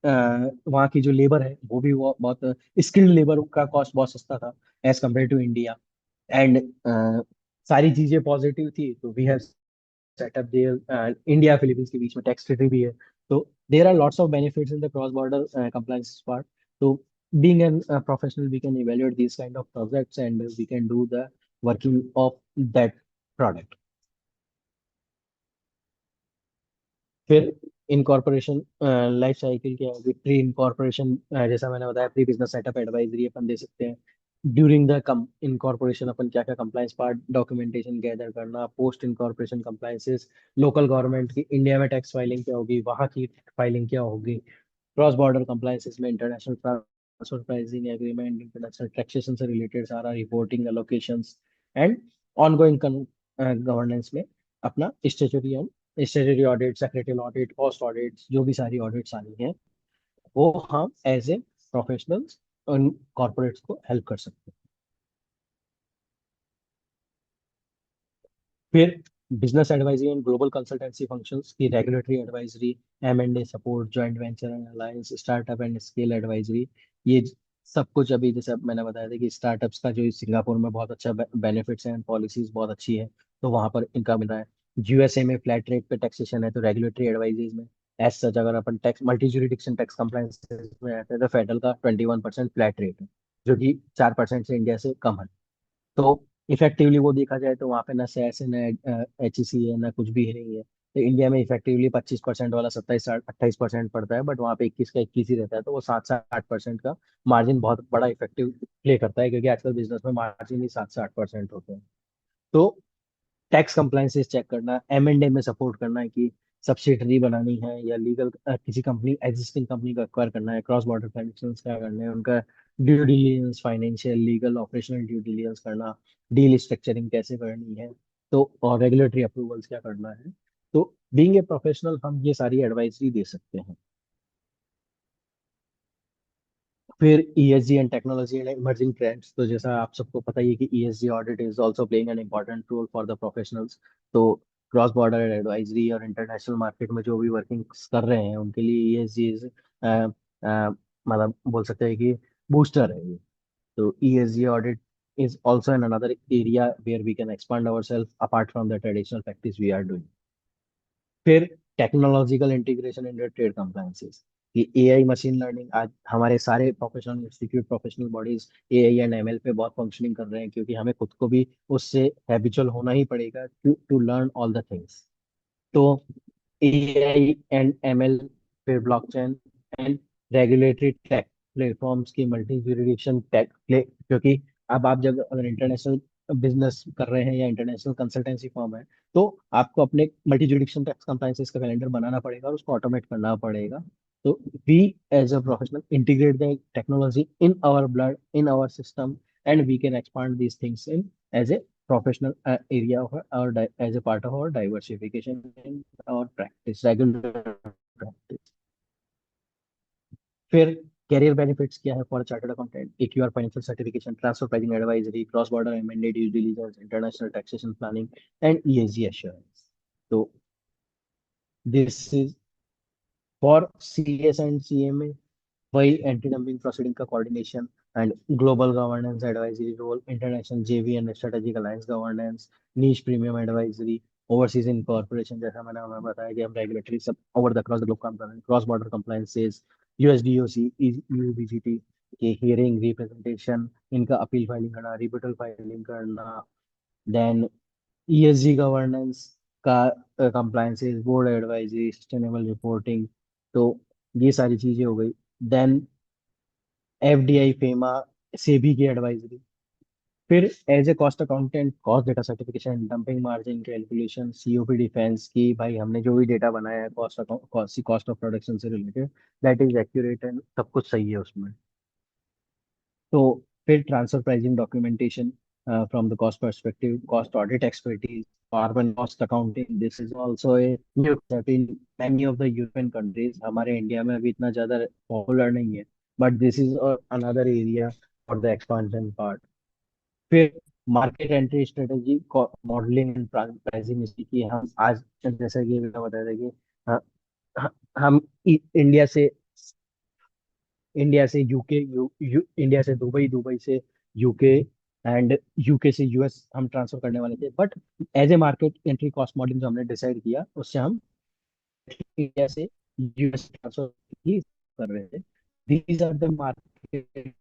वहाँ की जो लेबर है वो भी वो बहुत स्किल्ड लेबर का कॉस्ट बहुत सस्ता था as compare to India. And सारी चीजें पॉजिटिव थी, तो we have setup there. India Philippines के बीच में टैक्स ट्रीटी भी है। तो there are lots of benefits in the cross border compliance part. तो being an professional we can evaluate these kind of projects and we can do the working of that product. फिर incorporation life cycle क्या होगी, pre incorporation, जैसा मैंने बताया pre business setup advisory अपन दे सकते हैं। During the come incorporation अपन क्या क्या कंप्लायंस पार्ट डॉक्यूमेंटेशन गैदर करना, post incorporation compliances, local government की इंडिया में टैक्स फाइलिंग क्या होगी, वहाँ की फाइलिंग क्या होगी, क्रॉस बॉर्डर कंप्लायंसेस में international transfer pricing agreement, international taxation से रिलेटेड सारा reporting allocations and ongoing governance में अपना statutory and statutory audit, secretary audit, cost audit, जो भी सारी ऑडिट्स आनी है वो हम एज ए प्रोफेशनल्स उन कॉर्पोरेट्स को हेल्प कर सकते हैं। फिर business advisory and global consultancy functions की regulatory advisory, M&A support, joint venture and alliance, startup and scale advisory, ये सब कुछ अभी जैसे अब मैंने बताया था कि स्टार्टअप्स का जो सिंगापुर में बहुत अच्छा बेनिफिट्स हैं, पॉलिसीज बहुत अच्छी है, तो वहां पर इनका मिल रहा है। USA में फ्लैट रेट पे टैक्सेशन है, तो रेगुलेटरी एडवाइजरीज में एज सच अगर अपन tax multi jurisdiction tax compliance में आते हैं तो फेडरल का 21% फ्लैट रेट है, जो कि 4% से इंडिया से कम है। तो इफेक्टिवली वो देखा जाए तो वहाँ पे ना सेस है, ना HEC है, ना कुछ भी नहीं है। तो इंडिया में इफेक्टिवली 25% वाला 27-28% पड़ता है, बट वहाँ पे 21 का 21 ही रहता है, तो वो 7 से 8% का मार्जिन बहुत बड़ा इफेक्टिव प्ले करता है, क्योंकि आजकल बिजनेस में मार्जिन ही 7 से 8% होते हैं। तो टैक्स कंप्लायंसेस चेक करना, M&A में सपोर्ट करना है कि सब्सिडरी बनानी है या लीगल किसी कंपनी एग्जिस्टिंग कंपनी को एक्वायर करना है, क्रॉस बॉर्डर ट्रांजेक्शंस क्या करने हैं, उनका due diligence, financial, legal, operational due diligence करना, डील स्ट्रक्चरिंग कैसे करनी है, तो और रेगुलेटरी अप्रूवल्स क्या करना है। तो बीइंग ए प्रोफेशनल हम ये सारी एडवाइजरी दे सकते हैं। फिर ESG and technology and emerging trends, तो जैसा आप सबको पता ही है कि ESG audit is also playing an important role for the professionals. तो क्रॉस बॉर्डर एडवाइजरी और इंटरनेशनल मार्केट में जो भी वर्किंग कर रहे हैं उनके लिए ESG इज मतलब बोल सकते हैं कि बूस्टर है ये। तो ESG audit is also in another area where we can expand ourselves apart from the traditional practice we are doing. फिर technological integration in trade compliances, कि AI मशीन लर्निंग, आज हमारे सारे professional institute, professional bodies AI and ML पे बहुत functioning कर रहे हैं, क्योंकि हमें खुद को भी उससे हैबिचुअल होना ही पड़ेगा to learn all the things. तो AI एंड ML, फिर blockchain and regulatory tech platforms की मल्टी जुरिडिक्शन टेक प्ले, क्योंकि अब आप जब अगर इंटरनेशनल बिजनेस कर रहे हैं या इंटरनेशनल कंसल्टेंसी फर्म है, तो आपको अपने मल्टी जुरिडिक्शन टैक्स कंप्लायंसेस का कैलेंडर बनाना पड़ेगा और उसको ऑटोमेट करना पड़ेगा। तो we as a professional integrate the technology in our blood, in our system, and we can expand these things in as a professional area of our as a part of our diversification in our practice, regular practice. फिर career benefits क्या है for chartered accountant, AQR financial certification, transfer pricing advisory, cross border M&A due diligence, international taxation planning and ESG assurance. तो this is for CS and CMA, while anti-dumping proceeding का coordination and global governance advisory role, international JV and strategic alliance governance, niche premium advisory, overseas incorporation, जैसा मैंने हमें बताया कि हम regulatory सब over the cross the globe काम कर रहे हैं, cross border compliances, USDOC, EUBGT के हियरिंग, रिप्रेजेंटेशन, इनका अपील फाइलिंग करना, रिपिटल फाइलिंग करना, देन ESG गवर्नेंस का compliances, board advisory, sustainable reporting, तो ये सारी चीजें हो गई। देन FDI, फेमा, सेबी की एडवाइजरी। फिर as a cost accountant, cost data certification, dumping margin calculation, COP defence की भाई हमने जो भी डेटा बनाया है कॉस्ट ऑफ प्रोडक्शन से related, that is accurate and सब कुछ सही है उसमें। तो फिर transfer pricing documentation from the cost perspective, cost audit expertise, carbon cost accounting, this is also a new in many of the European countries. हमारे India में अभी इतना ज्यादा पॉपुलर नहीं है, but this is another area for the expansion part. फिर market entry strategy, modelling and pricing, इसकी कि हम आज जैसा कि मैंने बताया था कि हाँ, हम इंडिया से इंडिया से दुबई, दुबई से UK एंड UK से US हम ट्रांसफर करने वाले थे, but as a market entry cost modelling जो हमने डिसाइड किया उससे हम इंडिया से US ट्रांसफर ही कर रहे थे। These are the market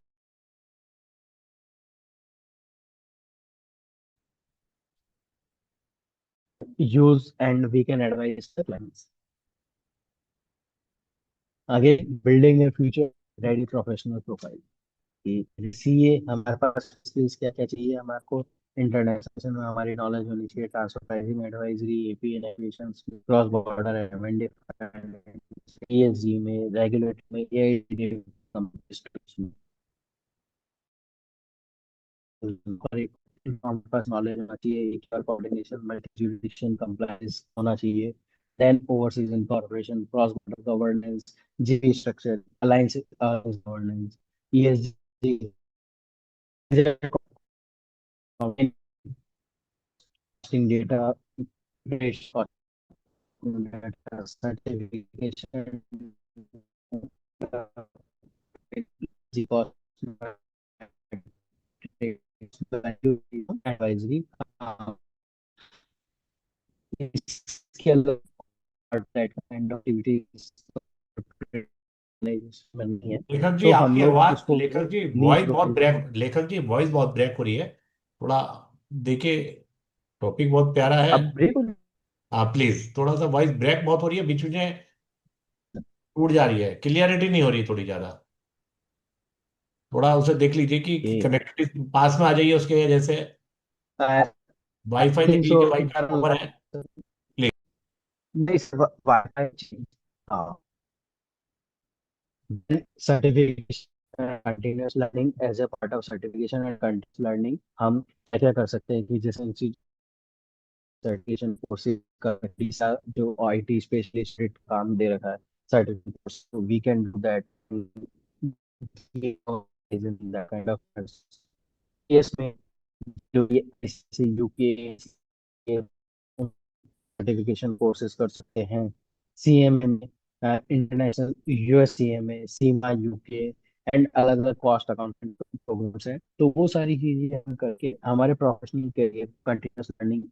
use and we can advise the clients. आगे building a future ready professional profile, कि सीए हमारे पास स्किल्स क्या क्या चाहिए, हमारे को इंटरनेशनल में हमारी नॉलेज होनी चाहिए, transfer pricing advisory, API navigation, cross border M&A, ESG में, रेगुलेटरी में, AI में, और एक हमारे पास नॉलेज होना चाहिए, कोऑर्डिनेशन, मल्टी जुरिडिक्शन कंप्लायंस होना चाहिए, then overseas incorporation, cross-border governance, GP structure, alliance governance, ESG, data, certification, cost, advisory, scale that kind of activities बनती है, लेखक जी तो हम आपकी लोग आवाज, उसको लेखक जी नीच वॉइस बहुत प्रोफाइल ब्रेक, लेखक जी वॉइस बहुत ब्रेक हो रही है थोड़ा। देखिए, टॉपिक बहुत प्यारा है। अब ब्रेक हो रहा है? हाँ प्लीज, थोड़ा सा वॉइस ब्रेक बहुत हो रही है, बीच में टूट जा रही है, क्लियरिटी नहीं हो रही थोड़ी ज्यादा। थोड़ा उसे देख लीजिए कि Okay. कनेक्टिविटी पास में आ जाइए उसके, जैसे I वाईफाई देख think लीजिए, so. वाईफाई ऊपर है। Please. This Wi-Fi then certification continuous learning as a part of certification and continuous learning हम क्या कर सकते हैं कि जैसे सर्टिफिकेशन कोर्सेज का टीसा जो आईटी स्पेशलिस्ट काम दे रखा है सर्टिफिकेट, तो we can do that kind of case में जो ये यूके सर्टिफिकेशन कोर्सेज कर सकते हैं, सीएमए में, international US CMA, Seema UK and अलग अलग कॉस्ट अकाउंटिंग प्रोग्राम्स हैं, तो वो सारी चीजें हम करके हमारे प्रोफेशनल करियर कंटिन्यूस लर्निंग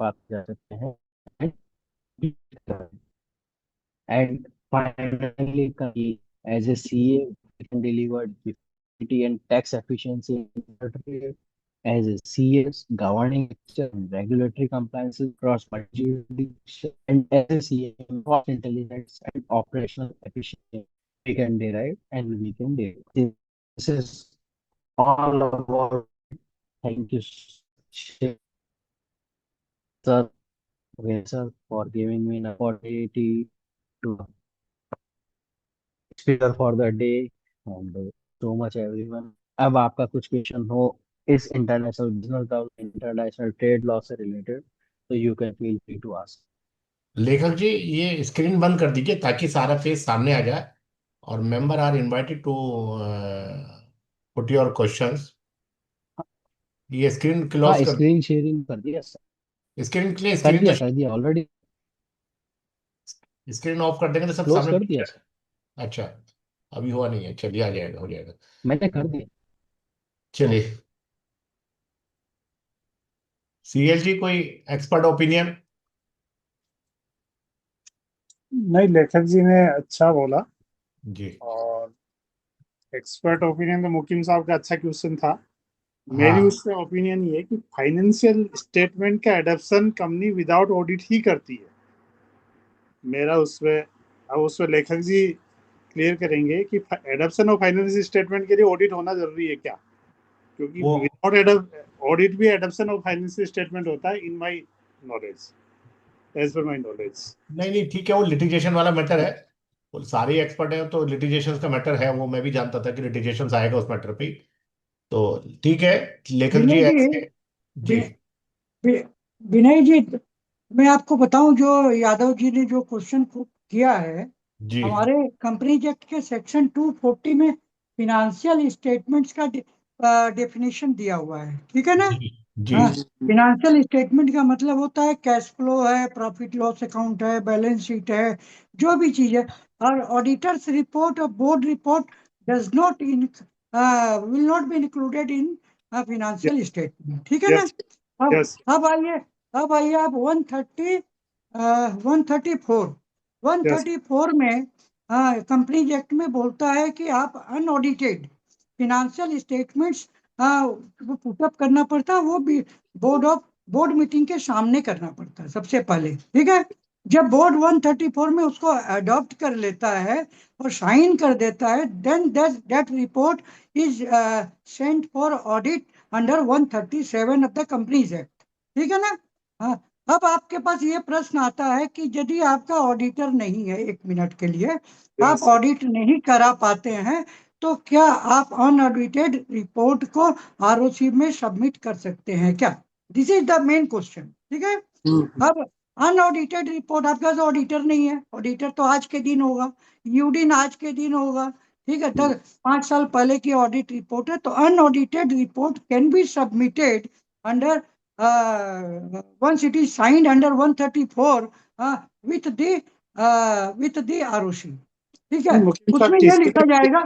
पास जा सकते हैं। And finally, as a CA, we can deliver efficiency and tax efficiency as a CS, governing and regulatory compliance across jurisdiction, and as a CA, cost intelligence and operational efficiency we can derive and we can derive. This is all about. Thank you, sir, for giving me an opportunity to speaker for the day and so much everyone. अब आपका कुछ question हो इस international business international trade law से related, तो you can feel free to ask. Lekhak ji ये screen बंद कर दीजिए ताकि सारा फेस सामने आ जाए, और member are invited to put your questions. ये स्क्रीन हाँ, क्लोज कर, स्क्रीन शेयरिंग कर दिया सर, स्क्रीन के लिए कर स्क्रीन दिया तो कर दिया ऑलरेडी स्क्रीन ऑफ कर देंगे तो सब क्लोज सामने कर दिख दिया सर, जाएगा। अच्छा, अभी हुआ नहीं है, चलिए आ जाएगा, हो जाएगा। मैंने कर दिया। चलिए, सीएलजी कोई एक्सपर्ट ओपिनियन? नहीं, लेखक जी ने अच्छा बोला। जी और एक्सपर्ट ओपिनियन तो मुकीम साहब का अच्छा क्वेश्चन था। मेरी हाँ, उससे ओपिनियन ये है कि फाइनेंशियल स्टेटमेंट का एडॉप्शन कंपनी विदाउट ऑडिट ही करती है। मेरा उसमें, अब उसमें लेखक जी क्लियर करेंगे कि एडॉप्शन ऑफ फाइनेंशियल स्टेटमेंट के लिए ऑडिट होना जरूरी है क्या, क्योंकि वो विदाउट ऑडिट भी एडॉप्शन ऑफ फाइनेंशियल स्टेटमेंट होता है in my knowledge, as per my knowledge. नहीं नहीं ठीक है, वो लिटिगेशन वाला मैटर है। वो सारे एक्सपर्ट है तो लिटिगेशन का मैटर है, वो मैं भी जानता था कि लिटिगेशन आएगा उस मैटर पे। तो ठीक है, लेखक जी विनय जी, ऐसे। जी वि- विनय जी, मैं आपको बताऊं, जो यादव जी ने जो क्वेश्चन किया है, जी हमारे कंपनीज एक्ट के सेक्शन 240 में फिनेंशियल स्टेटमेंट्स का डेफिनेशन दिया हुआ है, ठीक है ना। जी जी हाँ, फिनेंशियल स्टेटमेंट का मतलब होता है कैश फ्लो है, प्रॉफिट लॉस अकाउंट है, बैलेंस शीट है, जो भी चीज है। और ऑडिटर्स रिपोर्ट और board report does not in will not be included in financial statement, ठीक है ना। यस अब यस अब आइए, अब आइए आप 134 यस 134 में कंपनीज एक्ट में बोलता है कि आप अनऑडिटेड फिनेंशियल स्टेटमेंट्स वो पुटअप करना पड़ता है, वो भी बोर्ड मीटिंग के सामने करना पड़ता है सबसे पहले, ठीक है। जब बोर्ड 134 में उसको अडॉप्ट कर लेता है और साइन कर देता है, then that report is sent for audit under 137 of the companies act, ठीक है ना। हाँ, अब आपके पास ये प्रश्न आता है कि यदि आपका ऑडिटर नहीं है, एक मिनट के लिए आप यस ऑडिट नहीं करा पाते हैं, तो क्या आप अनऑडिटेड रिपोर्ट को आरओसी में सबमिट कर सकते हैं क्या? This is the main question, ठीक है। अब अनऑडिटेड रिपोर्ट, आपके पास ऑडिटर नहीं है, ऑडिटर तो आज के दिन होगा, यूडिन आज के दिन होगा, ठीक है, 5 साल पहले की ऑडिट रिपोर्ट है, तो unaudited report can be submitted under once it is signed under 134 with the ROC, ठीक है। मुकीम साहब, उसमें यह किसके लिखा जाएगा,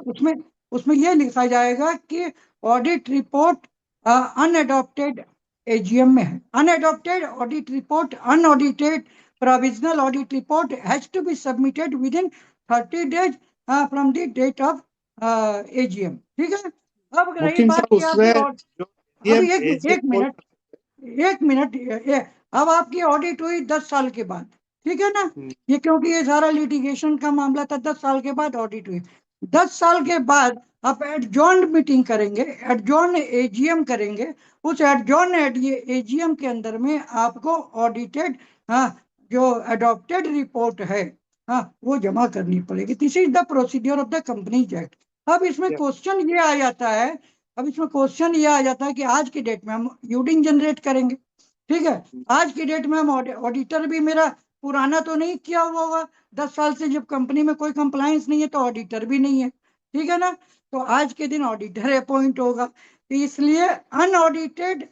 उसमें यह लिखा जाएगा कि ऑडिट रिपोर्ट अनअडॉप्टेड AGM में है, unadopted audit report, unaudited provisional audit report has to be submitted within 30 days from the date of AGM, ठीक है। अब रही मुकीम बात साहब, कि आपकी उसमें जो अभी AGM एक मिनट अब आपकी ऑडिट हुई 10 साल के बाद, ठीक है ना, ये क्योंकि ये सारा लिटिगेशन का मामला था, 10 साल के बाद ऑडिट हुई, 10 साल के बाद आप एडजॉर्न्ड मीटिंग करेंगे, एडजॉर्न AGM करेंगे, उस एडजॉर्न AGM के अंदर में आपको ऑडिटेड जो अडॉप्टेड रिपोर्ट है वो जमा करनी पड़ेगी। This is the procedure of the companies act. अब इसमें क्वेश्चन ये आ जाता है, कि आज की डेट में हम यूडिंग जनरेट करेंगे, ठीक है, आज की डेट में हम ऑडिटर भी मेरा पुराना तो नहीं किया हुआ होगा, 10 साल से जब कंपनी में कोई कंप्लायंस नहीं है तो ऑडिटर भी नहीं है, ठीक है ना, तो आज के दिन ऑडिटर अपॉइंट होगा, तो इसलिए unaudited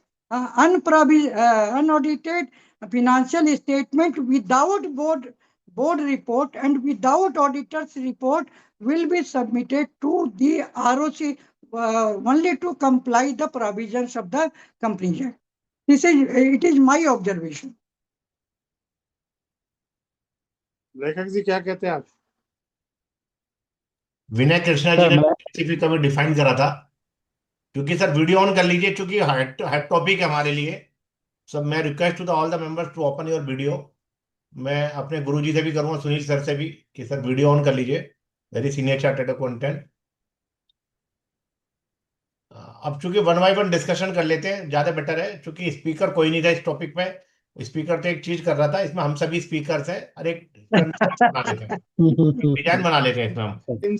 financial statement without board report and without auditor's report will be submitted to the ROC only to comply the provisions of the Companies Act. It is my observation. लेखक जी क्या कहते हैं आप? विनय Krishna ji sir ने मैं स्पेसिफिक कभी define करा था, क्योंकि सर वीडियो ऑन कर लीजिए, क्योंकि हेड टॉपिक है हमारे लिए सब। मैं request to the all the members to open your video. मैं अपने गुरुजी से भी करूंगा, सुनील सर से भी, कि सर वीडियो ऑन कर लीजिए, वेरी सीनियर चार्टेड अकाउंटेंट। अब चूंकि वन बाय वन डिस्कशन कर लेते हैं, ज्यादा बेटर है, क्योंकि स्पीकर कोई नहीं था इस टॉपिक पे। स्पीकर तो एक चीज कर रहा था, इसमें हम सभी स्पीकर हैं, और एक बना लेते हैं, डिजाइन बना लेते हैं इसमें हम। मुकीम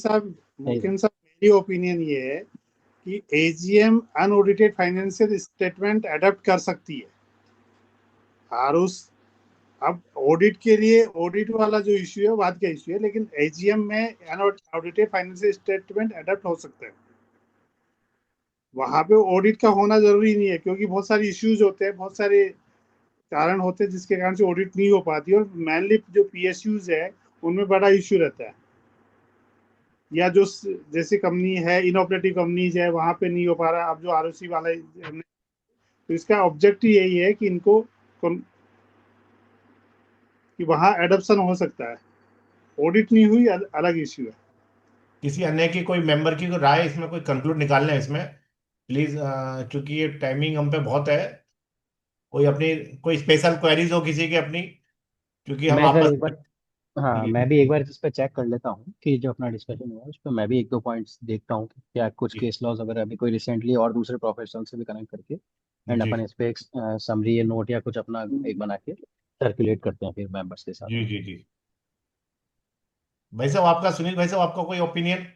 साहब, मेरी ओपिनियन ये है कि AGM unaudited financial statement adopt कर सकती है। अब ऑडिट के लिए ऑडिट वाला जो इश्यू है बात का इश्यू है, लेकिन AGM में अनऑडिटेड फाइनेंशियल स्टेटमेंट अडॉप्ट हो सकता है। वहां पे ऑडिट का होना जरूरी नहीं है, क्योंकि बहुत सारे इश्यूज होते हैं, बहुत सारे कारण होते हैं जिसके कारण से ऑडिट नहीं हो पाती, और मेनली जो PSUs है उनमें बड़ा इश्यू रहता है, या जो जैसे कंपनी है, इनऑपरेटिव कंपनीज है, वहां पे नहीं हो पा रहा। अब जो ROC वाला है, तो इसका ऑब्जेक्टिव यही है कि इनको कि वहां एडॉप्शन हो सकता है, ऑडिट नहीं हुई अलग इश्यू है। किसी अन्य की कोई मेंबर की कोई राय इसमें, कोई कंक्लूड निकालना है इसमें प्लीज, क्योंकि ये टाइमिंग हम पे बहुत है। कोई स्पेशल क्वेरीज हो किसी की अपनी, क्योंकि हम मैं सर आपस एक बार, हाँ जी मैं भी एक बार इस पर चेक कर लेता हूँ कि जो अपना डिस्कशन हुआ है उस पर मैं भी एक दो पॉइंट्स देखता हूँ कि क्या कुछ जी केस लॉज वगैरह अभी कोई रिसेंटली और दूसरे प्रोफेशनल से भी कनेक्ट करके एंड जी अपन इस पे एक समरी या नोट या कुछ अपना एक बना के सर्कुलेट करते हैं फिर मेंबर्स के साथ। जी जी जी। भाई साहब आपका, सुनील भाई साहब आपका कोई ओपिनियन?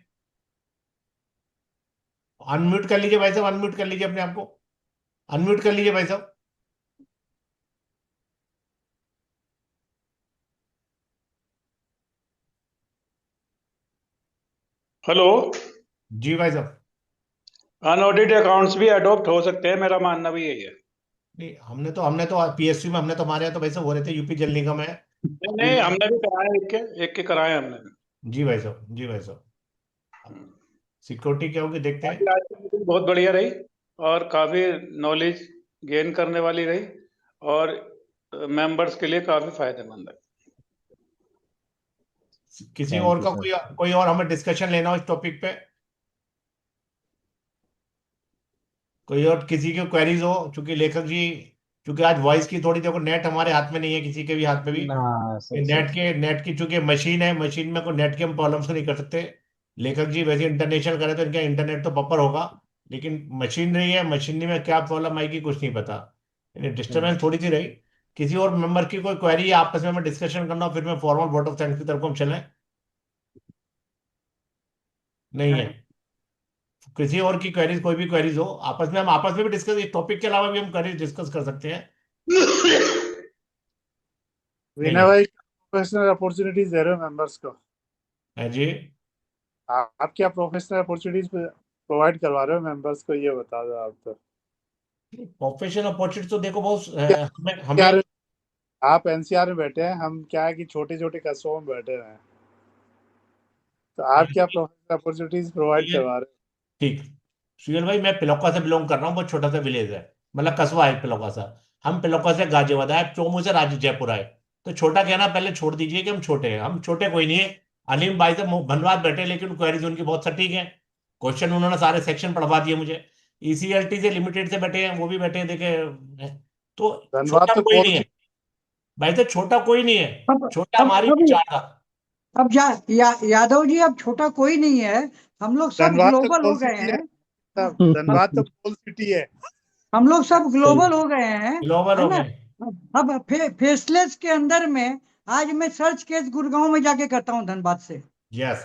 अनम्यूट कर लीजिए भाई साहब, अनम्यूट कर लीजिए अपने आप को, अनम्यूट कर लीजिए भाई साहब। हेलो। जी भाई साहब। अनऑडिटेड अकाउंट्स भी अडॉप्ट हो सकते हैं, मेरा मानना भी यही है। नहीं, हमने तो PSU में हमने तो, हमारे यहाँ तो भाई साहब हो रहे थे, यूपी जल निगम है। नहीं नहीं, हमने भी कराए, एक के कराए हमने भी। जी भाई साहब, जी भाई साहब। सिक्योरिटी क्या होगी देखते बाकी हैं। आज की मीटिंग बहुत बढ़िया रही और काफी नॉलेज गेन करने वाली रही और मेंबर्स के लिए काफी फायदेमंद है। किसी थैंक और यू का सर। कोई और हमें डिस्कशन लेना हो इस टॉपिक पे, कोई और किसी की क्वेरीज हो, क्योंकि लेखक जी, क्योंकि आज वॉइस की थोड़ी, देखो नेट हमारे हाथ में नहीं है, किसी के भी हाथ में भी। हाँ सही सही नेट की चूंकि मशीन है, मशीन में कोई नेट के हम प्रॉब्लम से नहीं कर सकते। लेखक जी वैसे इंटरनेशनल करे तो इनका इंटरनेट तो बपर होगा, लेकिन मशीनरी है, मशीनरी में क्या प्रॉब्लम आएगी कुछ नहीं पता, सही। डिस्टर्बेंस थोड़ी सी रही। किसी और मेंबर की कोई क्वेरी है आपस में हमें डिस्कशन करना हो, फिर मैं फॉर्मल वोट ऑफ थैंक्स की तरफ हम चलें? नहीं है किसी और की क्वेरीज, कोई भी क्वेरीज हो आपस में, हम आपस में भी डिस्कस, इस टॉपिक के अलावा भी हम क्वेरीज डिस्कस कर सकते हैं। विनय नहीं भाई प्रोफेशनल अपॉर्चुनिटीज दे रहे हो मेंबर्स को? है जी। आप क्या प्रोफेशनल अपॉर्चुनिटीज प्रोवाइड करवा रहे हो मेंबर्स को, ये बता दो आप तो। प्रोफेशनल अपॉर्चुनिटी तो देखो बहुत क्या हमें हमें यार, आप एनसीआर में बैठे हैं, हम क्या है कि छोटे छोटे कस्बों में बैठे हुए हैं, तो आप क्या प्रोफेशनल अपॉर्चुनिटीज प्रोवाइड ये करवा रहे ठीक। सुहेल भाई, मैं पिलौका से बिलोंग कर रहा हूँ, बहुत छोटा सा विलेज है, मतलब कस्बा है पिलौका सा। हम पिलौका से गाजियाबाद आए, चोमू से राज जयपुर आए। तो छोटा कहना पहले छोड़ दीजिए कि हम छोटे हैं, हम छोटे कोई नहीं है। अलीम भाई से धन्यवाद बैठे, लेकिन क्वेरीज उनकी बहुत सटीक है। क्वेश्चन उन्होंने सारे सेक्शन पढ़वा दिए मुझे। ईसीएलटी से लिमिटेड से बैठे हैं, वो भी बैठे हैं देखे। तो हो? धन्यवाद छोटा तो कोई बोल नहीं है भाई, तो छोटा कोई नहीं है। अब छोटा अब हमारी अब विचारधारा। अब यादव जी, अब छोटा कोई नहीं है। हम लोग सब धनबाद तो ग्लोबल हो गोल गए सिटी है हैं। साहब, हम धनबाद तो गोल सिटी है। हम लोग सब सही। ग्लोबल हो गए हैं, ग्लोबल है हो ना। गए। अब फेसलेस के अंदर में आज मैं सर्च केस गुड़गांव में जाके करता हूँ, धनबाद से। यस।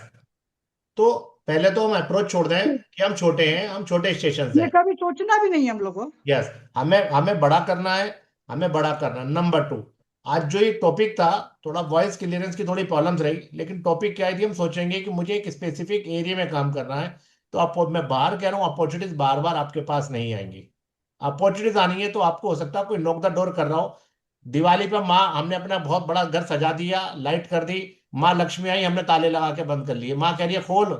तो पहले तो हम अप्रोच छोड़ दें कि हम छोटे हैं, हम छोटे स्टेशन ये हैं। कभी सोचना भी नहीं है हम लोग को। यस। हमें हमें बड़ा करना है, हमें बड़ा करना है। नंबर टू, आज जो ये टॉपिक था, थोड़ा वॉइस क्लियरेंस की थोड़ी प्रॉब्लम्स रही, लेकिन टॉपिक क्या है थी, हम सोचेंगे कि मुझे एक स्पेसिफिक एरिया में काम करना है। तो आप, मैं बाहर कह रहा हूँ, अपॉर्चुनिटीज बार बार आपके पास नहीं आएंगी। अपॉर्चुनिटीज आनी है तो आपको हो सकता है कोई नॉक द डोर कर रहा हो। दिवाली पर माँ हमने अपना बहुत बड़ा घर सजा दिया, लाइट कर दी। माँ लक्ष्मी आई, हमने ताले लगा के बंद कर लिए। माँ कह रही है खोल,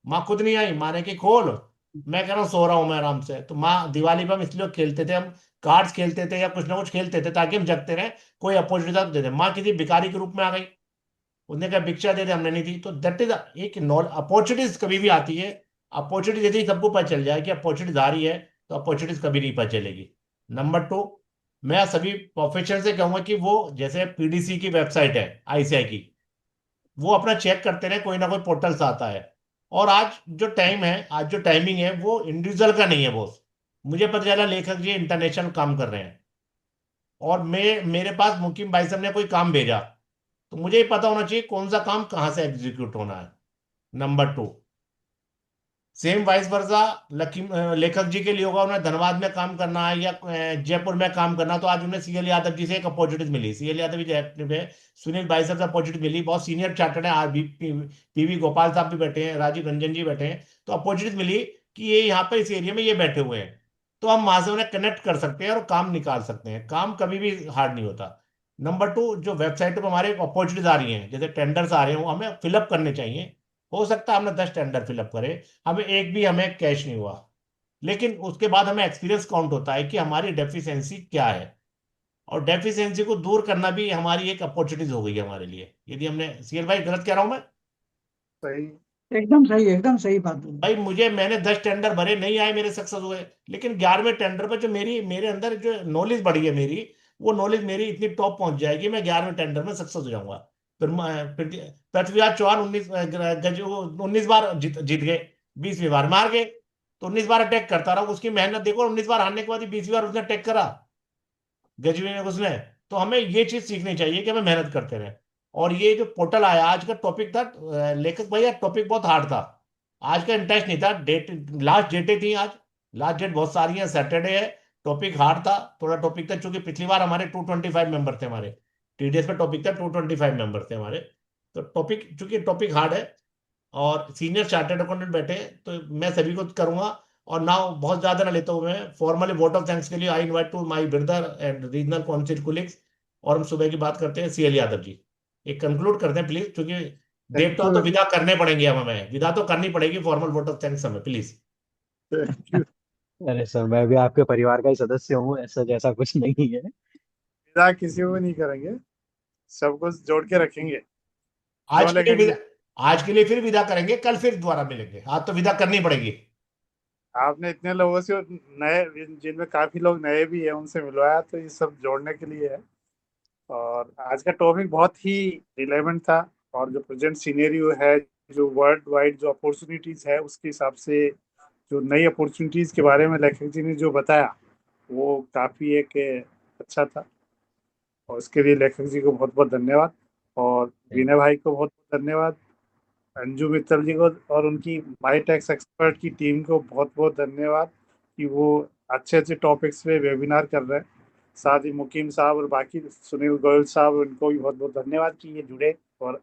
माँ खुद नहीं आई, माँ ने कि खोल। मैं कह रहा हूँ सो रहा हूँ मैं आराम से। तो माँ, दिवाली पर हम इसलिए खेलते थे, हम कार्ड्स खेलते थे या कुछ ना कुछ खेलते थे ताकि हम जगते रहे, कोई अपॉर्चुनिटी दे दे। माँ किसी भिखारी के रूप में आ गई, उसने कहा भिक्षा दे दे, हमने नहीं दी। तो दैट इज एक नॉल। अपॉर्चुनिटीज कभी भी आती है। अपॉर्चुनिटी यदि सबको पता चल जाए कि अपॉर्चुनिटीज आ रही है, तो अपॉर्चुनिटीज कभी नहीं पता चलेगी। नंबर टू, मैं सभी प्रोफेशनल से कहूंगा कि वो जैसे पीडीसी की वेबसाइट है, आईसीआई की, वो अपना चेक करते रहे, कोई ना कोई पोर्टल से आता है। और आज जो टाइम है, आज जो टाइमिंग है, वो इंडिविजुअल का नहीं है बॉस। मुझे पता चला लेखक जी इंटरनेशनल काम कर रहे हैं, और मैं, मेरे पास मुकीम भाई साहब ने कोई काम भेजा, तो मुझे ही पता होना चाहिए कौन सा काम कहाँ से एग्जीक्यूट होना है। Number two, same vice versa, लेखक जी के लिए होगा, उन्हें धनबाद में काम करना है या जयपुर में काम करना, तो आज उन्हें सीएल यादव जी से एक अपॉर्चुनिटी मिली। सीएल यादव जी एक्टिव है, सुनील भाई साहब से अपॉर्चुनिटी मिली, बहुत सीनियर चार्टर्ड है। आज भी पीवी गोपाल साहब भी बैठे हैं, राजीव रंजन जी बैठे हैं। तो अपॉर्चुनिटी मिली कि ये यहाँ पर इस एरिया में ये बैठे हुए हैं, तो हम वहां से उन्हें कनेक्ट कर सकते हैं और काम निकाल सकते हैं। काम कभी भी हार्ड नहीं होता। नंबर टू, जो वेबसाइट पर हमारे अपॉर्चुनिटीज आ रही हैं, जैसे टेंडर्स आ रहे हो, हमें फिलअप करने चाहिए। हो सकता है हमने 10 टेंडर फिलअप करे, हमें एक भी हमें कैश नहीं हुआ, लेकिन उसके बाद हमें एक्सपीरियंस काउंट होता है कि हमारी डेफिशिएंसी क्या है। और डेफिशिएंसी को दूर करना भी हमारी एक अपॉर्चुनिटीज हो गई है हमारे लिए, यदि हमने, सीएल भाई गलत कह रहा हूं मैं? सही। एकदम सही बात बोली। भाई मुझे, मैंने 10 टेंडर भरे, नहीं आए, मेरे सक्सेस हुए। लेकिन 11वें टेंडर पर जो मेरे अंदर जो नॉलेज बढ़ी है मेरी, वो नॉलेज मेरी इतनी टॉप पहुंच जाएगी, मैं 11वें टेंडर में सक्सेस हो जाऊंगा। फिर पृथ्वीराज चौहान 19 बार जीत गए, 20वीं बार मार गए। तो 19 बार अटैक करता रहा, उसकी मेहनत देखो, 19 बार हारने के बाद 20वीं बार उसने अटैक करा, गजबी में उसने। तो हमें ये चीज सीखनी चाहिए कि हमें मेहनत करते रहे। और ये जो पोर्टल आया, आज का टॉपिक था, लेखक भैया टॉपिक बहुत हार्ड था। आज का इंटरेस्ट नहीं था, डेट, लास्ट डेटें थी आज, लास्ट डेट बहुत सारी है, सैटरडे है। टॉपिक हार्ड था, थोड़ा टॉपिक था, क्योंकि पिछली बार हमारे 225 मेंबर थे हमारे, टीडीएस पे टॉपिक था, 225 मेंबर थे हमारे। तो टॉपिक, चूंकि टॉपिक हार्ड है और सीनियर चार्टर्ड अकाउंटेंट बैठे हैं, तो मैं सभी को करूंगा। और ना बहुत ज्यादा ना लेता हूं मैं, फॉर्मली वोट ऑफ थैंक्स के लिए I invite to my brother and regional council colleagues. और हम सुबह की बात करते हैं सीएल यादव जी। एक कंक्लूड करते हैं प्लीज, क्योंकि थैंक देवताओं तो यू। विदा करने पड़ेंगे, हमें विदा तो करनी पड़ेगी, फॉर्मल वोट ऑफ थैंक्स हमें प्लीज। Thank you. अरे सर, मैं भी आपके परिवार का ही सदस्य हूँ, ऐसा जैसा कुछ नहीं है। विदा किसी को भी नहीं करेंगे, सबको जोड़ के रखेंगे। क्यों आज के लिए लेखक जी? विदा, आज के लिए फिर विदा करेंगे, कल फिर दोबारा मिलेंगे, आज तो विदा करनी पड़ेगी। आपने इतने लोगों से, नए, जिनमें काफी लोग नए भी हैं, उनसे मिलवाया, तो ये सब जोड़ने के लिए है। और आज का टॉपिक बहुत ही रिलेवेंट था। और जो प्रेजेंट सिनेरियो है, जो वर्ल्ड वाइड जो अपॉर्चुनिटीज है, उसके हिसाब से जो नई अपॉर्चुनिटीज के बारे में लेखक जी ने जो बताया, वो काफी एक अच्छा था। और उसके लिए लेखक जी को बहुत बहुत धन्यवाद। और थैंक विनय भाई को बहुत बहुत धन्यवाद। अंजू मित्तल जी को और उनकी माई टैक्स एक्सपर्ट की टीम को बहुत बहुत धन्यवाद कि वो अच्छे अच्छे टॉपिक्स पे वेबिनार कर रहे हैं। साथ ही मुकीम साहब और बाकी सुनील गोयल साहब, उनको भी बहुत बहुत धन्यवाद कि ये जुड़े और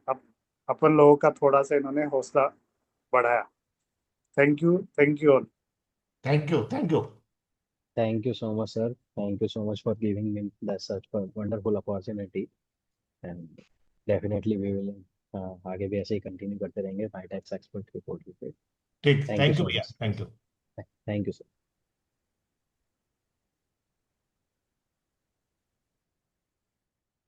अपन लोगों का थोड़ा सा इन्होंने हौसला बढ़ाया। Thank you all. Thank you, thank you. Thank you so much, sir. Thank you so much for giving me that such a wonderful opportunity. And definitely we will आगे भी ऐसे ही कंटिन्यू करते रहेंगे माई टैक्स एक्सपर्ट रिपोर्ट के। ठीक, thank you thank you so भैया, much. Thank you. Thank you sir.